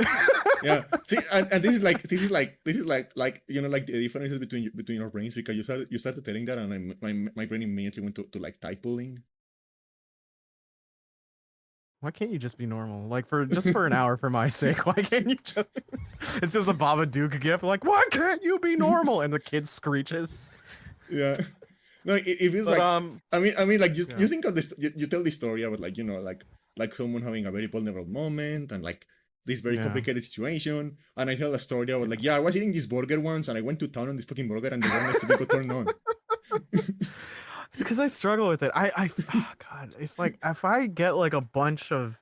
Yeah. See, and this is like you know like the differences between our brains, because you started telling that, and my brain immediately went to like tie pulling. Why can't you just be normal? Like just for an hour for my sake. Why can't you just It's just a Babadook gif, like, why can't you be normal? And the kid screeches. Yeah. No, it feels But like I mean, like yeah. you think of this, you tell this story about like like someone having a very vulnerable moment and like this very Yeah. complicated situation, and I tell a story about like I was eating this burger once and I went to town on this fucking burger and the next to be got turned on. It's because I struggle with it. Oh God, if I get like a bunch of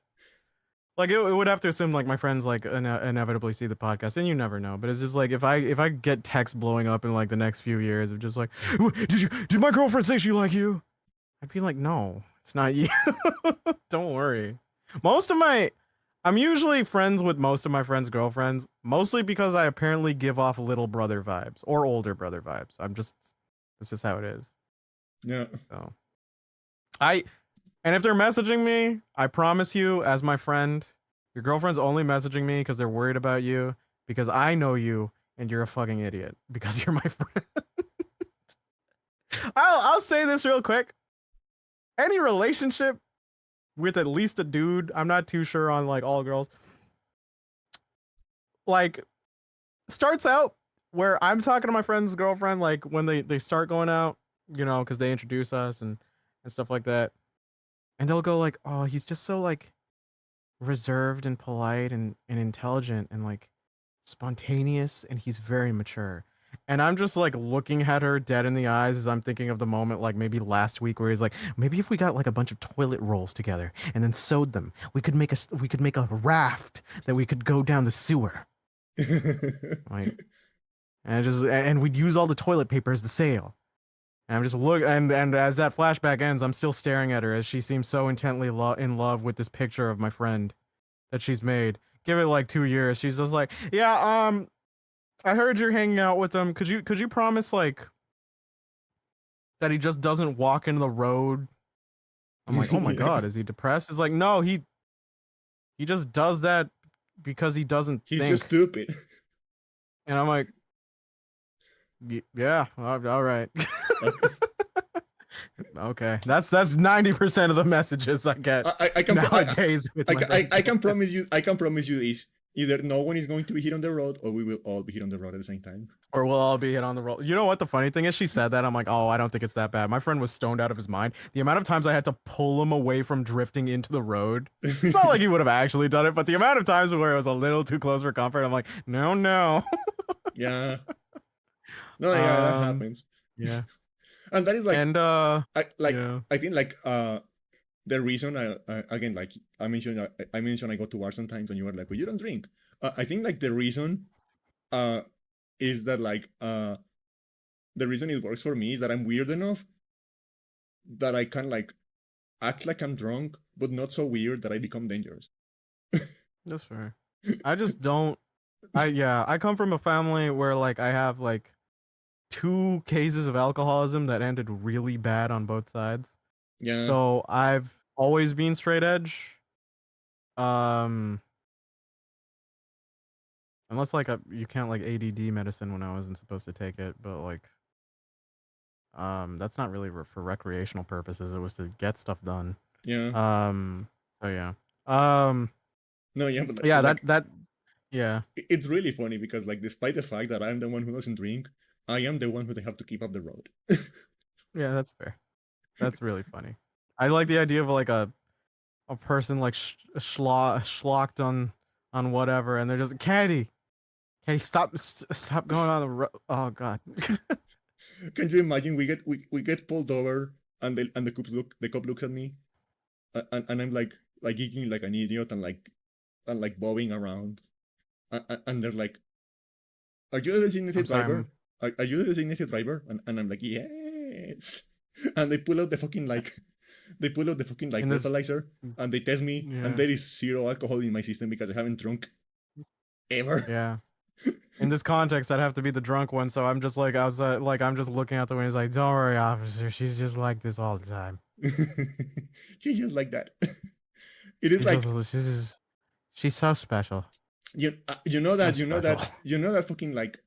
like it would have to assume like my friends like inevitably see the podcast, and you never know. But it's just like if I get text blowing up in like the next few years of just like, did my girlfriend say she like you? I'd be like, no, it's not you. Don't worry. I'm usually friends with most of my friends' girlfriends, mostly because I apparently give off little brother vibes or older brother vibes. This is how it is. Yeah. So and if they're messaging me, I promise you, as my friend, your girlfriend's only messaging me because they're worried about you, because I know you and you're a fucking idiot because you're my friend. I'll say this real quick. Any relationship with at least a dude, I'm not too sure on like all girls, like starts out where I'm talking to my friend's girlfriend, like when they start going out, because they introduce us and stuff like that. And they'll go like, oh, he's just so like reserved and polite and intelligent and like spontaneous, and he's very mature. And I'm just like looking at her dead in the eyes as I'm thinking of the moment like maybe last week where he's like, maybe if we got like a bunch of toilet rolls together and then sewed them, we could make a raft that we could go down the sewer. Like, and we'd use all the toilet paper as the sail. And I'm just and as that flashback ends, I'm still staring at her as she seems so intently in love with this picture of my friend that she's made. Give it like 2 years, she's just like, yeah, I heard you're hanging out with him. Could you promise like that he just doesn't walk into the road? I'm like, oh my Yeah. god, is he depressed? It's like, no, he just does that because he doesn't He's think. just stupid. And I'm like, yeah, all right. Okay, that's 90% of the messages I get I can nowadays. I can promise you this. Either no one is going to be hit on the road, or we will all be hit on the road at the same time. Or we'll all be hit on the roll. You know what the funny thing is? She said that. I'm like, oh, I don't think it's that bad. My friend was stoned out of his mind. The amount of times I had to pull him away from drifting into the road. It's not like he would have actually done it, but the amount of times where it was a little too close for comfort, I'm like, no. Yeah. No, yeah, that happens. Yeah. And that is like, and I think like the reason I again, like I mentioned I go to bars sometimes, and you are like, well, you don't drink. I think like the reason is that like the reason it works for me is that I'm weird enough that I can like act like I'm drunk, but not so weird that I become dangerous. That's fair. I just don't. I come from a family where like I have like 2 cases of alcoholism that ended really bad on both sides. Yeah. So I've always been straight edge. Unless like you count like ADD medicine when I wasn't supposed to take it, but like that's not really for recreational purposes. It was to get stuff done. Yeah. So yeah. No, yeah, but yeah, like, that yeah. It's really funny because like despite the fact that I'm the one who doesn't drink, I am the one who they have to keep up the road. Yeah, that's fair. That's really funny. I like the idea of like a person like schlocked on whatever, and they're just Caddy, stop going on the road. Oh god. Can you imagine we get pulled over and the cop looks at me and I'm like geeking like an idiot and like bobbing around and they're like, are you the designated driver? Are you the designated driver? And I'm like, yes. And they pull out the fucking like breathalyzer and they test me, and there is 0 alcohol in my system because I haven't drunk ever. Yeah. In this context, I'd have to be the drunk one, so I'm just like, I'm just looking out the window, like, don't worry, officer, she's just like this all the time. She's just like that. It is like she's so special. You know that fucking like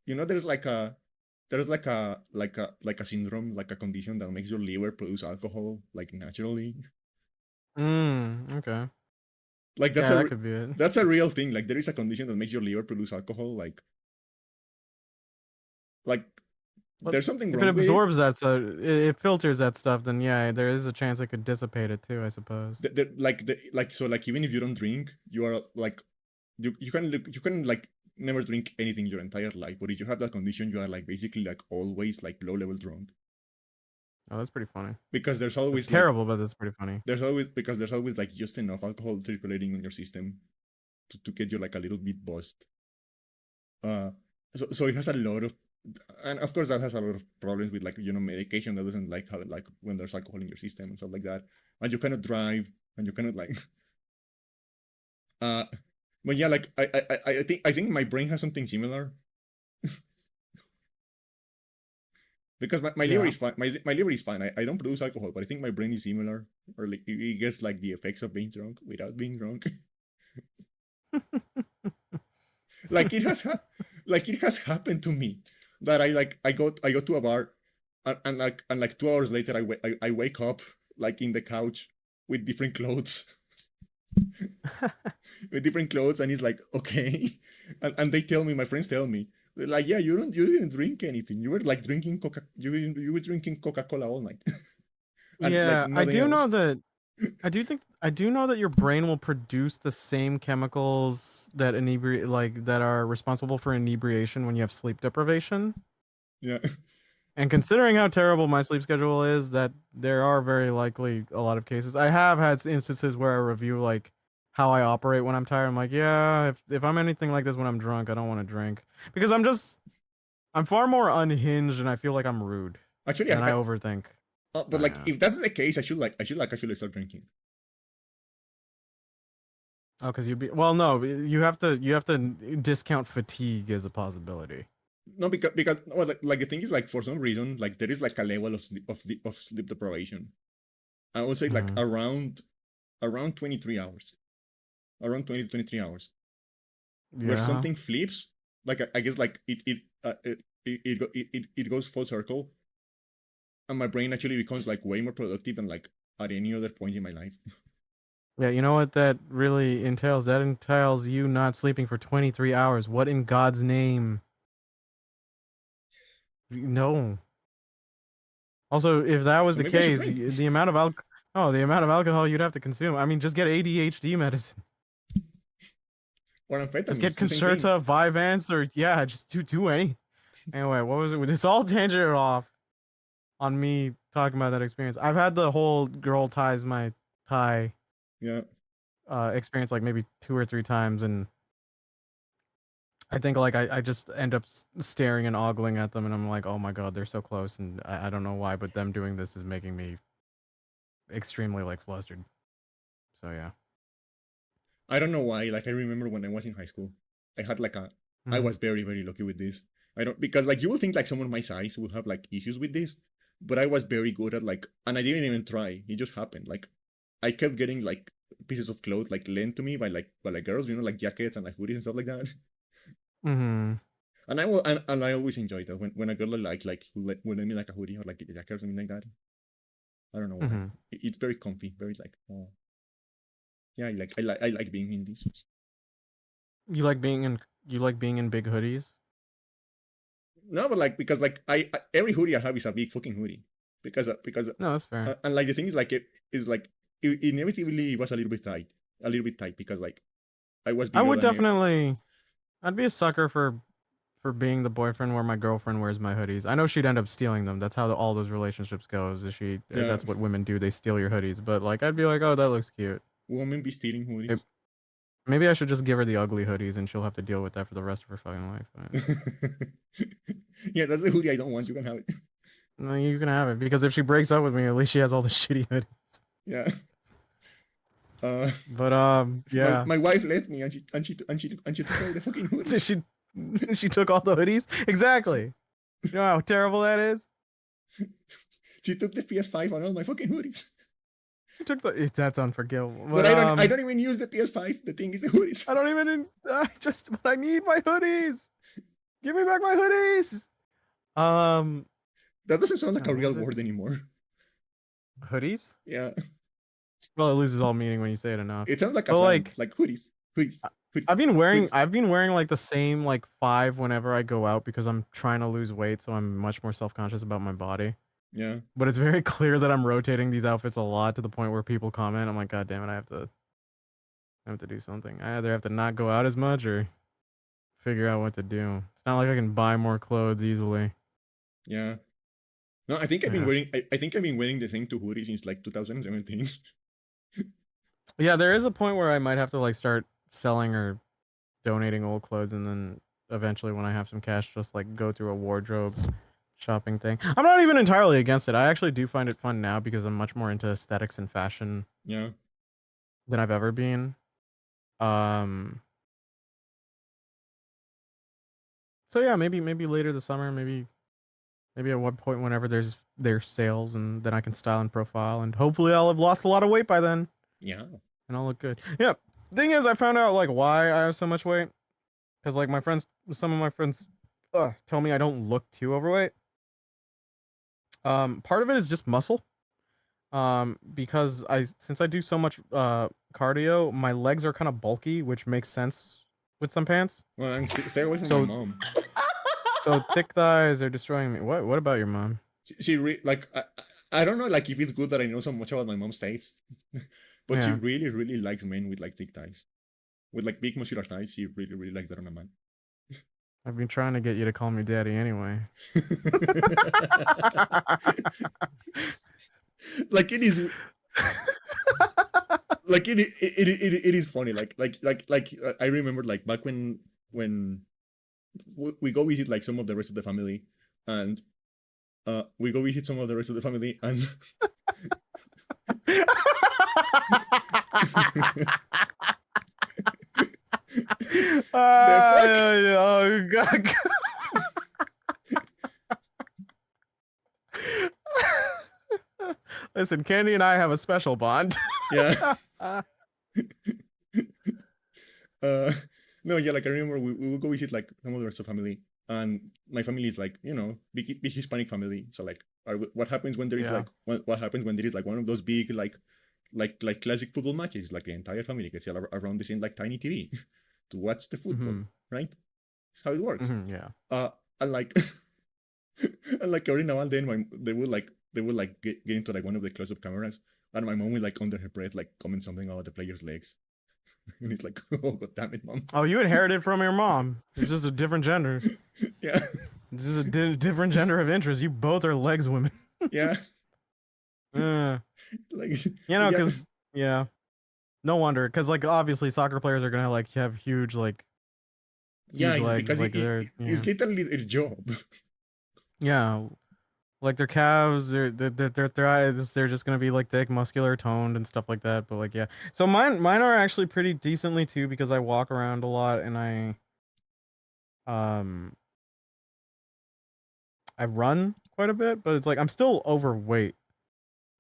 there's like a syndrome, like a condition that makes your liver produce alcohol like naturally. Okay. Like Yeah, that could be it. that's a real thing. Like there is a condition that makes your liver produce alcohol. Like But there's something if it wrong with it. absorbs that, so it filters that stuff, then yeah, there is a chance it could dissipate it too, I suppose. Like even if you don't drink, you are like you can like never drink anything your entire life. But if you have that condition, you are like basically like always like low level drunk Oh, that's pretty funny. because there's It's always like terrible, but that's pretty funny. there's always like just enough alcohol circulating in your system to get you like a little bit buzzed. Uh, so it has a lot of, and of course that has a lot of problems with like medication that doesn't like have it like when there's alcohol in your system and stuff like that, and you cannot drive and you cannot like, uh, but yeah, like I think my brain has something similar because my liver Yeah. is fine. My liver is fine. I don't produce alcohol, but I think my brain is similar, or like it gets like the effects of being drunk without being drunk. Like like it has happened to me that I go to a bar and like 2 hours later I wake up like in the couch with different clothes with different clothes, and it's like okay, and they tell me, my friends tell me, they're like, yeah, you didn't drink anything, you were like drinking you were drinking Coca-Cola all night. And like Yeah, nothing else. I do know that your brain will produce the same chemicals that that are responsible for inebriation when you have sleep deprivation. Yeah. And considering how terrible my sleep schedule is, that there are very likely a lot of cases. I have had instances where I review like how I operate when I'm tired. I'm like, yeah, if I'm anything like this when I'm drunk, I don't want to drink because I'm far more unhinged and I feel like I'm rude Actually and I overthink. but like Yeah. if that's the case, I should like actually start drinking. Oh, because you'd be no, you have to discount fatigue as a possibility. No, because well, like the thing is like for some reason like there is like a level of of sleep deprivation. I would say like Mhm. around 23 hours, around 20 to 23 hours, where Yeah. something flips. Like I guess like it goes full circle, and my brain actually becomes like way more productive than like at any other point in my life. Yeah, you know what that really entails? That entails you not sleeping for 23 hours. What in God's name? No. Also, if that was So the maybe I should case, drink. the amount of the amount of alcohol you'd have to consume. I mean, just get ADHD medicine. Or Just amphetamine. get It's the same thing. Concerta, Vyvanse, or yeah, just do any. Anyway, what was it? This all tangent off on me talking about that experience. I've had the whole girl ties my tie Yeah. experience like maybe 2 or 3 times, and I think like I just end up staring and ogling at them, and I'm like, oh my god, they're so close, and I don't know why, but them doing this is making me extremely like flustered. So yeah. I don't know why. Like I remember when I was in high school, I had like I Mhm. was very lucky with this. I don't because like you would think like someone my size would have like issues with this, but I was very good at like, and I didn't even try. It just happened. Like I kept getting like pieces of clothes like lent to me by like girls, like jackets and like hoodies and stuff like that. Mhm. And and I always enjoyed that when a girl would let me like a hoodie or like a jacket or something like that. I don't know why. Mhm. It's very comfy, very like oh yeah, I like being in this. You like being in big hoodies? No, but like because like every hoodie I have is a big fucking hoodie because No, that's fair. and like the thing is like it is like it inevitably it was a little bit tight because like I was I bigger would than it. definitely. I'd be a sucker for being the boyfriend where my girlfriend wears my hoodies. I know she'd end up stealing them. That's how all those relationships goes. Yeah, That's what women do. They steal your hoodies. But like, I'd be like, oh, that looks cute. women be stealing It, hoodies. maybe I should just give her the ugly hoodies, and she'll have to deal with that for the rest of her fucking life. But, Yeah, that's the hoodie I don't want. You can have it. no, you can have it because if she breaks up with me, at least she has all the shitty hoodies. Yeah. Uh, But yeah. my wife let me and she took all the fucking hoodies. she she took all the hoodies. Exactly. You know how terrible that is. She took the PS5 and all my fucking hoodies. She took the. That's unforgivable. But But I don't even use the PS5. The thing is the hoodies. I don't even. I just. But I need my hoodies. Give me back my hoodies. Um. That doesn't sound like a What real was it? word anymore. Hoodies? Yeah. Well, it loses all meaning when you say it enough. It sounds like a But slang, like, like hoodies, hoodies, I've hoodies, been wearing hoodies. I've been wearing like the same like 5 whenever I go out because I'm trying to lose weight, so I'm much more self-conscious about my body. Yeah, But it's very clear that I'm rotating these outfits a lot to the point where people comment. I'm like, God damn it, I have to do something. I either have to not go out as much or figure out what to do. It's not like I can buy more clothes easily. yeah. No, I think I've been Yeah. wearing. I think I've been wearing the same two hoodies since like 2017. Yeah, there is a point where I might have to like start selling or donating old clothes, and then eventually when I have some cash, just like go through a wardrobe shopping thing. I'm not even entirely against it. I actually do find it fun now because I'm much more into aesthetics and fashion Yeah, than I've ever been. Um so yeah, maybe later this summer, maybe at one point whenever there's sales, and then I can style and profile, and hopefully I'll have lost a lot of weight by then yeah. and I'll look good. Yeah. Thing is, I found out like why I have so much weight, because like some of my friends tell me I don't look too overweight. Part of it is just muscle. Because since I do so much cardio, my legs are kind of bulky, which makes sense with some pants. Well, stay away from my So mom. so thick thighs are destroying me. What about your mom? Like I don't know like if it's good that I know so much about my mom's taste, but she Yeah, really likes men with like thick thighs, with like big muscular thighs. She really likes that on a man. I've been trying to get you to call me daddy anyway. Like it is like it is funny I remember like back when we go visit like some of the rest of the family, and we go visit some of the rest of the family, and the fuck. Oh God. Listen, Candy and I have a special bond. Yeah. uh no, yeah, like I remember we would go visit like some of the rest of the family, and my family is like, you know, big Hispanic family. So like what happens when there is Yeah. like what happens when there is like one of those big like classic football matches, like the entire family gets around the same like tiny TV to watch the football, right? That's how it works. Yeah. And like and like every now and then they will like get into like one of the close-up cameras, and my mom will like under her breath like comment something about the player's legs. And it's like, oh god damn it, mom. Oh, you inherited from your mom. It's just a different gender. Yeah. It's just a different gender of interest. You both are legs women. Yeah. Uh, Like yeah. because yeah, no wonder. Because like obviously soccer players are gonna like have huge Yeah, it's legs. because Like it's literally their job. yeah, like their calves, their thighs, they're just gonna be like thick, muscular, toned, and stuff like that. But like yeah, so mine are actually pretty decently too because I walk around a lot and um I run quite a bit, but it's like I'm still overweight.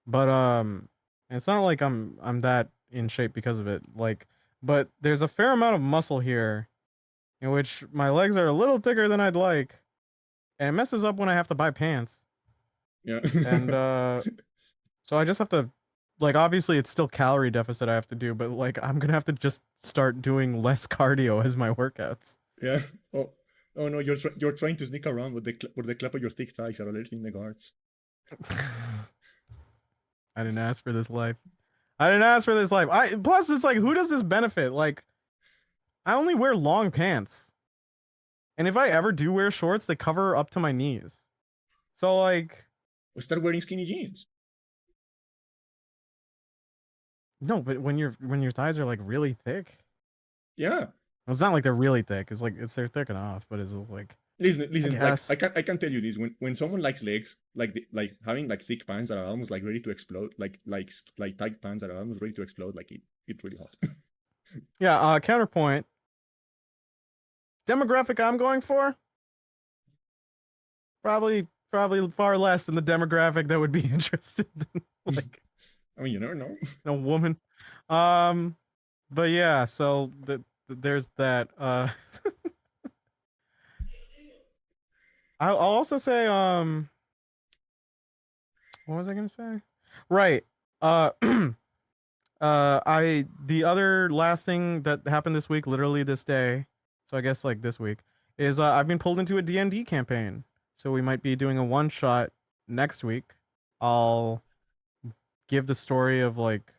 But it's not like I'm that in shape because of it. Like, but there's a fair amount of muscle here, in which my legs are a little thicker than I'd like, and it messes up when I have to buy pants. Yeah. And so I just have to, like, obviously it's still calorie deficit I have to do, but like I'm gonna have to just start doing less cardio as my workouts. Yeah. Oh, oh no, you're trying to sneak around with the clap of your thick thighs are alerting the guards. I didn't ask for this life. I didn't ask for this life. Plus it's like, who does this benefit? Like, I only wear long pants. And if I ever do wear shorts, they cover up to my knees. So like, Start wearing skinny jeans. no, but when your thighs are like really thick, Yeah. it's not like they're really thick. It's like they're thick enough, but it's like Listen. Like guess. I can tell you this: when someone likes legs, like having like thick pants that are almost like ready to explode, like tight pants that are almost ready to explode, like it's really hot. Yeah. Counterpoint. Demographic I'm going for probably far less than the demographic that would be interested in like I mean, you never know. a woman. But yeah. So there's that. I'll also say what was I gonna say? Right. The other last thing that happened this week, literally this day, so I guess like this week, is I've been pulled into a D&D campaign. So we might be doing a one shot next week. I'll give the story of like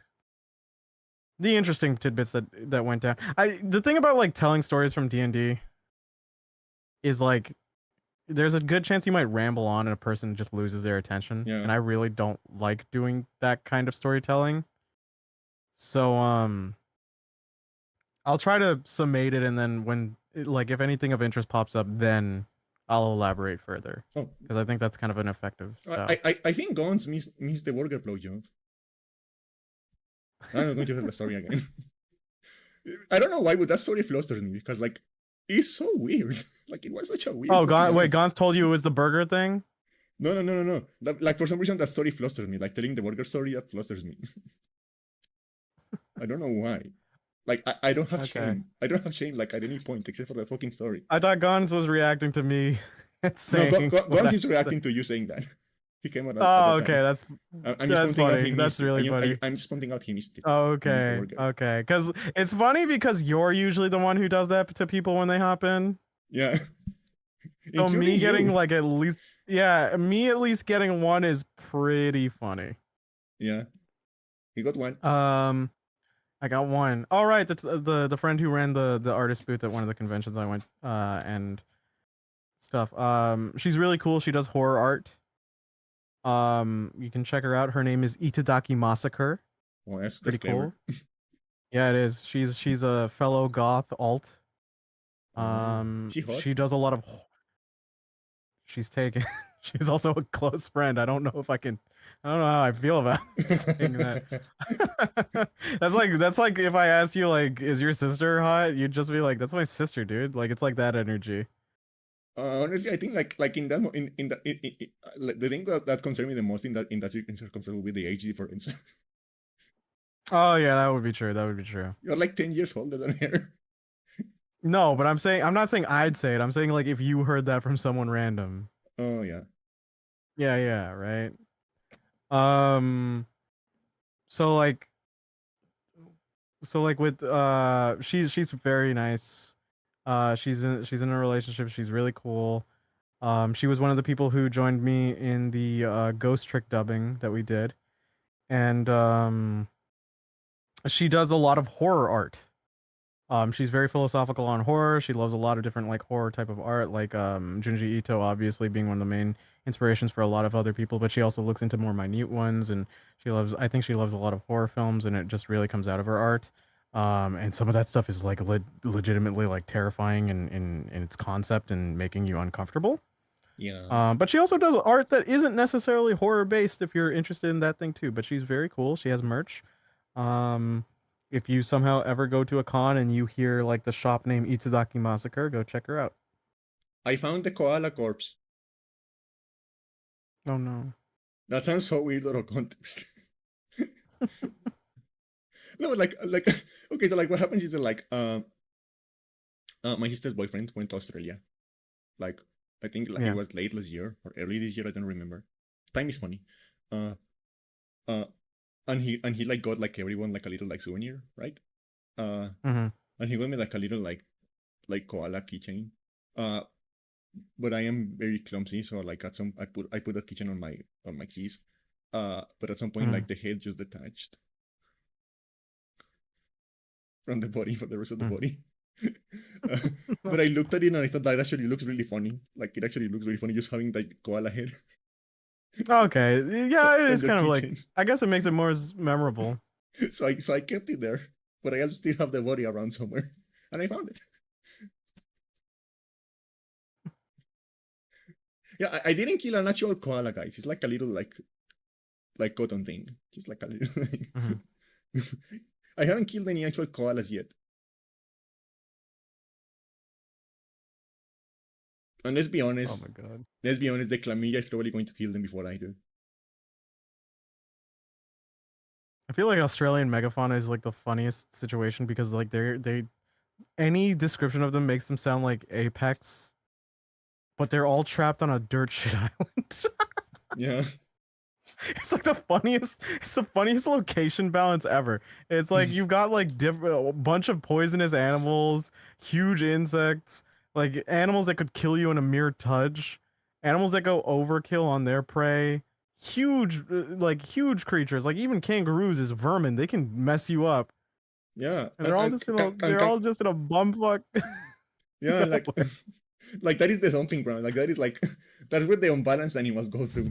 the interesting tidbits that went down. The thing about like telling stories from D&D is like there's a good chance you might ramble on and a person just loses their attention. Yeah. And I really don't like doing that kind of storytelling. So I'll try to summate it, and then when like if anything of interest pops up, then I'll elaborate further Oh, because I think that's kind of an effective style. I think Gons missed the burger blowjob. I'm not going to tell the story again. I don't know why, but that story flusters me because like it's so weird. Like it was such a weird. Oh, fucking wait, event. Gons told you it was the burger thing? No. Like for some reason that story flusters me. Like telling the burger story that flusters me. I don't know why. Like I don't have Okay. shame. I don't have shame like at any point except for the fucking story. I thought Gons was reacting to me and No, saying what Gons I is said. reacting to you saying that. He came out at Oh, that okay, time. that's I'm just pointing out funny. he That's missed it. really funny. I'm just pointing out he missed it. Oh, He missed the okay, burger. okay. Because it's funny because you're usually the one who does that to people when they hop in. Yeah. So Including me getting you. like at least me at least getting one is pretty funny. Yeah. He got one. I got one. All right, the friend who ran the artist booth at one of the conventions I went and stuff. She's really cool. She does horror art. You can check her out. Her name is Itadaki Massacre. Oh, that's Pretty clever. cool. Yeah, it is. She's a fellow goth alt. She hot? She does a lot of. She's taken. She's also a close friend. I don't know if I can. I don't know how I feel about saying that. That's like if I asked you like, is your sister hot? You'd just be like, that's my sister, dude. Like it's like that energy. Honestly, I think like in that in that like, the thing that concerned me the most in that circumstance would be the age difference. Oh yeah, that would be true. That would be true. You're like 10 years older than her. No, but I'm not saying I'd say it. I'm saying like if you heard that from someone random. Oh yeah. Yeah, right. Um so like with she's very nice. She's in a relationship. She's really cool. She was one of the people who joined me in the ghost trick dubbing that we did. And she does a lot of horror art. She's very philosophical on horror. She loves a lot of different like horror type of art, like Junji Ito obviously being one of the main inspirations for a lot of other people, but she also looks into more minute ones, and I think she loves a lot of horror films, and it just really comes out of her art. And some of that stuff is like legitimately like terrifying in its concept and making you uncomfortable. Yeah. But she also does art that isn't necessarily horror based if you're interested in that thing too. But she's very cool. She has merch. Um, if you somehow ever go to a con and you hear like the shop name Itadaki Massacre, go check her out. I found the koala corpse. Oh no. That sounds so weird out of context. No, but like okay, so like what happens is that like my sister's boyfriend went to Australia. Like I think like Yeah. it was late last year or early this year, I don't remember. Time is funny. Uh uh and he like got like everyone like a little like souvenir, right? Mm-hmm. And he got me like a little like koala keychain. Uh but I am very clumsy, so like at some I put that keychain on my keys. But at some point like the head just detached from the body for the rest of the body. But I looked at it and I thought that actually looks really funny. Like it actually looks really funny just having like koala head. Okay. Yeah, it And is the kind of like. keychains. I guess it makes it more memorable. So I kept it there, but I also still have the body around somewhere, and I found it. Yeah, I didn't kill an actual koala, guys. It's like a little like cotton thing, just like a little. I haven't killed any actual koalas yet. And let's be honest. Oh my god. Let's be honest. The chlamydia is probably going to kill them before I do. I feel like Australian megafauna is like the funniest situation because like they any description of them makes them sound like Apex, but they're all trapped on a dirt shit island. Yeah. It's like the funniest. It's the funniest location balance ever. It's like you've got like a bunch of poisonous animals, huge insects, like animals that could kill you in a mere touch, animals that go overkill on their prey, huge like huge creatures. Like even kangaroos is vermin. They can mess you up, Yeah, and they're all just in a bumfuck. yeah, No like way. like that is the dumping ground. Like that is like that's where the unbalanced animals go through.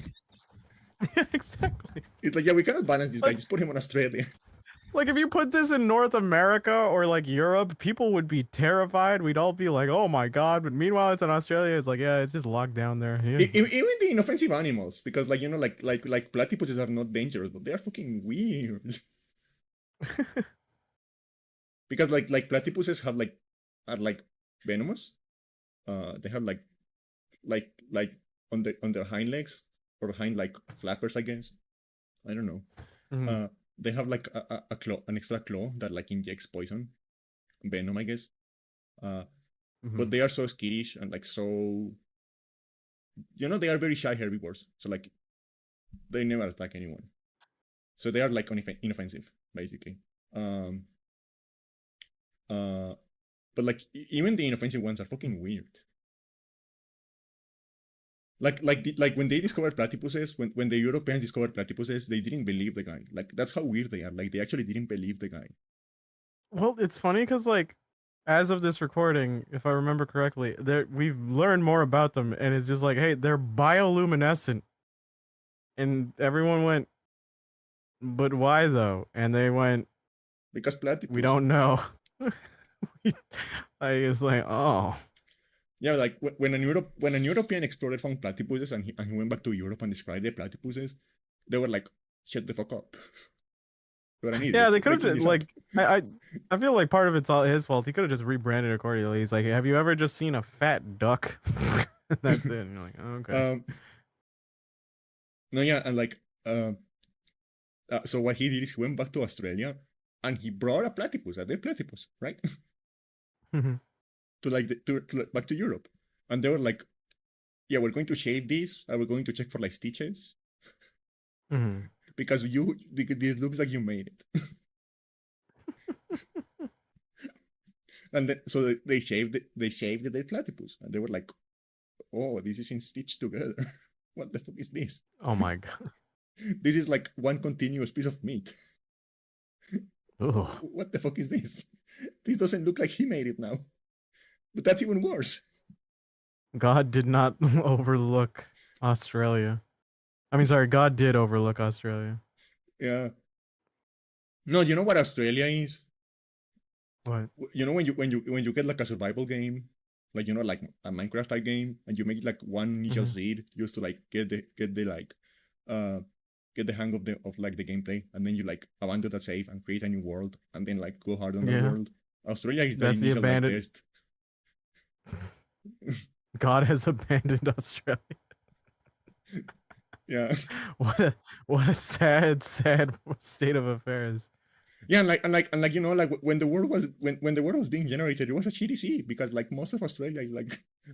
Exactly. It's like, yeah, we cannot balance this guy. Like, Just put him on Australia. Like if you put this in North America or like Europe, people would be terrified. We'd all be like, "Oh my god!" But meanwhile, it's in Australia. It's like, yeah, it's just locked down there. Yeah. Even the inoffensive animals, because like like platypuses are not dangerous, but they are fucking weird. Because like platypuses have like are like venomous. They have like on their hind legs or hind like flappers, I guess. I don't know. Mhm, They have like a claw, an extra claw that like injects poison, venom, I guess. But mhm. they are so skittish and like so, they are very shy herbivores. So like they never attack anyone. So they are like inoffensive, basically. Um, uh, but like even the inoffensive ones are fucking weird. Like when they discovered platypuses, when the Europeans discovered platypuses, they didn't believe the guy. Like that's how weird they are. Like they actually didn't believe the guy. Well, it's funny because like, as of this recording, if I remember correctly, we've learned more about them, and it's just like, hey, they're bioluminescent, and everyone went, but why though? And they went, Because we platypus. don't know. Like it's like, oh. Yeah, like when an European explorer found platypuses and he went back to Europe and described the platypuses, they were like, "Shut the fuck up! You're an Yeah, idiot. they You're could making have this up." like I feel like part of it's all his fault. He could have just rebranded accordingly. He's like, "Have you ever just seen a fat duck?" That's it. And you're like, oh, "Okay." um, no, yeah, and like, so what he did is he went back to Australia and he brought a dead platypus, right, Mhm, to like back to Europe, and they were like, "Yeah, we're going to shave this, and we're going to check for like stitches mhm. because this looks like you made it." And then so they shaved the dead platypus, and they were like, "Oh, this isn't stitched together. What the fuck is this? Oh my god. This is like one continuous piece of meat. Ugh. What the fuck is this? This doesn't look like he made it now." But that's even worse. God did not overlook Australia. I mean, sorry, God did overlook Australia. Yeah. No, you know what Australia is? What? You know when you get like a survival game, like like a Minecraft type game, and you make like one initial Mhm. seed just to like get the like uh get the hang of the gameplay, and then you like abandon that save and create a new world, and then like go hard on that Yeah, world. Australia is that that's the initial like abandoned. test. God has abandoned Australia. Yeah. What a what a sad, sad state of affairs. Yeah, and like like when the world was being generated, it was a shitty sea because like most of Australia is like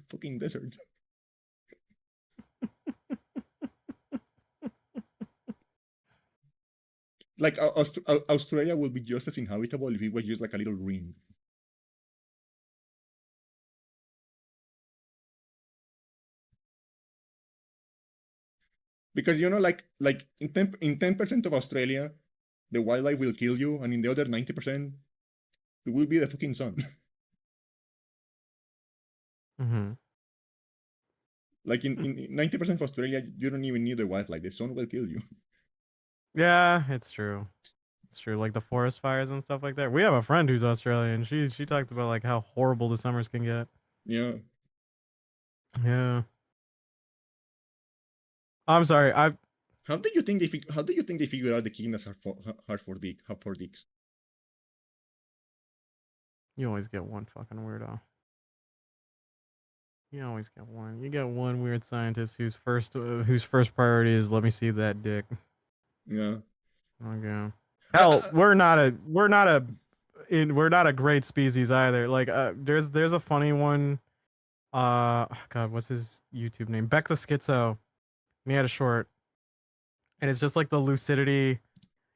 fucking desert. Like Australia will be just as inhabitable if it was just like a little ring. Because like in 10% of Australia, the wildlife will kill you, and in the other 90%, it will be the fucking sun. Hmm. Like in 90% of Australia, you don't even need the wildlife. The sun will kill you. Yeah, it's true. It's true. Like the forest fires and stuff like that. We have a friend who's Australian. She talks about like how horrible the summers can get. Yeah. Yeah. I'm sorry. How do you think they figured out the kidneys have four dicks? You always get one fucking weirdo. You always get one. You get one weird scientist whose first priority is let me see that dick. Yeah. Okay. Uh, Hell, uh, we're not a great species either. Like there's a funny one. God, what's his YouTube name? Beck the Schizo. And he had a short, and it's just like the lucidity.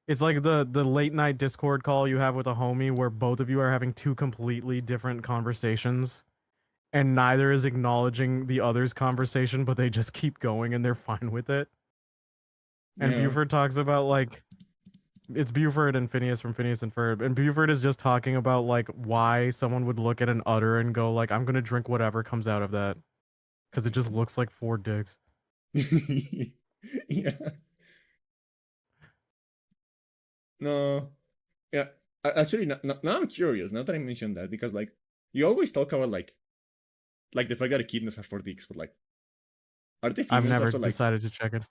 It's like the late night Discord call you have with a homie where both of you are having two completely different conversations, and neither is acknowledging the other's conversation, but they just keep going and they're fine with it. And Yeah. Buford talks about like it's Buford and Phineas from Phineas and Ferb, and Buford is just talking about like why someone would look at an udder and go like, I'm gonna drink whatever comes out of that because it just looks like 4 dicks. Yeah. No. Yeah. Actually, now I'm curious. Now that I mentioned that, because like you always talk about like the fact that echidnas are for dicks, but like, are the I've females never also like? decided to check it.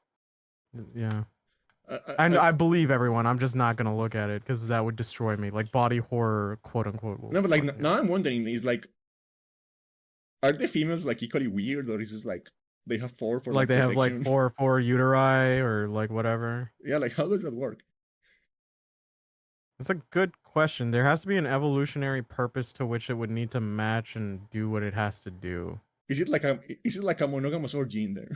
Yeah. I, I believe everyone. I'm just not gonna look at it because that would destroy me. Like body horror, quote unquote. no, but like now I'm wondering is like, are the females like equally weird, or is it like they have 4 for like they have like protection? 4 uteri or like whatever. Yeah, like how does that work? That's a good question. There has to be an evolutionary purpose to which it would need to match and do what it has to do. Is it like a monogamous orgy in there?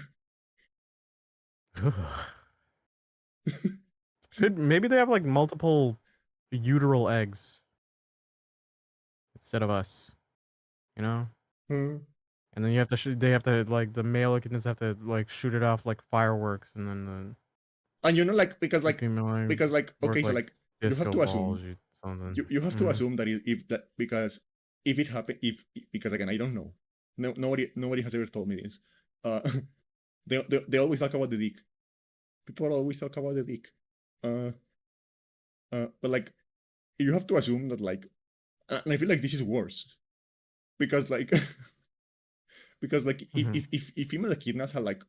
Could maybe they have like multiple uteral eggs instead of us, you know? And then you have to they have to like the male echidnas have to like shoot it off like fireworks, and then And you know, like because the female eggs work okay, so like like you have disco to assume balls or something. you have to assume that if that because if it happened if because again I don't know, nobody has ever told me this. Uh, they always talk about the dick. People always talk about the dick. Uh, but like you have to assume that like, and I feel like this is worse because like because like if female echidnas are like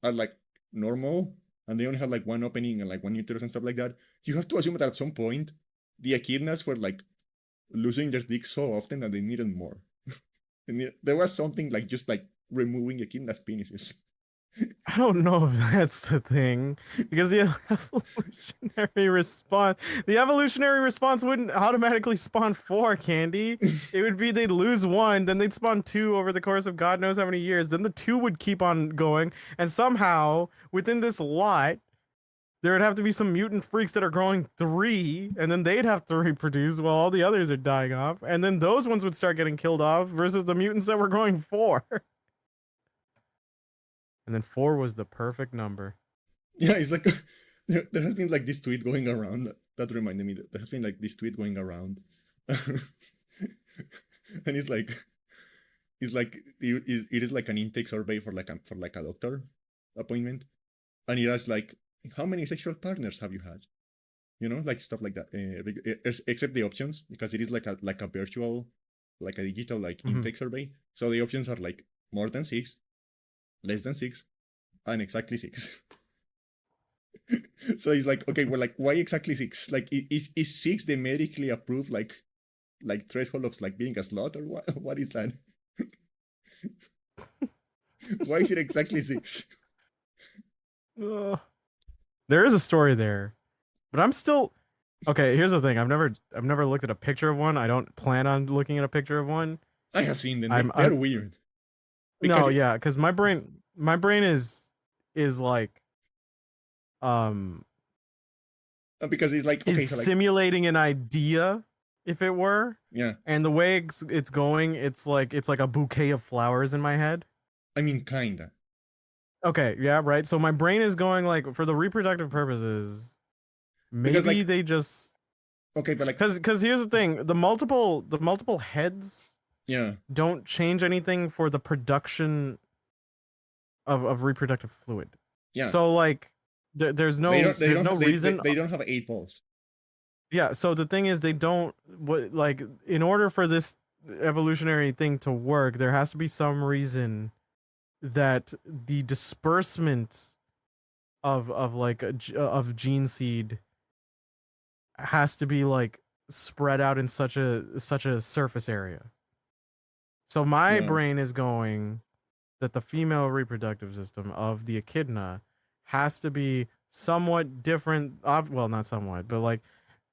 are like normal and they only have like one opening and like one uterus and stuff like that, you have to assume that at some point the echidnas were like losing their dicks so often that they needed more. There was something like just like removing echidnas penises. I don't know if that's the thing, because the evolutionary response wouldn't automatically spawn 4, Candy. It would be they'd lose 1, then they'd spawn 2 over the course of God knows how many years. Then the 2 would keep on going, and somehow within this lot, there would have to be some mutant freaks that are growing 3, and then they'd have to reproduce while all the others are dying off, and then those ones would start getting killed off versus the mutants that were growing 4. And then 4 was the perfect number. Yeah, it's like there has been like this tweet going around that reminded me that there has been like this tweet going around, and it's like it is like an intake survey for like a doctor appointment, and it asks like, how many sexual partners have you had? You know, like stuff like that. Except the options, because it is like a virtual, like a digital like intake survey. So the options are like more than 6, less than 6, and exactly 6. So he's like, okay, well, like, why exactly 6? Like, is 6 the medically approved like threshold of like being a slut, or what is that? Why is it exactly 6? There is a story there, but I'm still okay. Here's the thing: I've never looked at a picture of one. I don't plan on looking at a picture of one. I have seen them. They're weird. No, yeah, because my brain is like because it's like, okay, so like simulating an idea, if it were. Yeah. And the way it's going, it's like a bouquet of flowers in my head. I mean, kinda. Okay, yeah, right. So my brain is going like, for the reproductive purposes, maybe like, they just okay, but like because here's the thing: the multiple heads, don't change anything for the production of reproductive fluid. Yeah. So like, there's no reason they don't have 8 balls. Yeah. So the thing is, they don't like, in order for this evolutionary thing to work, there has to be some reason that the disbursement of gene seed has to be like spread out in such a surface area. So my brain is going that the female reproductive system of the echidna has to be somewhat different. Well, not somewhat, but like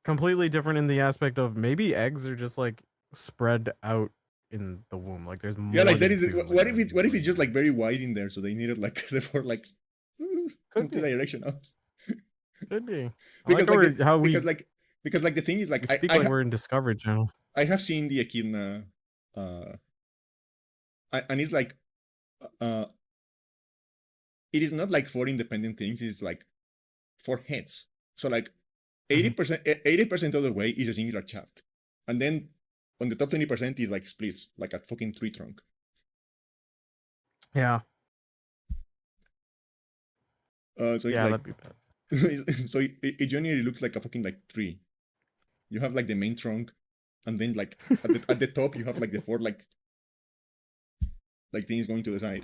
completely different in the aspect of maybe eggs are just like spread out in the womb. Like there's more. Yeah, like that is. What if it's just like very wide in there? So they needed like therefore like. Could be. multi-directional. Could be. I because like like how we because like the thing is like speak like we're in Discovery Channel. I have seen the echidna, and it's like uh it is not like four independent things. It's like four heads. So like 80% of the way is a singular shaft, and then on the top 20% is like splits like a fucking tree trunk. Yeah. So it's Yeah, like that'd be bad. so it generally looks like a fucking like tree. You have like the main trunk, and then like at the top you have like the four like things going to the side.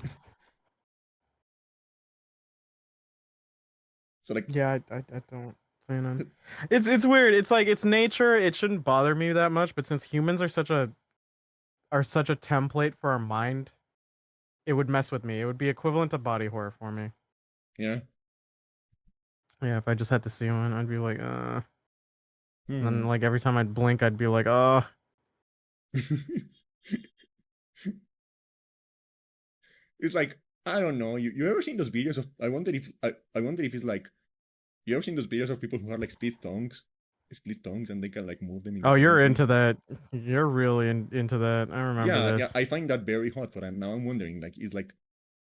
So like Yeah, I don't plan on. It's weird. It's like it's nature. It shouldn't bother me that much, but since humans are such a template for our mind, it would mess with me. It would be equivalent to body horror for me. yeah. Yeah, if I just had to see one, I'd be like, And then Hmm. like every time I'd blink, I'd be like, oh. It's like I don't know. You ever seen those videos of? I wonder if it's like you ever seen those videos of people who have like split tongues, and they can like move them Oh, you're independently. into that. You're really into that. I remember Yeah. this. I find that very hot. But now I'm wondering, like, is like,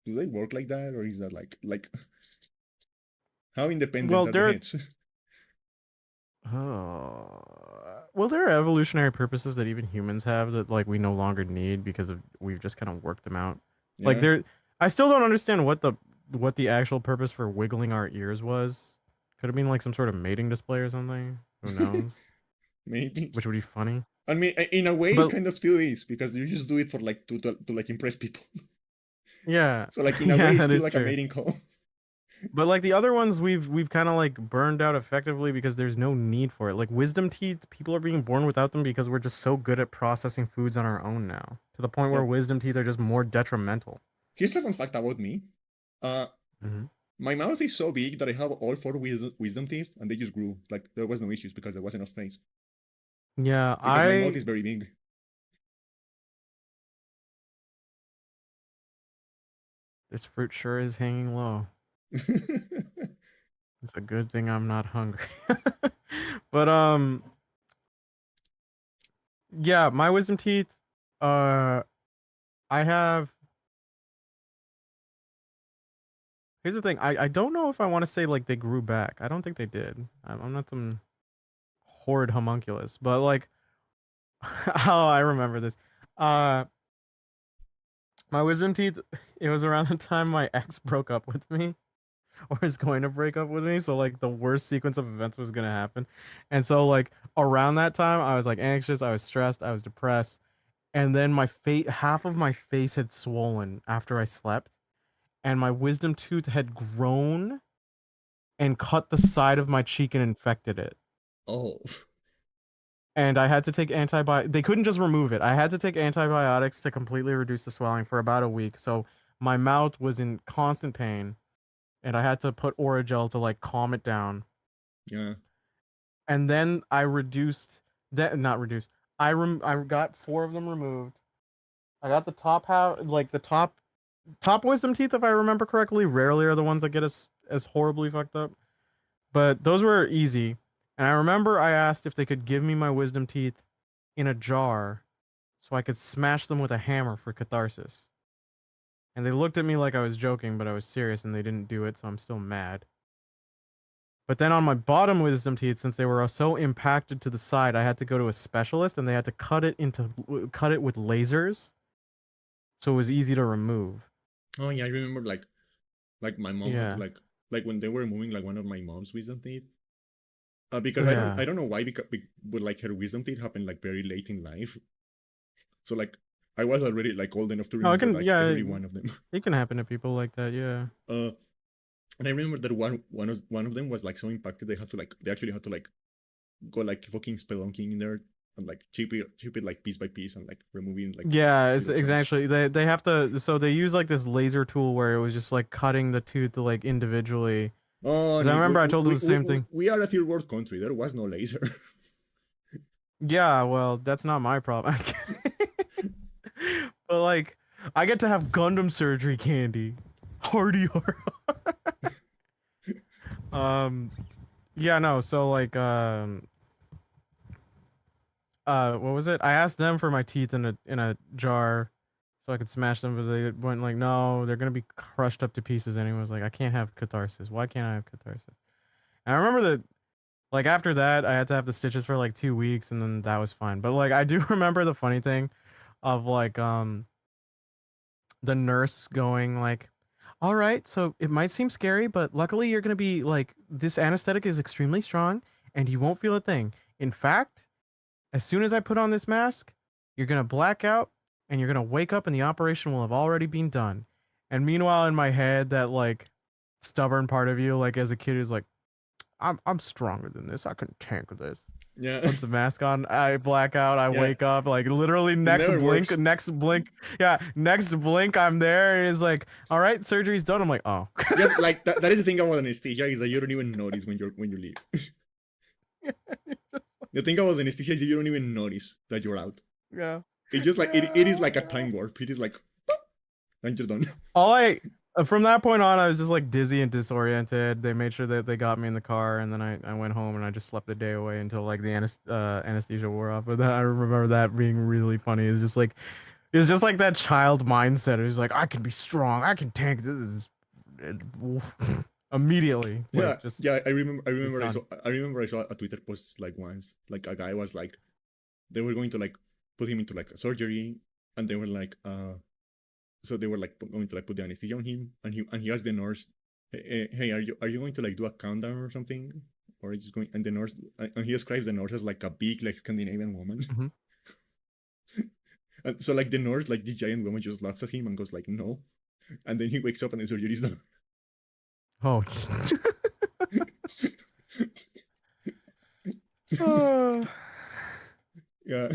do they work like that, or is that like how independent Well, are the there. heads? Oh, well, there are evolutionary purposes that even humans have that like we no longer need because of we've just kind of worked them out. Like Yeah, there, I still don't understand what the actual purpose for wiggling our ears was. Could have been like some sort of mating display or something. Who knows? maybe. Which would be funny. I mean, in a way, it But kind of still is because you just do it for like to like impress people. yeah, So like in a yeah, way, it's that still is like a true. mating call. But like the other ones, we've kind of like burned out effectively because there's no need for it. Like wisdom teeth, people are being born without them because we're just so good at processing foods on our own now, to the point where Yeah. wisdom teeth are just more detrimental. Here's a fun fact about me. Uh, Hmm. my mouth is so big that I have all four wisdom teeth, and they just grew. Like there was no issues because there was enough space. Yeah, Because my mouth is very big. this fruit sure is hanging low. It's a good thing I'm not hungry. But yeah, my wisdom teeth, uh, I have. Here's the thing. I don't know if I want to say like they grew back. I don't think they did. I'm not some horrid homunculus, but like, oh, I remember this. Uh, my wisdom teeth. It was around the time my ex broke up with me, or is going to break up with me. So like the worst sequence of events was gonna happen, and so like around that time, I was like anxious, I was stressed, I was depressed, and then my face, half of my face had swollen after I slept, and my wisdom tooth had grown and cut the side of my cheek and infected it. Oh, And I had to take antibiotics. They couldn't just remove it. I had to take antibiotics to completely reduce the swelling for about a week. So my mouth was in constant pain, and I had to put Oragel to like calm it down. yeah. And then I reduced that, not reduced. I got four of them removed. I got the top half, like the top wisdom teeth, if I remember correctly. Rarely are the ones that get as horribly fucked up. But those were easy. And I remember I asked if they could give me my wisdom teeth in a jar so I could smash them with a hammer for catharsis. And they looked at me like I was joking, but I was serious and they didn't do it, so I'm still mad. But then on my bottom wisdom teeth, since they were so impacted to the side, I had to go to a specialist and they had to cut it with lasers, so it was easy to remove. Oh yeah, I remember like my mom had to Yeah. like when they were removing like one of my mom's wisdom teeth. Because Yeah. I don't know why but like her wisdom teeth happened like very late in life. So like I was already like old enough to No, it remember can, like yeah, every one of them. it can happen to people like that, yeah. Uh, and I remember that one of them was like so impacted they actually had to like go like fucking spelunking in there and like chip it like piece by piece and like removing like Yeah, it's little chunks. exactly. They have to, so they use like this laser tool where it was just like cutting the tooth like individually. Oh, Because I Nick, remember I told them the same thing. we are a third world country. There was no laser. Yeah, well, that's not my problem. But like, I get to have Gundam surgery candy. Hardy har. Yeah, no. So like, what was it? I asked them for my teeth in a jar, so I could smash them, but they went like, no, they're gonna be crushed up to pieces. And I was like, I can't have catharsis. Why can't I have catharsis? And I remember that, like after that, I had to have the stitches for like 2 weeks, and then that was fine. But like, I do remember the funny thing of like, the nurse going like, all right, so it might seem scary, but luckily you're gonna be like, this anesthetic is extremely strong, and you won't feel a thing. In fact, as soon as I put on this mask, you're gonna black out and you're gonna wake up and the operation will have already been done. And meanwhile, in my head, that like stubborn part of you, like as a kid, is like, I'm stronger than this. I can tank this. Yeah. Puts the mask on. I black out. I Yeah. wake up. Like literally next never blink. works. Next blink. Yeah, next blink. I'm there. And it's like, all right, surgery's done. I'm like, oh. Yeah, like that is the thing about anesthesia is that you don't even notice when you leave. The thing about anesthesia is you don't even notice that you're out. Yeah. It's just like it is like a time warp. It is like and you're done. All I From that point on, I was just like dizzy and disoriented. They made sure that they got me in the car, and then I went home and I just slept the day away until like the anesthesia wore off. But then I remember that being really funny. It's just like that child mindset. It's like, I can be strong. I can tank. This is immediately. Yeah, Like, just yeah. I remember. done. I remember. I saw a Twitter post like once. Like a guy was like, they were going to like put him into like a surgery, and they were like, so they were like going to like put the anesthesia on him, and he asked the nurse, hey, are you going to like do a countdown or something, or are you just going? And the nurse, and he describes the nurse as like a big like Scandinavian woman. Mhm. And so like the nurse, like this giant woman, just laughs at him and goes like, no, and then he wakes up and the surgery is done. Oh. Oh. Yeah.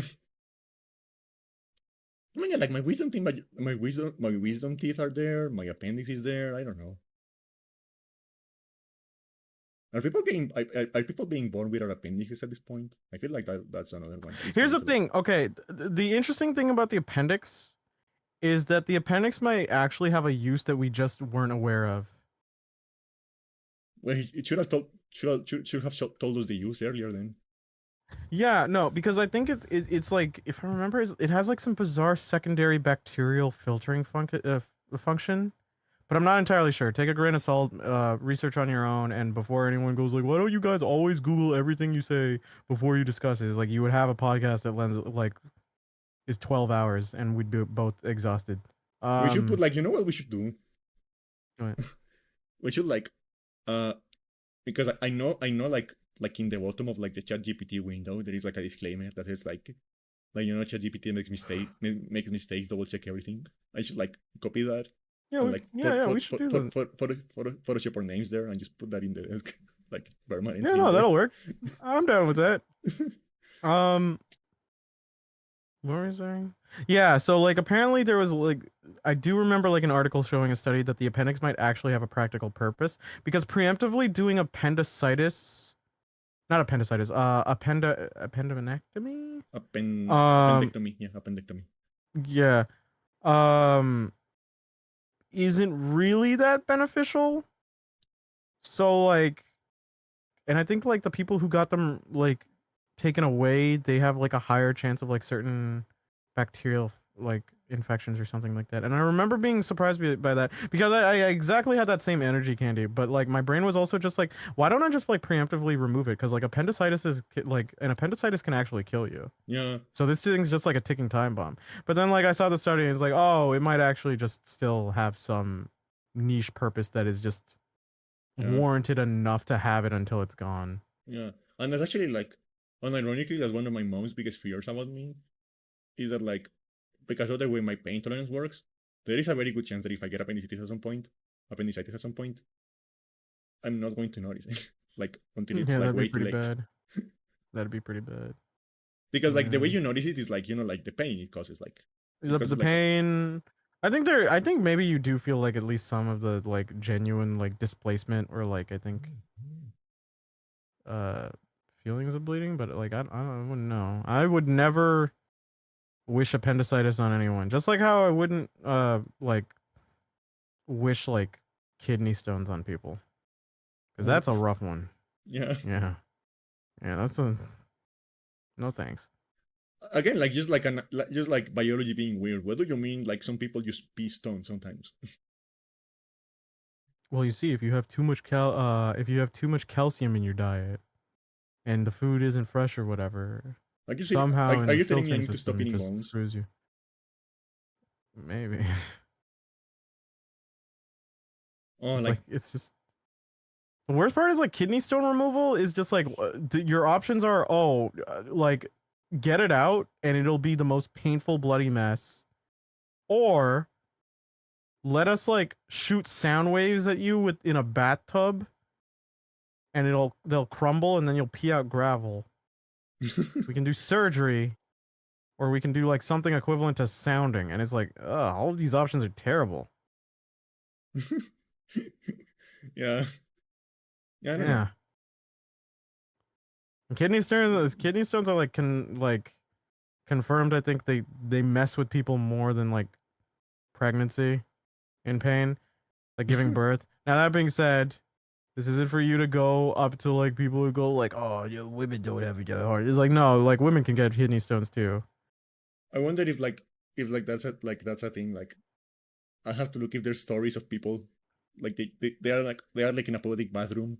I mean, yeah, like my wisdom thing, my wisdom teeth are there. My appendix is there. I don't know. Are people being born without appendixes at this point? I feel like that's another one. Here's the thing. Okay, the interesting thing about the appendix is that the appendix might actually have a use that we just weren't aware of. Well, it should have told us the use earlier then. Yeah, no, because I think it's like, if I remember, it has like some bizarre secondary bacterial filtering function, but I'm not entirely sure. Take a grain of salt, research on your own, and before anyone goes like, why don't you guys always Google everything you say before you discuss it? It's like you would have a podcast that lends like is 12 hours and we'd be both exhausted. We should put like, you know what we should do? Go ahead. We should like, because I know like in the bottom of like the ChatGPT window there is like a disclaimer that says like you know, ChatGPT makes mistakes, double check everything. I should like copy that. Yeah, and, like we should do that. Photoshop our names there and just put that in the like permanent. Yeah, no, that'll work. I'm down with that. What were we saying? Yeah, so like apparently there was like, I do remember like an article showing a study that the appendix might actually have a practical purpose, because preemptively doing appendicitis, not appendicitis, appendectomy? Appendectomy. Yeah, appendectomy. Yeah. Isn't really that beneficial. So like, and I think like the people who got them like taken away, they have like a higher chance of like certain bacterial like infections or something like that. And I remember being surprised by that, because I exactly had that same energy, Candy, but like my brain was also just like, why don't I just like preemptively remove it? Because like appendicitis is like, an appendicitis can actually kill you. Yeah. So this thing's just like a ticking time bomb. But then like I saw the study and it's like, oh, it might actually just still have some niche purpose that is just warranted enough to have it until it's gone. Yeah. And that's actually like, unironically, that's one of my mom's biggest fears about me, is that like, because of the way my pain tolerance works, there is a very good chance that if I get appendicitis at some point, I'm not going to notice it. Like until it's like way too late. Bad. That'd be pretty bad. Because like the way you notice it is like, you know, like the pain it causes, like the pain. I think maybe you do feel like at least some of the like genuine like displacement, or like I think feelings of bleeding, but like I wouldn't know. I would never wish appendicitis on anyone. Just like how I wouldn't like wish like kidney stones on people. because that's a rough one. Yeah. Yeah, yeah, that's a no thanks. Again, like just like biology being weird. What do you mean? Like some people use pea stone sometimes. Well, you see, if you have too much calcium in your diet, and the food isn't fresh or whatever, Like you said, somehow in are the you telling me I filtering need to stop system it eating just bones? screws you. Maybe. Oh, like It's just the worst part is like kidney stone removal is just like your options are like get it out and it'll be the most painful bloody mess, or let us like shoot sound waves at you in a bathtub and they'll crumble and then you'll pee out gravel. We can do surgery, or we can do like something equivalent to sounding, and it's like, all of these options are terrible. yeah. Yeah, I don't know. Yeah. And kidney stones are like confirmed. I think they mess with people more than like pregnancy in pain, like giving birth. Now that being said, this isn't for you to go up to like people who go like, oh, yeah, women don't have it that hard. It's like, no, like women can get kidney stones too. I wonder if that's a thing. Like I have to look if there's stories of people like they are like in a public bathroom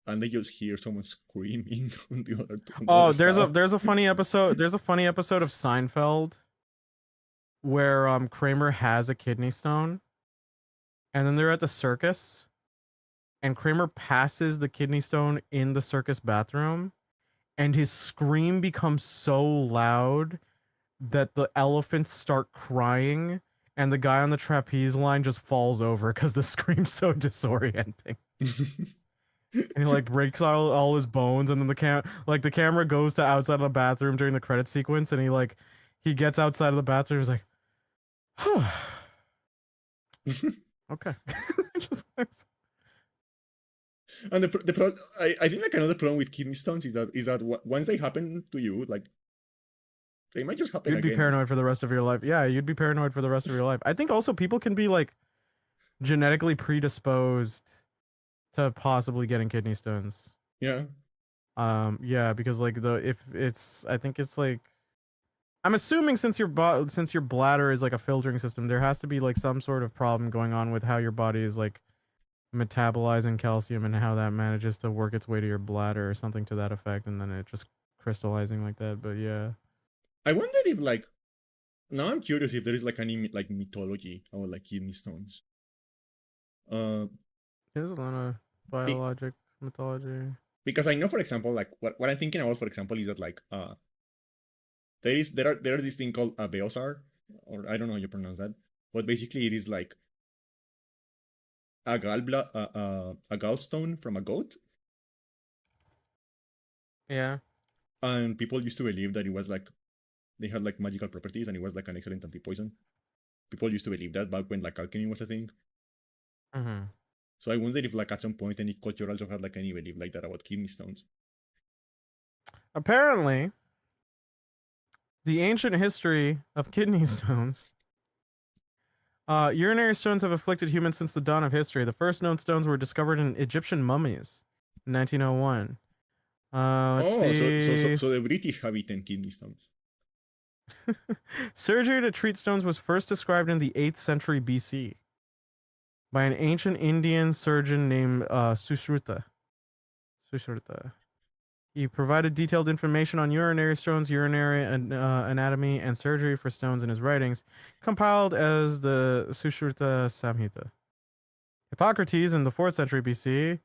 and they just hear someone screaming on the Oh, other side. there's a funny episode. There's a funny episode of Seinfeld where Kramer has a kidney stone, and then they're at the circus, and Kramer passes the kidney stone in the circus bathroom, and his scream becomes so loud that the elephants start crying, and the guy on the trapeze line just falls over because the scream's so disorienting. And he like breaks all his bones, and then the camera goes to outside of the bathroom during the credit sequence, and he gets outside of the bathroom, he's like, okay. Just, And I think like another problem with kidney stones is that once they happen to you, like they might just happen you'd be again. paranoid for the rest of your life. Yeah, you'd be paranoid for the rest of your life. I think also people can be like genetically predisposed to possibly getting kidney stones. Yeah. Yeah, because like I think it's like, I'm assuming since your bladder is like a filtering system, there has to be like some sort of problem going on with how your body is like metabolizing calcium and how that manages to work its way to your bladder or something to that effect, and then it just crystallizing like that. But yeah. I wonder if like now I'm curious if there is like any like mythology about like kidney stones. There's a lot of Be- biologic mythology. because I know, for example, like what I'm thinking about, for example, is that like there are this thing called a beosar, or I don't know how you pronounce that, but basically it is like a gallstone from a goat, Yeah. and people used to believe that it was like they had like magical properties and it was like an excellent anti-poison. People used to believe that back when like alchemy was a thing. Mm-hmm. So I wonder if like at some point any culture also had like any belief like that about kidney stones. Apparently, the ancient history of kidney stones. Urinary stones have afflicted humans since the dawn of history. The first known stones were discovered in Egyptian mummies in 1901. Let's Oh, see. so the British have eaten kidney stones. Surgery to treat stones was first described in the 8th century BC by an ancient Indian surgeon named Sushruta. He provided detailed information on urinary stones, urinary anatomy, and surgery for stones in his writings, compiled as the Sushruta Samhita. Hippocrates in the 4th century BC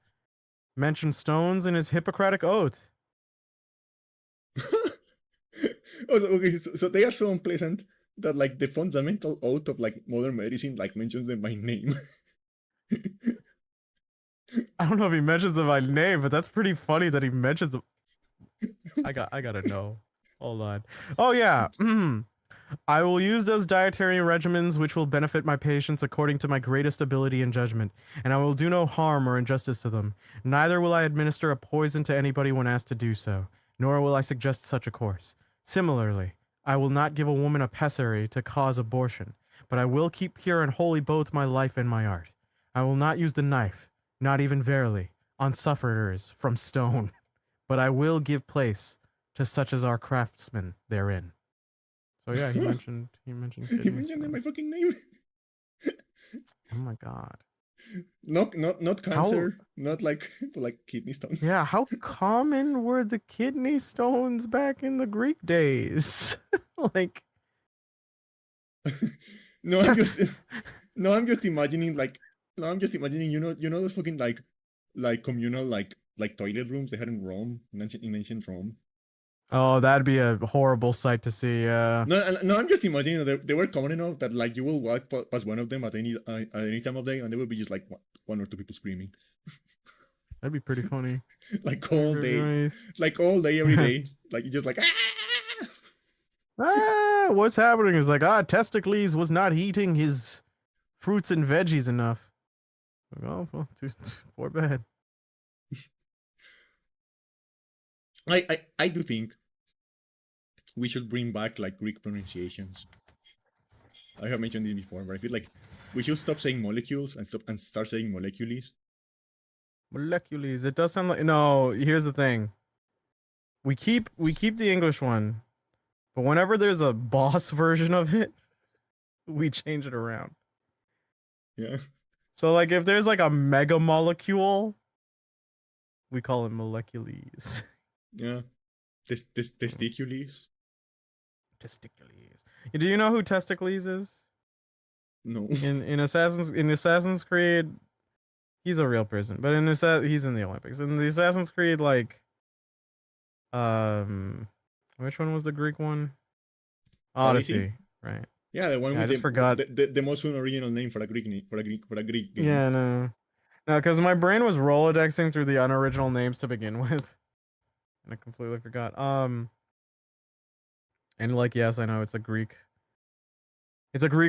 mentioned stones in his Hippocratic Oath. Oh, so they are so unpleasant that like the fundamental oath of like modern medicine like mentions them by name. I don't know if he mentions them by name, but that's pretty funny that he mentions them. I gotta know. Hold on. Oh yeah. I will use those dietary regimens which will benefit my patients according to my greatest ability and judgment, and I will do no harm or injustice to them. Neither will I administer a poison to anybody when asked to do so, nor will I suggest such a course. Similarly, I will not give a woman a pessary to cause abortion, but I will keep pure and holy both my life and my art. I will not use the knife, not even verily, on sufferers from stone, but I will give place to such as are craftsmen therein. So yeah, he mentioned He kidney mentioned stones. my fucking name. Oh my god. Not How cancer, not like kidney stones. yeah, how common were the kidney stones back in the Greek days? Like no, I'm just no, I'm just imagining like no, I'm just imagining you know those fucking like communal like toilet rooms they had in Rome in ancient Rome. oh, that'd be a horrible sight to see. No, I'm just imagining that they were common enough that like you will walk past one of them at any time of day, and there will be just like one or two people screaming, That'd be pretty funny. like That'd all be pretty day, funny. like all day every day, like you just like ah! Ah, what's happening is like, Testicles was not eating his fruits and veggies enough. Like, oh, well, poor bad. I do think we should bring back like Greek pronunciations. I have mentioned this before, but I feel like we should stop saying molecules and start saying molecules. Molecules. It does sound like no. Here's the thing. We keep the English one, but whenever there's a boss version of it, we change it around. Yeah. So like if there's like a mega molecule, we call it molecules. Yeah. Testicules? Testicles. Do you know who Testicles is? No. In Assassin's Creed, he's a real person, but he's in the Olympics. In the Assassin's Creed, like, which one was the Greek one? Odyssey, right? Yeah, the one Yeah, I with just forgot. the most unoriginal name for a Greek game. Yeah, no, because my brain was rolodexing through the unoriginal names to begin with, and I completely forgot. And like, yes, I know it's a Greek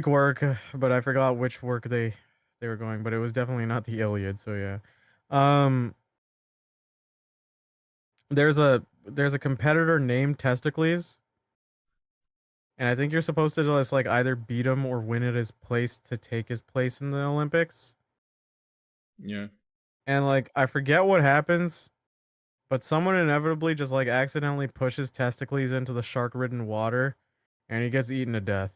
work, but I forgot which work they were going, but it was definitely not the Iliad. So yeah, there's a competitor named Testicles, and I think you're supposed to just like either beat him or win at his place to take his place in the Olympics. Yeah. And like I forget what happens, but someone inevitably just like accidentally pushes Testicles into the shark-ridden water, and he gets eaten to death.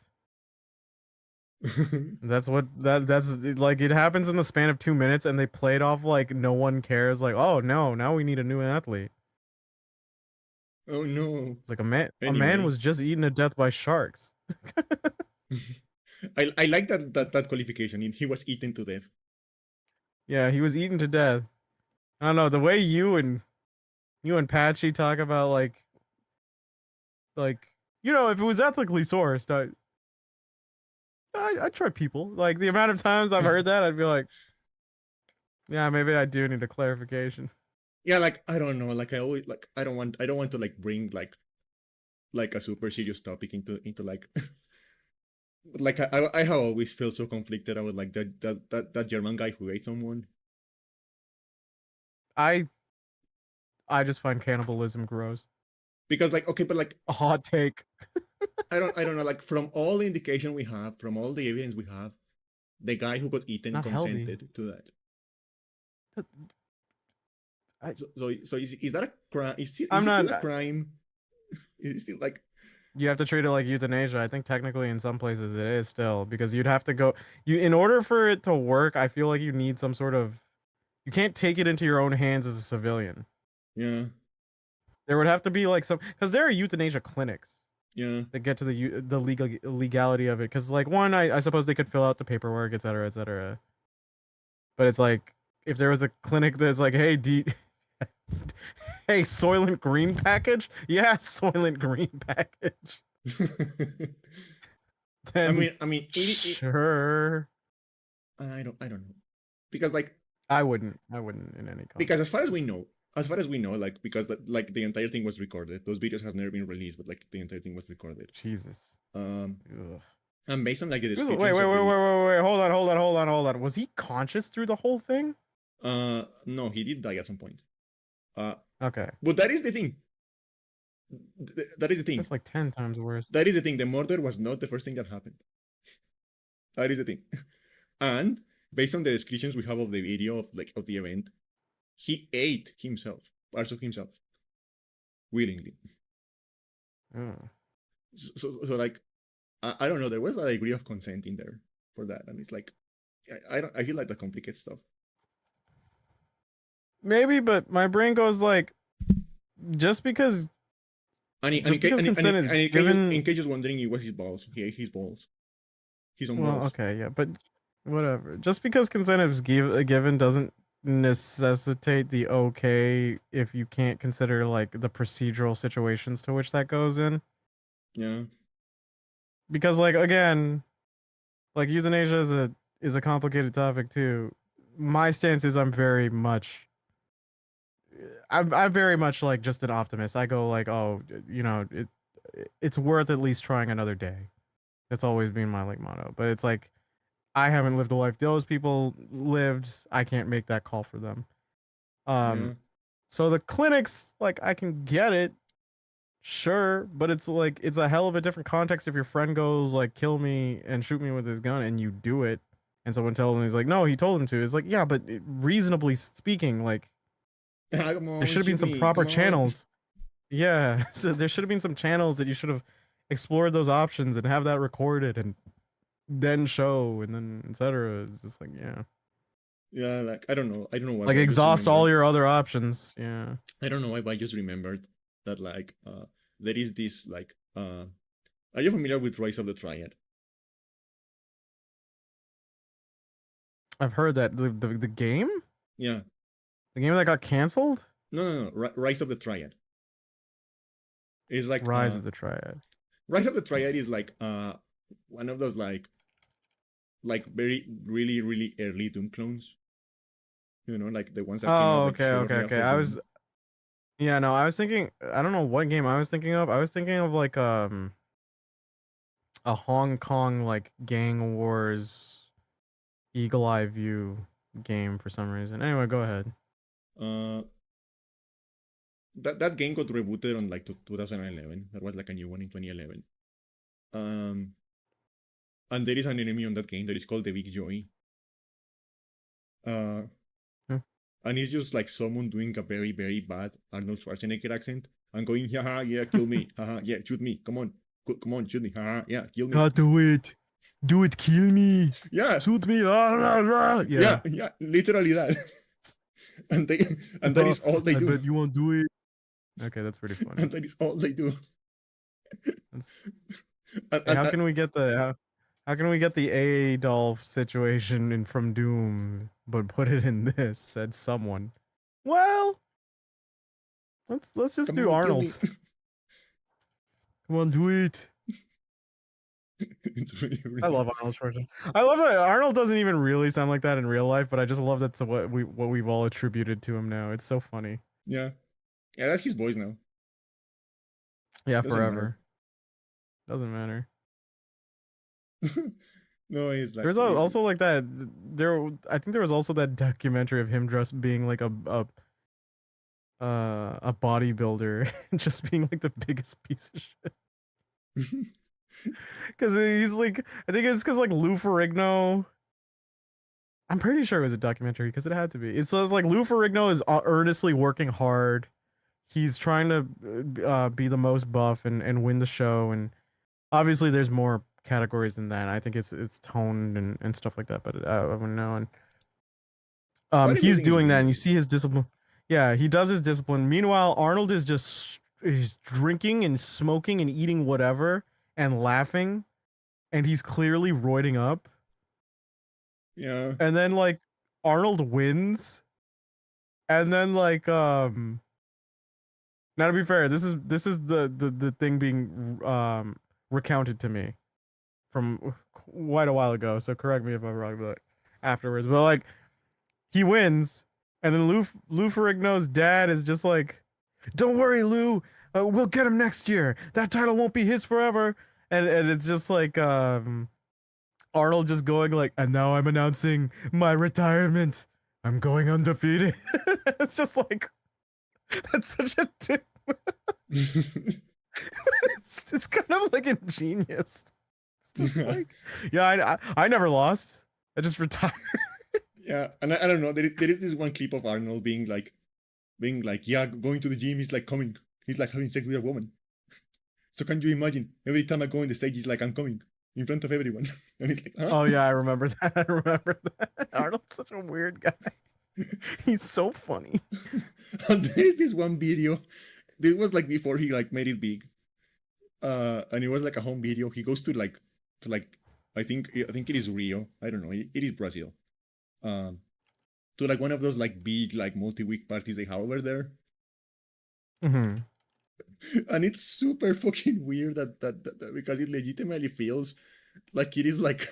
That's like it happens in the span of 2 minutes, and they play it off like no one cares. Like, oh no, now we need a new athlete. Oh no. Like a man Anyway. was just eaten to death by sharks. I like that qualification. He was eaten to death. Yeah, he was eaten to death. I don't know the way you and Patchy talk about like if it was ethically sourced, I'd try people. Like the amount of times I've heard that, I'd be like, yeah, maybe I do need a clarification. Yeah, like I don't know. Like I always like I don't want to like bring like a super serious topic into like like I have always felt so conflicted about like that German guy who ate someone. I just find cannibalism gross. Because like okay, but like A hot take. I don't know, like from all the indication we have, from all the evidence we have, the guy who got eaten Not healthy. consented to that. I- So is that a crime? Is it I'm not- still a crime? Is it still like You have to treat it like euthanasia. I think technically in some places it is still, because you'd have to go in order for it to work, I feel like you need some sort of you can't take it into your own hands as a civilian. yeah. There would have to be like some because there are euthanasia clinics Yeah. that get to the legality of it. Because like one, I suppose they could fill out the paperwork, etc., etc. But it's like if there was a clinic that's like, hey, hey, Soylent Green package, yeah, Soylent Green package. Then I mean, sure. I don't know, because like I wouldn't in any case. because as far as we know, like because like the entire thing was recorded. Those videos have never been released, but like the entire thing was recorded. Jesus. Ugh. And based on like the descriptions. Wait, hold on. Was he conscious through the whole thing? No, he did die at some point. Okay. But that is the thing. That is the thing. That's like 10 times worse. That is the thing. The murder was not the first thing that happened. That is the thing. And based on the descriptions we have of the video of the event, he ate parts of himself, willingly. Oh. So like, I don't know. There was a degree of consent in there for that, and it's like, I feel like that complicates stuff. Maybe, but my brain goes like, just because consent is given. In case you're wondering, it was his balls. He ate his balls. His own Well, balls. okay, yeah, but whatever. Just because consent is given doesn't necessitate the okay if you can't consider like the procedural situations to which that goes in. Yeah. Because like again, like euthanasia is a complicated topic too. My stance is I'm very much like just an optimist. I go like, oh, you know, it's worth at least trying another day. That's always been my like motto. But it's like I haven't lived a life those people lived. I can't make that call for them. Yeah. So the clinics, like I can get it, sure, but it's like it's a hell of a different context if your friend goes like kill me and shoot me with his gun and you do it, and someone tells him he's like no, he told him to. It's like yeah, but reasonably speaking, like Come there on, should have been shoot some me. proper Come on. channels. Yeah, so there should have been some channels that you should have explored those options and have that recorded and then show and then etc. It's just like yeah. Yeah, like I don't know why, Like but I just exhaust all remembered. your other options. Yeah. I don't know why, but I just remembered that like there is this like are you familiar with Rise of the Triad? I've heard that the game? Yeah. The game that got canceled? No. Rise of the Triad. It's like Rise of the Triad. Rise of the Triad is like one of those like very really early Doom clones. You know, like the ones that came out Oh, like okay, shortly okay. after I Doom. was yeah, no, I was thinking I don't know what game I was thinking of. I was thinking of like a Hong Kong like gang wars eagle eye view game for some reason. Anyway, go ahead. Uh that game got rebooted on like 2011. That was like a new one in 2011. And there is an enemy on that game that is called the Big Joy. Hmm. And it's just like someone doing a very bad Arnold Schwarzenegger accent and going, haha, yeah, kill me, haha, yeah, shoot me, come on, shoot me, haha, yeah, kill me. God, do it, kill me, yeah, shoot me, yeah, literally that. and that is all they do. I bet you won't do it. Okay, that's pretty funny. And that is all they do. Hey, how can we get the Adolf situation in from Doom, but put it in this? Said someone. Well, let's just do Arnold. Come on, do it. It's really I love Arnold Schwarzenegger. I love that Arnold doesn't even really sound like that in real life, but I just love that's what we've all attributed to him now. It's so funny. Yeah, that's his voice now. Yeah, Doesn't forever. Doesn't matter. No, he's like There's also like that. I think there was also that documentary of him just being like a bodybuilder, just being like the biggest piece of shit. Because he's like, I think it's because like Lou Ferrigno. I'm pretty sure it was a documentary because it had to be. It says like Lou Ferrigno is earnestly working hard. He's trying to be the most buff and win the show, and obviously there's more categories than that. I think it's toned and stuff like that, but I wouldn't know. And he's doing that, and you see his discipline. Yeah, he does his discipline. Meanwhile, Arnold is just he's drinking and smoking and eating whatever and laughing, and he's clearly roiding up. Yeah. And then like Arnold wins, and then like now to be fair, this is the thing being recounted to me from quite a while ago. So correct me if I'm wrong, but afterwards. But like he wins, and then Lou Ferrigno's dad is just like, "Don't worry, Lou, we'll get him next year. That title won't be his forever." And it's just like Arnold just going like, "And now I'm announcing my retirement. I'm going undefeated." It's just like that's such a tip. It's kind of like ingenious. It's like, yeah, I never lost. I just retired. Yeah, and I don't know. There is this one clip of Arnold being like, yeah, going to the gym. He's like coming. He's like having sex with a woman. So can you imagine? Every time I go on the stage, he's like, I'm coming in front of everyone, and he's like, huh? Oh yeah, I remember that. I remember that. Arnold's such a weird guy. He's so funny. And there's this one video. This was like before he like made it big. And it was like a home video. He goes to like I think it is Rio. I don't know. It is Brazil. Um, to like one of those like big like multi-week parties they have over there, Hmm. and it's super fucking weird that because it legitimately feels like it is like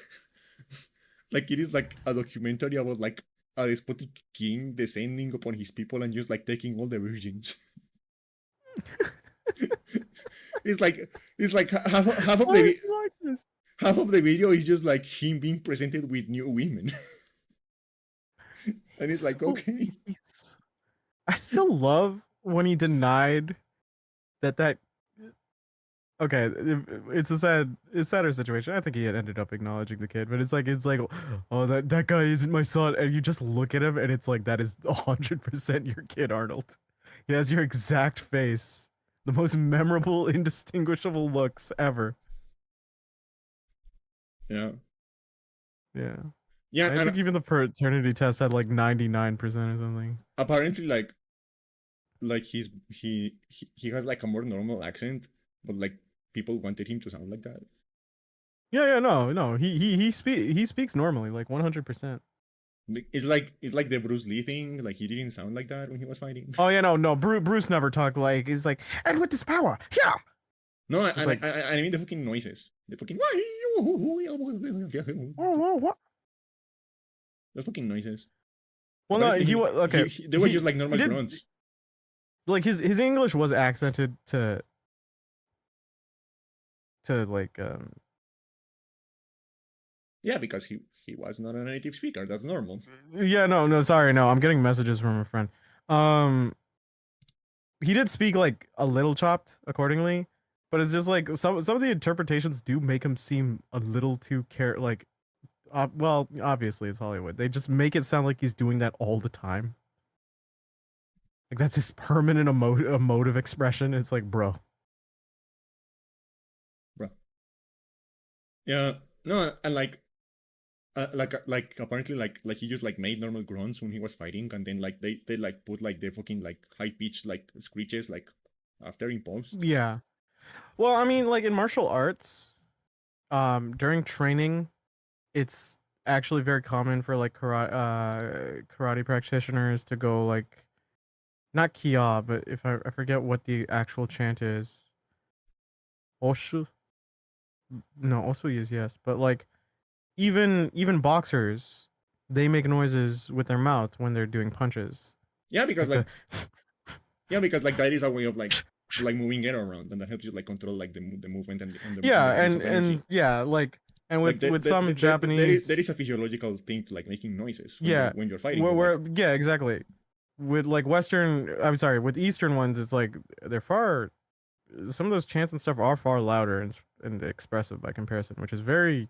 like it is like a documentary about like a despotic king descending upon his people and just like taking all the virgins. it's like it's like half of Why the is he like this? half of the video is just like him being presented with new women. And it's like, okay. I still love when he denied that. Okay, it's a sadder situation. I think he had ended up acknowledging the kid, but it's like, oh, that guy isn't my son, and you just look at him, and it's like that is 100% your kid, Arnold. He has your exact face, the most memorable, indistinguishable looks ever. Yeah. Yeah, Yeah, I and think even the paternity test had like 99% or something. apparently like he has like a more normal accent, but like people wanted him to sound like that. Yeah, no, he speaks normally, like 100%. It's like the Bruce Lee thing. Like he didn't sound like that when he was fighting. Oh yeah, no, Bruce never talked like he's like, and with this power, yeah. No, It's like, I mean the fucking noises. The fucking what? the fucking noises. Well, no, Apparently he was okay. they were just like He normal did grunts. like his English was accented to like Yeah, because he was not a native speaker. That's normal. yeah, no, sorry, no, I'm getting messages from a friend. Um, he did speak like a little chopped accordingly, but it's just like some of the interpretations do make him seem a little too like well, obviously it's Hollywood. They just make it sound like he's doing that all the time. Like that's his permanent emotive expression. It's like, bro. Bro. Yeah, no, and like apparently like he just like made normal grunts when he was fighting, and then like they like put like the fucking like high pitched like screeches like after in post. Yeah. Well, I mean, like in martial arts, during training, it's actually very common for like karate practitioners to go like not Kia, but if I forget what the actual chant is. Oshu? No, Osu is yes, but like even boxers, they make noises with their mouth when they're doing punches. Yeah, because Like the because like that is a way of like moving air around, and that helps you like control like the movement and the yeah, release and of energy. yeah, like and Like with some there Japanese is a physiological thing to like making noises yeah, when you're fighting, but like yeah, exactly. With like Western, I'm sorry, with Eastern ones, it's like they're far. Some of those chants and stuff are far louder and expressive by comparison, which is very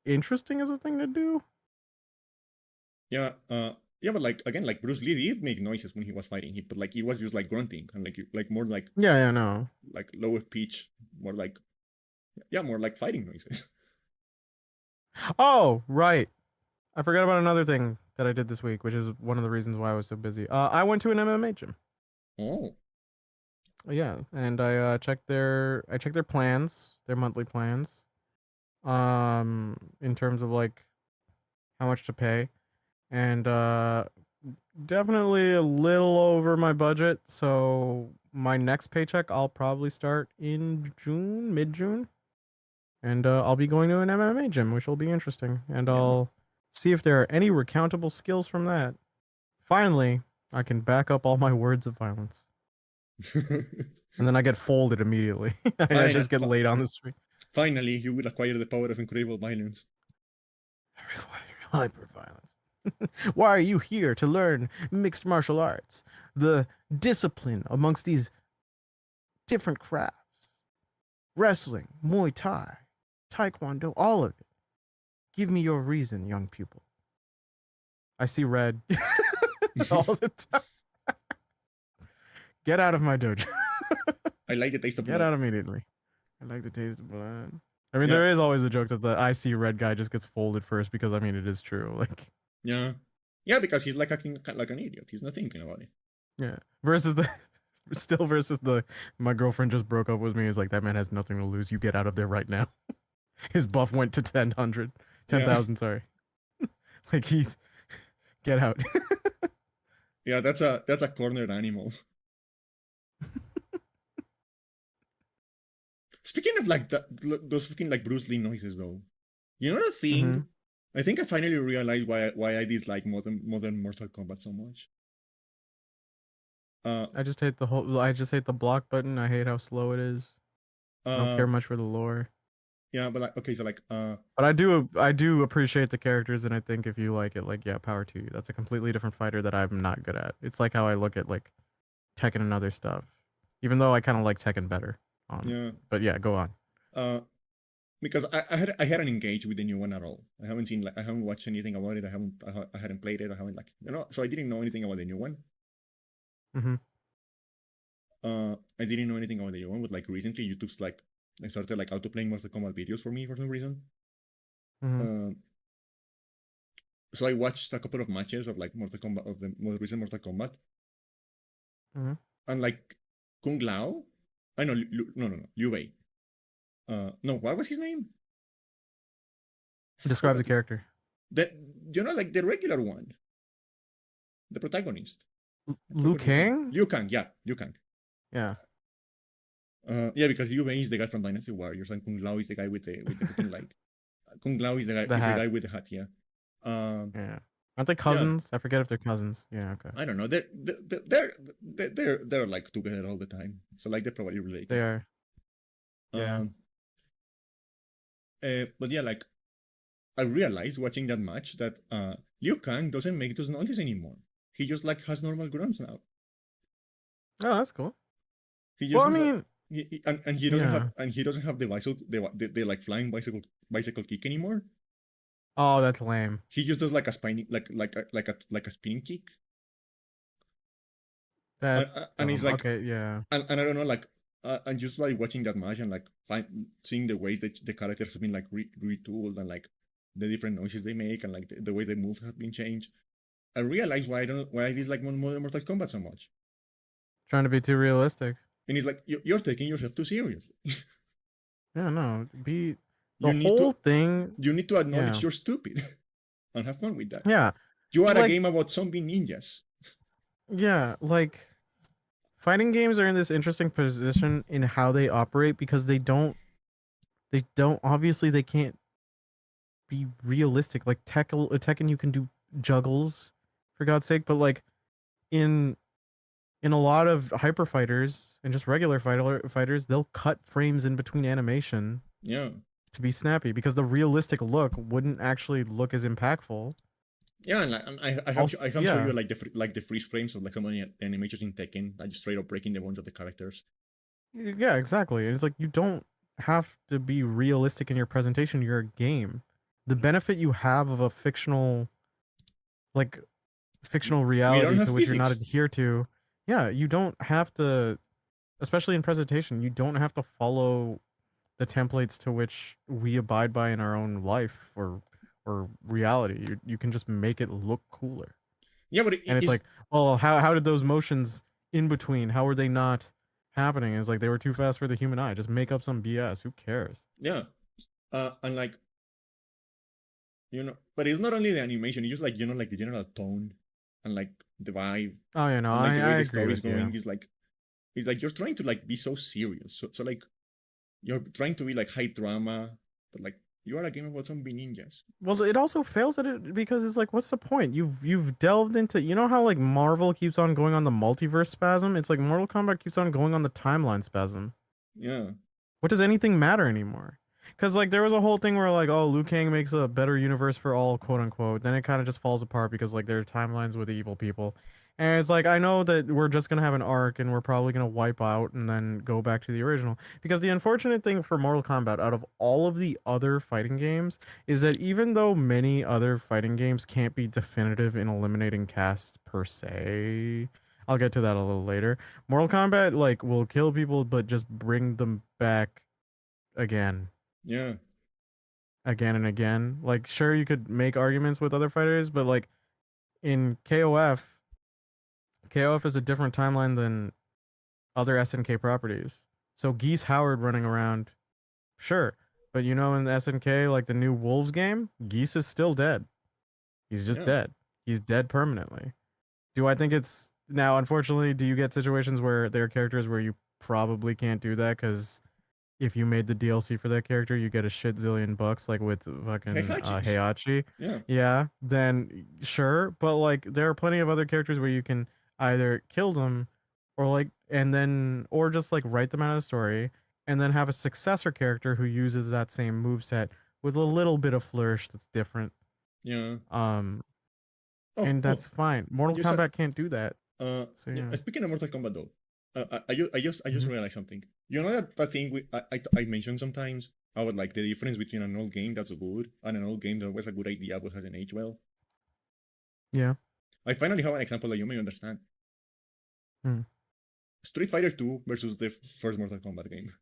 interesting as a thing to do. yeah, yeah, but like again, like Bruce Lee did make noises when he was fighting. But like it was just like grunting and like more Yeah, no. like lower pitch, more like yeah, more like fighting noises. Oh, right. I forgot about another thing that I did this week, which is one of the reasons why I was so busy. I went to an MMA gym. Oh, Yeah, and I checked their plans, their monthly plans. In terms of like how much to pay, and definitely a little over my budget. So my next paycheck, I'll probably start in June, mid June, and I'll be going to an MMA gym, which will be interesting, and yeah. I'll see if there are any recountable skills from that. Finally, I can back up all my words of violence. And then I get folded immediately. I Fine, just get laid on the street. finally, you will acquire the power of incredible violence. Hyper violence. Why are you here to learn mixed martial arts? The discipline amongst these different crafts. Wrestling, Muay Thai, Taekwondo, all of it. Give me your reason, young pupil. I see red all the time. Get out of my dojo. I like the taste of Get blood. out immediately. I like the taste of blood. I mean, Yeah. there is always a joke that the I see red guy just gets folded first because I mean it is true. Like, Yeah. Yeah, because he's like acting like an idiot. He's not thinking about it. yeah. Versus the still versus the my girlfriend just broke up with me is like that man has nothing to lose. You get out of there right now. His buff went to 10,000. Yeah. Sorry. Like he's get out. Yeah, that's a cornered animal. Speaking of like those fucking like Bruce Lee noises though, you know the thing? Mhm. I think I finally realized why I dislike modern Mortal Kombat so much. I just hate the block button. I hate how slow it is. I don't care much for the lore. Yeah, but like okay, so like But I do appreciate the characters, and I think if you like it, like yeah, power to you. That's a completely different fighter that I'm not good at. It's like how I look at like Tekken and other stuff, even though I kind of like Tekken better. yeah, But yeah, go on. because I hadn't engaged with the new one at all. I haven't watched anything about it. I hadn't played it. I haven't like so I didn't know anything about the new one. Mm-hmm. I didn't know anything about the new one, but like recently YouTube's like I started like auto playing Mortal Kombat videos for me for some reason. Mm-hmm. So I watched a couple of matches of like Mortal Kombat of the most recent Mortal Kombat, Mm-hmm. and like Kung Lao, I know no Liu Bei. No, what was his name? Describe the character. That like the regular one, the protagonist. Liu Kang? Liu Kang, yeah, Liu Kang. Yeah. Yeah, because Liu Bei is the guy from Dynasty Warriors, and Kung Lao is the guy with the fucking like. Kung Lao is the guy with the hat, yeah. Yeah. Aren't they cousins? Yeah. I forget if they're cousins. Yeah, okay. I don't know. They're like together all the time, so like they're probably related. They are. Yeah. But yeah, like I realized watching that match that Liu Kang doesn't make those noises anymore. He just like has normal grunts now. Oh, that's cool. He just he doesn't have the like flying bicycle kick anymore. Oh, that's lame. He just does like a spinning like a spinning kick. That's and he's like okay, yeah. And I don't know, like and just like watching that match and like seeing the ways that the characters have been like retooled and like the different noises they make and like the way they move has been changed. I realized why I dislike modern Mortal Kombat so much. Trying to be too realistic. And it's like you're taking yourself too seriously. Yeah, no. The whole thing. You need to acknowledge you're stupid and have fun with that. Yeah. You are a game about zombie ninjas. Yeah, like fighting games are in this interesting position in how they operate because they don't obviously they can't be realistic. Like Tekken you can do juggles for God's sake, but like in a lot of hyper fighters and just regular fighters, they'll cut frames in between animation. Yeah. To be snappy because the realistic look wouldn't actually look as impactful. Yeah, and I have shown you like the freeze frames of like so many animations in Tekken, like just straight up breaking the bones of the characters. Yeah, exactly. And it's like you don't have to be realistic in your presentation. You're a game. The benefit you have of a fictional reality to which you're not adhere to. Yeah, you don't have to, especially in presentation, you don't have to follow the templates to which we abide by in our own life or reality. You can just make it look cooler. Yeah, but it's like, well, how did those motions in between? How were they not happening? It's like they were too fast for the human eye. Just make up some BS. Who cares? Yeah, and like but it's not only the animation. It's just like like the general tone and like the vibe. Oh, yeah, no, and, like, the way the story is going is like you're trying to like be so serious. So like you're trying to be like high drama, but like you are a game about zombie ninjas. Well, it also fails at it because it's like, what's the point? You've delved into, how like Marvel keeps on going on the multiverse spasm. It's like Mortal Kombat keeps on going on the timeline spasm. Yeah. What does anything matter anymore? Because like there was a whole thing where like, oh, Liu Kang makes a better universe for all, quote unquote. Then it kind of just falls apart because like there are timelines with evil people, And it's like I know that we're just gonna have an arc and we're probably gonna wipe out and then go back to the original. Because the unfortunate thing for Mortal Kombat out of all of the other fighting games is that even though many other fighting games can't be definitive in eliminating casts per se, I'll get to that a little later. Mortal Kombat like will kill people but just bring them back again. Yeah. Again and again. Like sure you could make arguments with other fighters, but like in KOF is a different timeline than other SNK properties. So Geese Howard running around, sure. But you know in the SNK, like the new Wolves game, Geese is still dead. He's just Yeah. dead. He's dead permanently. Do I think it's now unfortunately do you get situations where there are characters where you probably can't do that because if you made the DLC for that character, you get a shit zillion bucks, like with fucking Heihachi. Heihachi. Yeah. Yeah, then sure, but like there are plenty of other characters where you can either kill them, or like, and then, or just like write them out of the story, and then have a successor character who uses that same moveset with a little bit of flourish that's different. Yeah. Um, Oh, and oh. that's fine. Mortal You said Kombat can't do that. So yeah, yeah. speaking of Mortal Kombat though, I just Mhm. realized something. You know that thing I mentioned sometimes about like the difference between an old game that's good and an old game that was a good idea but hasn't aged well. Yeah. I finally have an example that you may understand. Hmm. Street Fighter 2 versus the first Mortal Kombat game.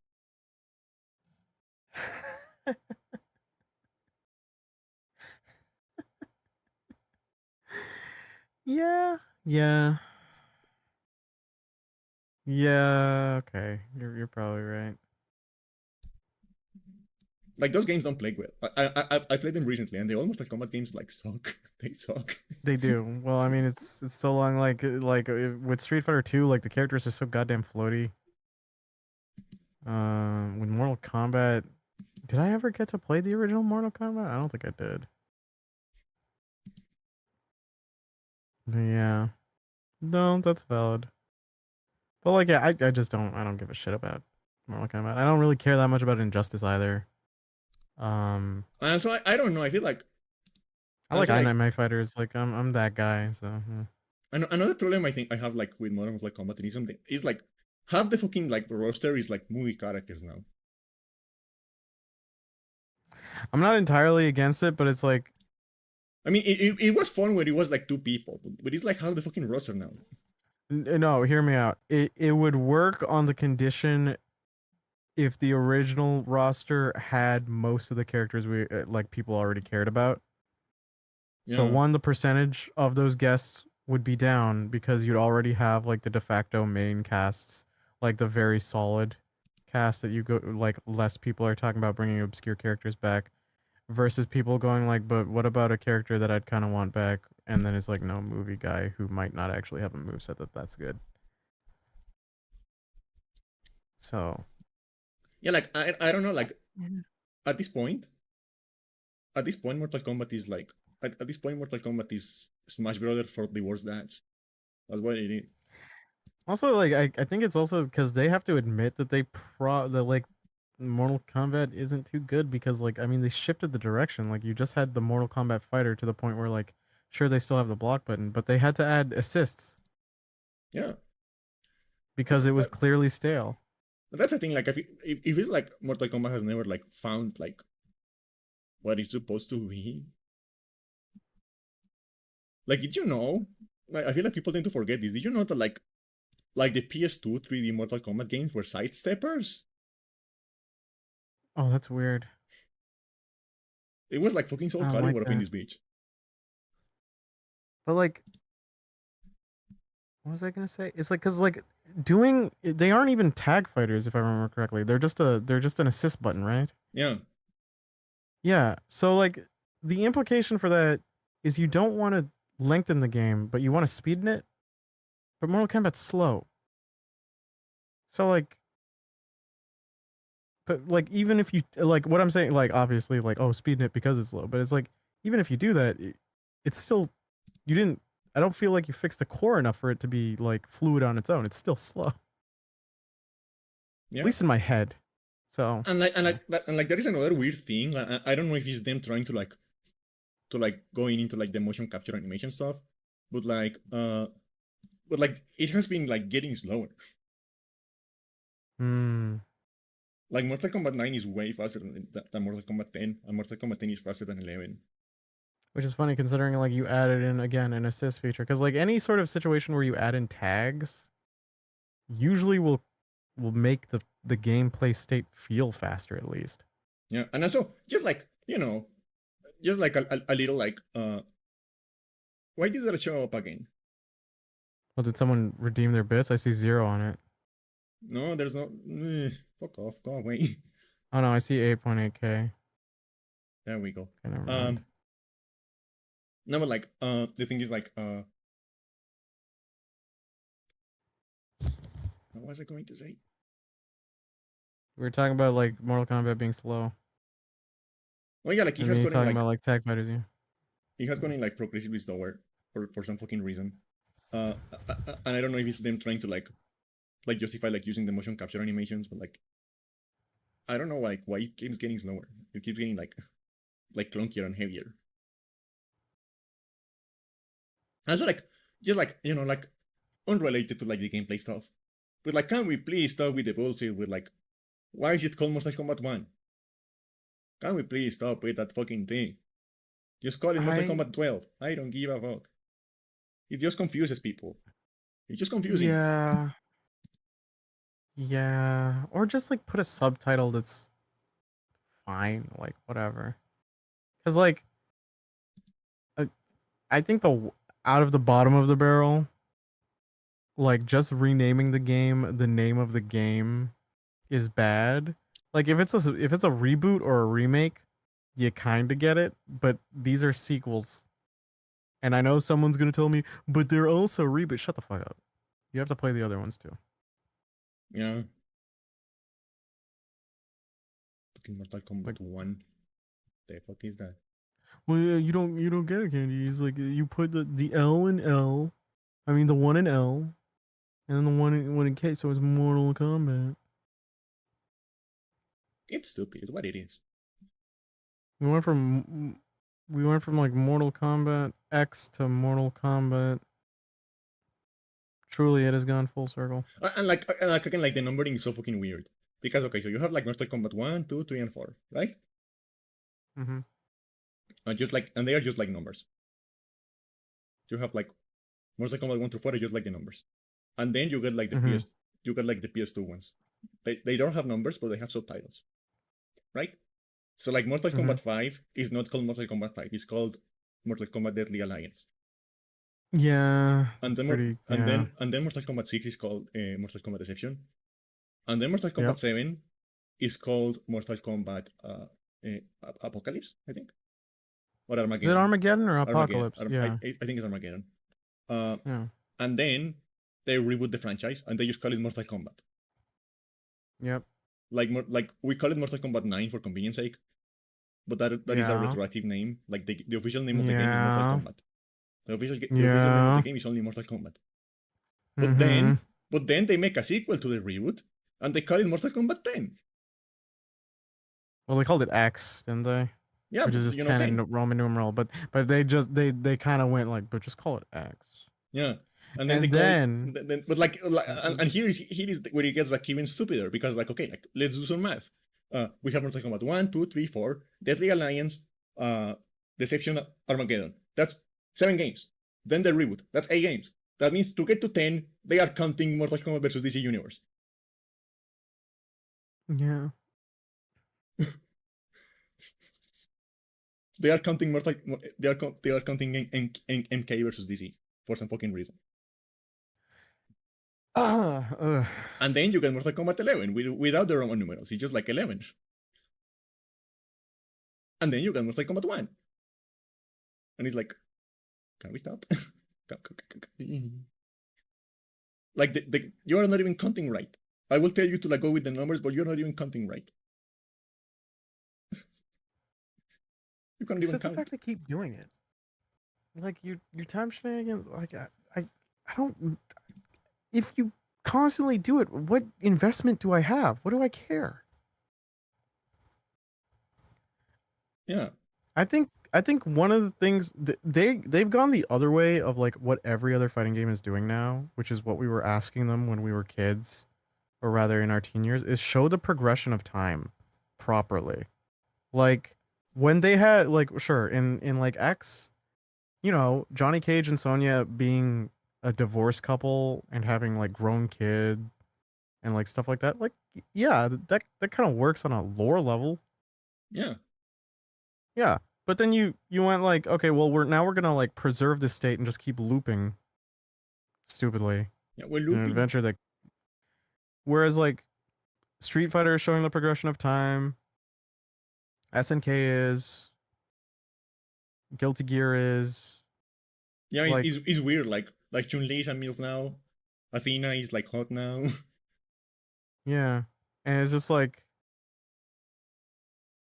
Yeah. Yeah. Yeah, okay. You're probably right. Like those games don't play well. I played them recently and the old Mortal Kombat games like suck. They suck. They do. Well, I mean, it's so long. With Street Fighter 2, like the characters are so goddamn floaty. With Mortal Kombat, did I ever get to play the original Mortal Kombat? I don't think I did. But yeah, no, that's valid. But like, yeah, I just I don't give a shit about Mortal Kombat. I don't really care that much about Injustice either. Um, And so I don't know. I feel like I like also like My Fighters. Like I'm that guy. So yeah. another problem I think I have like with modern Mortal Kombat is like half the fucking like roster is like movie characters now. I'm not entirely against it, but it's like I mean, it was fun when it was like two people, but it's like half the fucking roster now. no. Hear me out. It would work on the condition if the original roster had most of the characters we like people already cared about. So Yeah, one, the percentage of those guests would be down because you'd already have like the de facto main casts, like the very solid cast that you go like less people are talking about bringing obscure characters back versus people going like, but what about a character that I'd kind of want back? And then it's like no movie guy who might not actually have a moveset that's good. So yeah. Like I don't know. Like Mhm. at this point, Mortal Kombat is like at this point, Mortal Kombat is Smash Brothers for divorced dads. That's what it is. Also, like I think it's also because they have to admit that that like Mortal Kombat isn't too good because like I mean they shifted the direction. Like you just had the Mortal Kombat fighter to the point where like sure they still have the block button, but they had to add assists Yeah, because but, it was but, clearly stale. but that's the thing. Like if it's like Mortal Kombat has never like found like what it's supposed to be. Like, did you know? Like, I feel like people tend to forget this. Did you know that like the PS2 3D Mortal Kombat games were sidesteppers? Oh, that's weird. It was like fucking Soul I don't like Calibur up in that. this bitch. But like, what was I gonna say? It's like because like doing they aren't even tag fighters if I remember correctly. They're just an assist button, right? Yeah, Yeah. So like the implication for that is you don't want to lengthen the game, but you want to speeden it. But Mortal Kombat's slow. So like but like even if you like what I'm saying like obviously like oh speeding it because it's slow, but it's like even if you do that, it's still you didn't I don't feel like you fixed the core enough for it to be like fluid on its own. It's still slow. At yeah. least in my head. So yeah. And like there is another weird thing. I don't know if it's them trying to like going into like the motion capture animation stuff, but like but like it has been like getting slower. Hmm. Like Mortal Kombat 9 is way faster than Mortal Kombat 10, and Mortal Kombat 10 is faster than 11. Which is funny considering like you added in again an assist feature, because like any sort of situation where you add in tags usually will make the gameplay state feel faster at least. Yeah, and also just like just like a little like why did that show up again? Well, did someone redeem their bits? I see 0 on it. No, there's no. Fuck off, go away. Oh no, I see 8.8K. There we go. Okay, never mind. No, but like the thing is like what was I going to say? We were talking about like Mortal Kombat being slow. Well, yeah, like he And has then you're gotten talking like about like tag fighters, yeah. he has gotten like progressively slower for some fucking reason. And I don't know if it's them trying to like justify like using the motion capture animations, but like I don't know like why it keeps getting slower. It keeps getting like clunkier and heavier. And so like just like like unrelated to like the gameplay stuff. But like can we please stop with the bullshit with like why is it called Mortal Kombat 1? Can we please stop with that fucking thing? Just call it Mortal Kombat 12. I don't give a fuck. It just confuses people. It's just confusing. Yeah. Yeah. Or just like put a subtitle that's fine, like whatever. Cuz like I think out of the bottom of the barrel, like just renaming the game the name of the game is bad. Like if it's a reboot or a remake, you kind of get it, but these are sequels. And I know someone's going to tell me, but they're also reboot. Shut the fuck up. You have to play the other ones too. Yeah. Fucking Mortal Kombat 1. The fuck is that? Well, yeah, you don't get it, Candy. It's like you put the L in L. I mean the 1 in L, and then the 1 in K, so it's Mortal Kombat. It's stupid. What it is. We went from like Mortal Kombat X to Mortal Kombat. Truly, it has gone full circle. And like again, like the numbering is so fucking weird. Because okay, so you have like Mortal Kombat 1, 2, 3, and 4, right? Mm-hmm. And they are just like numbers. You have like Mortal Kombat 1 to 4 are just like the numbers. And then you get like the PS2 ones. They don't have numbers, but they have subtitles. Right? So like Mortal Kombat 5 is not called Mortal Kombat 5, it's called Mortal Kombat Deadly Alliance. Yeah. And then Mortal Kombat 6 is called Mortal Kombat Deception. And then Mortal Kombat 7 is called Mortal Kombat Apocalypse, I think. Or Armageddon. Is it Armageddon or Apocalypse? Yeah. I think it's Armageddon. Yeah. And then they reboot the franchise and they just call it Mortal Kombat. Yep. Like we call it Mortal Kombat 9 for convenience sake, but that is a retroactive name. Like the official name of the game is Mortal Kombat. The official name of the game is only Mortal Kombat. But then they make a sequel to the reboot and they call it Mortal Kombat 10. Well, they called it X, didn't they? Yeah, which is just 10 in Roman numeral, but they kind of went like, but just call it X. Yeah. And then but and here is where it gets like even stupider because like okay, like let's do some math. We have Mortal Kombat 1, 2, 3, 4, Deadly Alliance, Deception, Armageddon. That's 7 games. Then the reboot. That's 8 games. That means to get to 10, they are counting Mortal Kombat versus DC Universe. Yeah. They are counting they are counting MK versus DC for some fucking reason. And then you get Mortal Kombat 11 without the Roman numerals. It's just like 11. And then you get Mortal Kombat 1. And it's like, can we stop? Like you are not even counting right. I will tell you to like go with the numbers, but you're not even counting right. You can't even count. The fact they keep doing it. Like your time shenanigans, like I don't. If you constantly do it, what investment do I have? What do I care? Yeah. I think I think one of the things they've gone the other way of like what every other fighting game is doing now, which is what we were asking them when we were kids, or rather in our teen years, is show the progression of time properly. Like when they had like sure in like X, you know, Johnny Cage and Sonya being a divorced couple and having like grown kid and like stuff like that. Like yeah, that kind of works on a lore level. Yeah. Yeah. But then you went like, okay, well we're gonna like preserve this state and just keep looping stupidly Yeah, we're in an looping. adventure that whereas like Street Fighter is showing the progression of time, SNK is, Guilty Gear is Yeah, like it's weird. Like Chun-Li is a MILF now. Athena is like hot now. yeah. And it's just like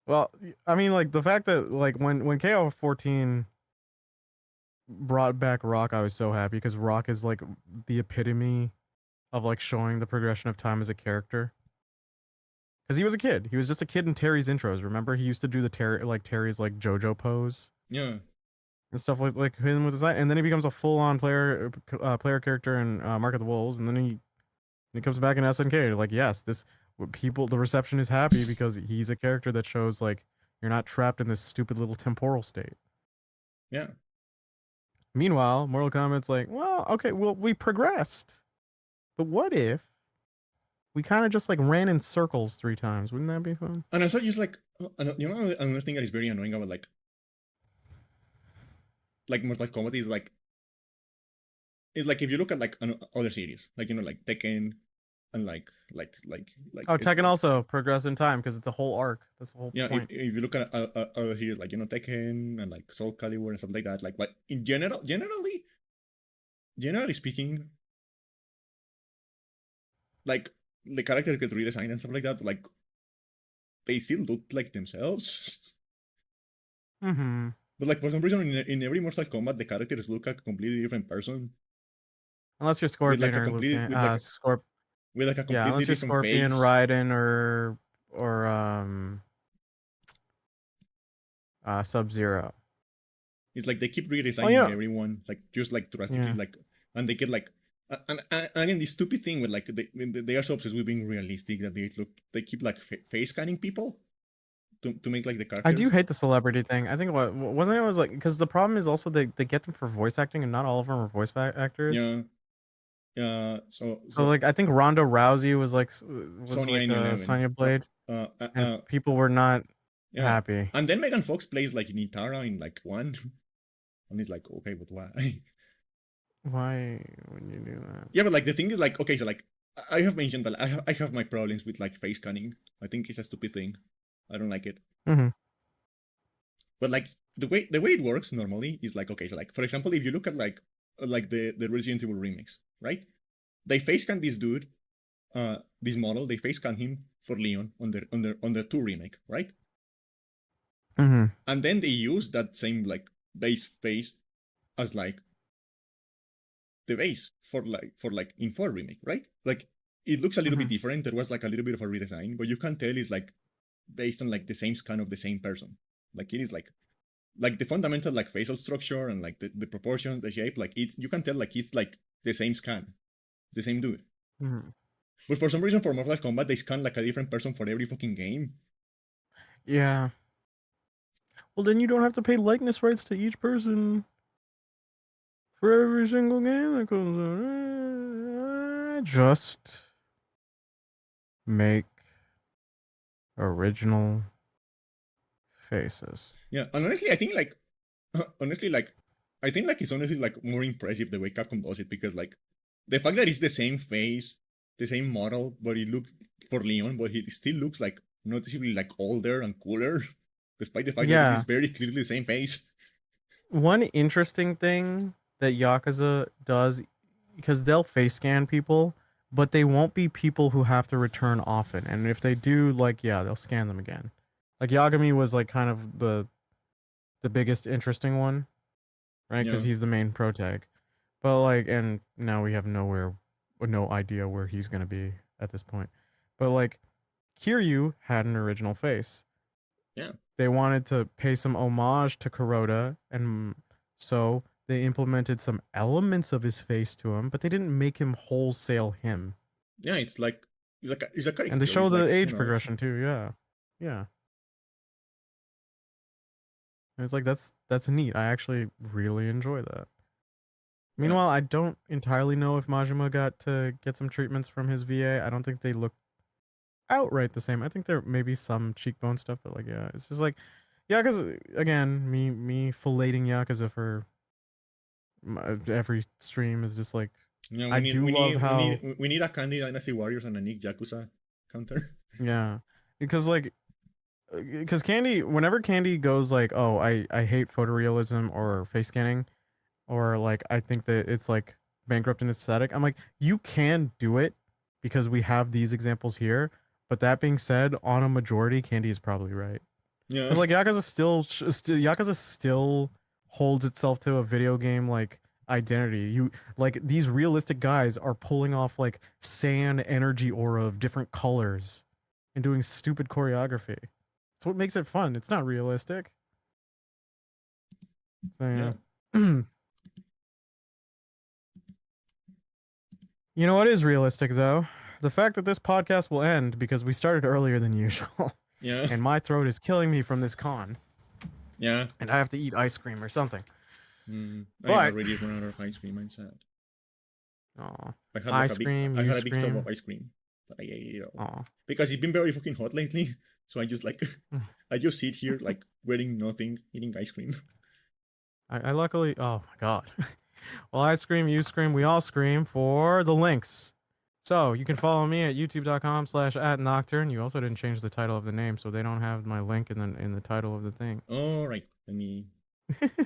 well, I mean like the fact that like when KO 14 brought back Rock, I was so happy because Rock is like the epitome of like showing the progression of time as a character. Because he was a kid. He was just a kid in Terry's intros. Remember, he used to do the Terry's like JoJo pose Yeah. and stuff like him with design. And then he becomes a full on player character in Mark of the Wolves. And then he comes back in SNK. Like yes, this people the reception is happy because he's a character that shows like you're not trapped in this stupid little temporal state. Yeah. Meanwhile, Mortal Kombat's like, well, okay, well we progressed, but what if we kind of just like ran in circles 3 times? Wouldn't that be fun? And also just like you know another thing that is very annoying about like Mortal Kombat is like if you look at like other series, like you know like Tekken and Oh, it's Tekken like also progress in time because it's a whole arc. That's the whole yeah, point. if you look at other series like you know Tekken and like Soul Calibur and stuff like that, like but in generally speaking, like the characters get redesigned and stuff like that, like they still look like themselves. Mm-hmm. But like for some reason in every Mortal Kombat the characters look like a completely different person Unless you're with like Scorpion a or Liu complete Kang, with like a yeah, completely unless you're different Scorpion, face. Raiden, or Sub Zero. It's like they keep Oh yeah, redesigning everyone, like just like drastically, yeah. like, and they get like, and again, this stupid thing with like they are so obsessed with being realistic that they keep like face scanning people to make like the I do characters. hate the celebrity thing. I think what wasn't it was like because the problem is also they get them for voice acting and not all of them are actors. Yeah, yeah. So So like I think Ronda Rousey was Sonya like in a 11. Sonya Blade, Uh, uh, and uh, people were not yeah, happy. and then Megan Fox plays like Nitara in like one, and it's like okay, but why? Why would you do that? Yeah, but like the thing is like okay, so like I have mentioned that I have my problems with like face scanning. I think it's a stupid thing. I don't like it. Mm-hmm. But like the way it works normally is like okay, so like for example, if you look at like the Resident Evil remix, right? They face scan this dude, this model, they face scan him for Leon on the 2 remake, right? Mm-hmm. And then they use that same like base face as like the base for like in 4 remake, right? Like it looks a little bit Mm-hmm. different. There was like a little bit of a redesign, but you can tell it's like based on like the same scan of the same person. Like it is like the fundamental like facial structure and like the proportions, the shape, like it you can tell like it's like the same scan, the same dude. Mm-hmm. But for some reason for Mortal Kombat they scan like a different person for every fucking game. Yeah. Well, then you don't have to pay likeness rights to each person for every single game that comes out. Just make original faces. Yeah, and honestly I think like honestly like I think like it's honestly like more impressive the way Capcom does it because like the fact that it's the same face, the same model, but it looks for Leon, but he still looks like noticeably like older and cooler, despite the fact that it is Yeah. very clearly the same face. One interesting thing that Yakuza does, because they'll face scan people, but they won't be people who have to return often. And if they do, like, yeah, they'll scan them again. Like Yagami was like kind of the biggest interesting one, right? Because Yeah, he's the main pro tag. But like, and now we have no idea where he's gonna be at this point. But like, Kiryu had an original face. Yeah. They wanted to pay some homage to Kuroda, and so they implemented some elements of his face to him, but they didn't make him wholesale him. Yeah, it's like it's a And they caricature. show It's the like, age it's progression too. Yeah, yeah. And it's like that's neat. I actually really enjoy that. yeah. Meanwhile, I don't entirely know if Majima got to get some treatments from his VA. I don't think they look outright the same. I think there may be some cheekbone stuff, but like, yeah, it's just like, yeah, because again, me filleting Yakuza for every stream is just like, Yeah, I do love how, we need a Candy Dynasty Warriors and a Nick Yakuza counter. yeah, because like, because Candy, whenever Candy goes like, oh, I hate photorealism or face scanning, or like I think that it's like bankrupt in aesthetic. I'm like, you can do it because we have these examples here. But that being said, on a majority, Candy is probably right. Yeah. Because like Yakuza still holds itself to a video game like identity. You like these realistic guys are pulling off like sand energy aura of different colors and doing stupid choreography. It's what makes it fun. It's not realistic. So yeah. You know what is realistic though? The fact that this podcast will end because we started earlier than usual. Yeah. And my throat is killing me from this con. Yeah. And I have to eat ice cream or something. I But already run out of ice cream. I'm sad. oh, I had ice cream, I you had a big tub scream. of ice cream that I ate it all Oh, because it's been very fucking hot lately. So I just like I just sit here like wearing nothing, eating ice cream. I luckily. Oh my god. Well, I scream, you scream, we all scream for the links. So you can follow me at youtube.com/@nocturne. You also didn't change the title of the name, so they don't have my link in the title of the thing. All right, let me.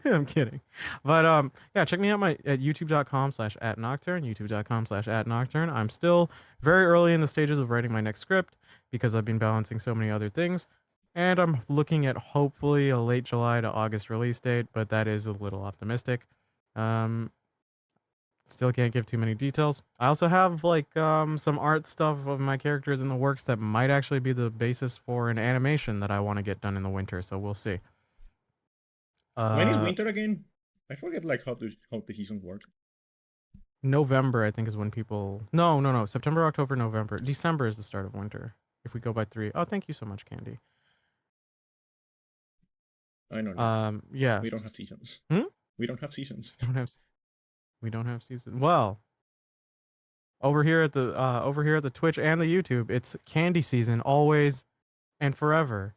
I'm kidding. But yeah, check me out at youtube.com/@nocturne, youtube.com/@nocturne. I'm still very early in the stages of writing my next script because I've been balancing so many other things. And I'm looking at hopefully a late July to August release date, but that is a little optimistic. Um Still can't give too many details. I also have like some art stuff of my characters in the works that might actually be the basis for an animation that I want to get done in the winter, so we'll see. When is Uh winter again? I forget like how the seasons work. November, I think, is when people. No. September, October, November. December is the start of winter. If we go by 3. Oh, thank you so much, Candy. I know. No. Yeah. We don't have seasons. Hmm? We don't have seasons. We don't have season. Well, over here at the Twitch and the YouTube, it's candy season always and forever.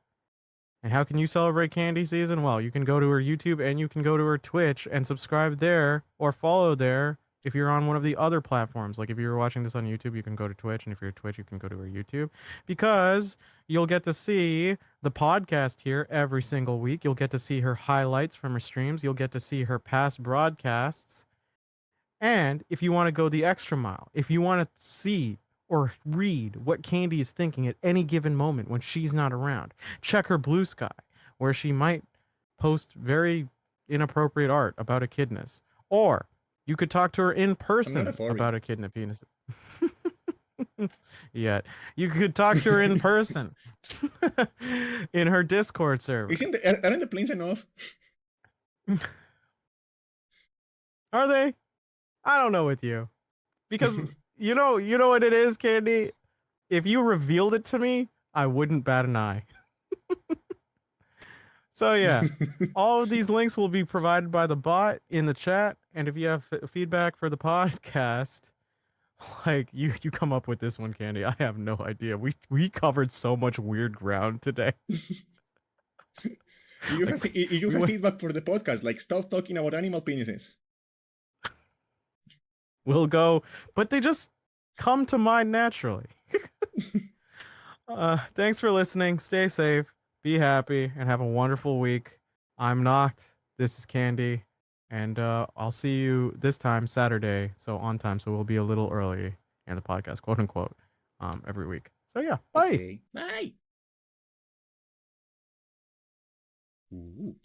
And how can you celebrate candy season? Well, you can go to her YouTube and you can go to her Twitch and subscribe there or follow there if you're on one of the other platforms. Like if you're watching this on YouTube, you can go to Twitch, and if you're Twitch, you can go to her YouTube because you'll get to see the podcast here every single week. You'll get to see her highlights from her streams. You'll get to see her past broadcasts. And if you want to go the extra mile, if you want to see or read what Candy is thinking at any given moment when she's not around, check her Blue Sky, where she might post very inappropriate art about echidnas. Or you could talk to her in person about echidna penis. Yet. You could talk to her in person in her Discord server. Aren't the planes enough? Are they? I don't know with you. Because you know what it is, Candy? If you revealed it to me, I wouldn't bat an eye. So yeah, all of these links will be provided by the bot in the chat, and if you have feedback for the podcast, like you come up with this one, Candy. I have no idea. We covered so much weird ground today. You have feedback for the podcast, like stop talking about animal penises. We'll go, but they just come to mind naturally. Thanks for listening. Stay safe, be happy, and have a wonderful week. I'm Knocked. This is Candy, and I'll see you this time Saturday, so on time. So we'll be a little early in the podcast, quote unquote, every week. So yeah, bye. Okay. Bye. Ooh.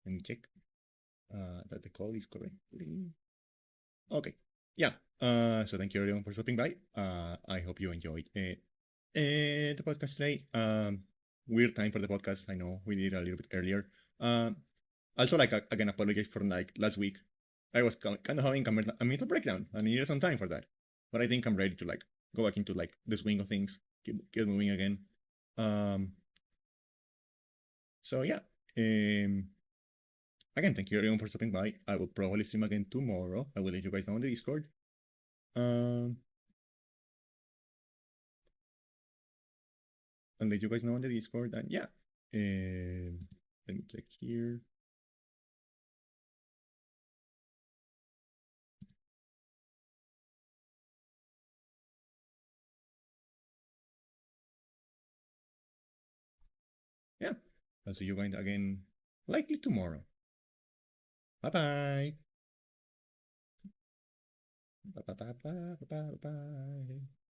Let me check that the call is correct. Okay. Yeah. So thank you everyone for stopping by. I hope you enjoyed the podcast today. weird time for the podcast. I know we did it a little bit earlier. Also, like again, apologize for like last week. I was kind of having a mental breakdown. I needed some time for that, but I think I'm ready to like go back into like the swing of things, get moving again. So yeah. Again, thank you everyone for stopping by. I will probably stream again tomorrow. I will let you guys know on the Discord. I'll let you guys know on the Discord, and yeah. Let me check here. Yeah, I'll see you guys again likely tomorrow. Bye bye. Bye bye bye bye bye bye bye.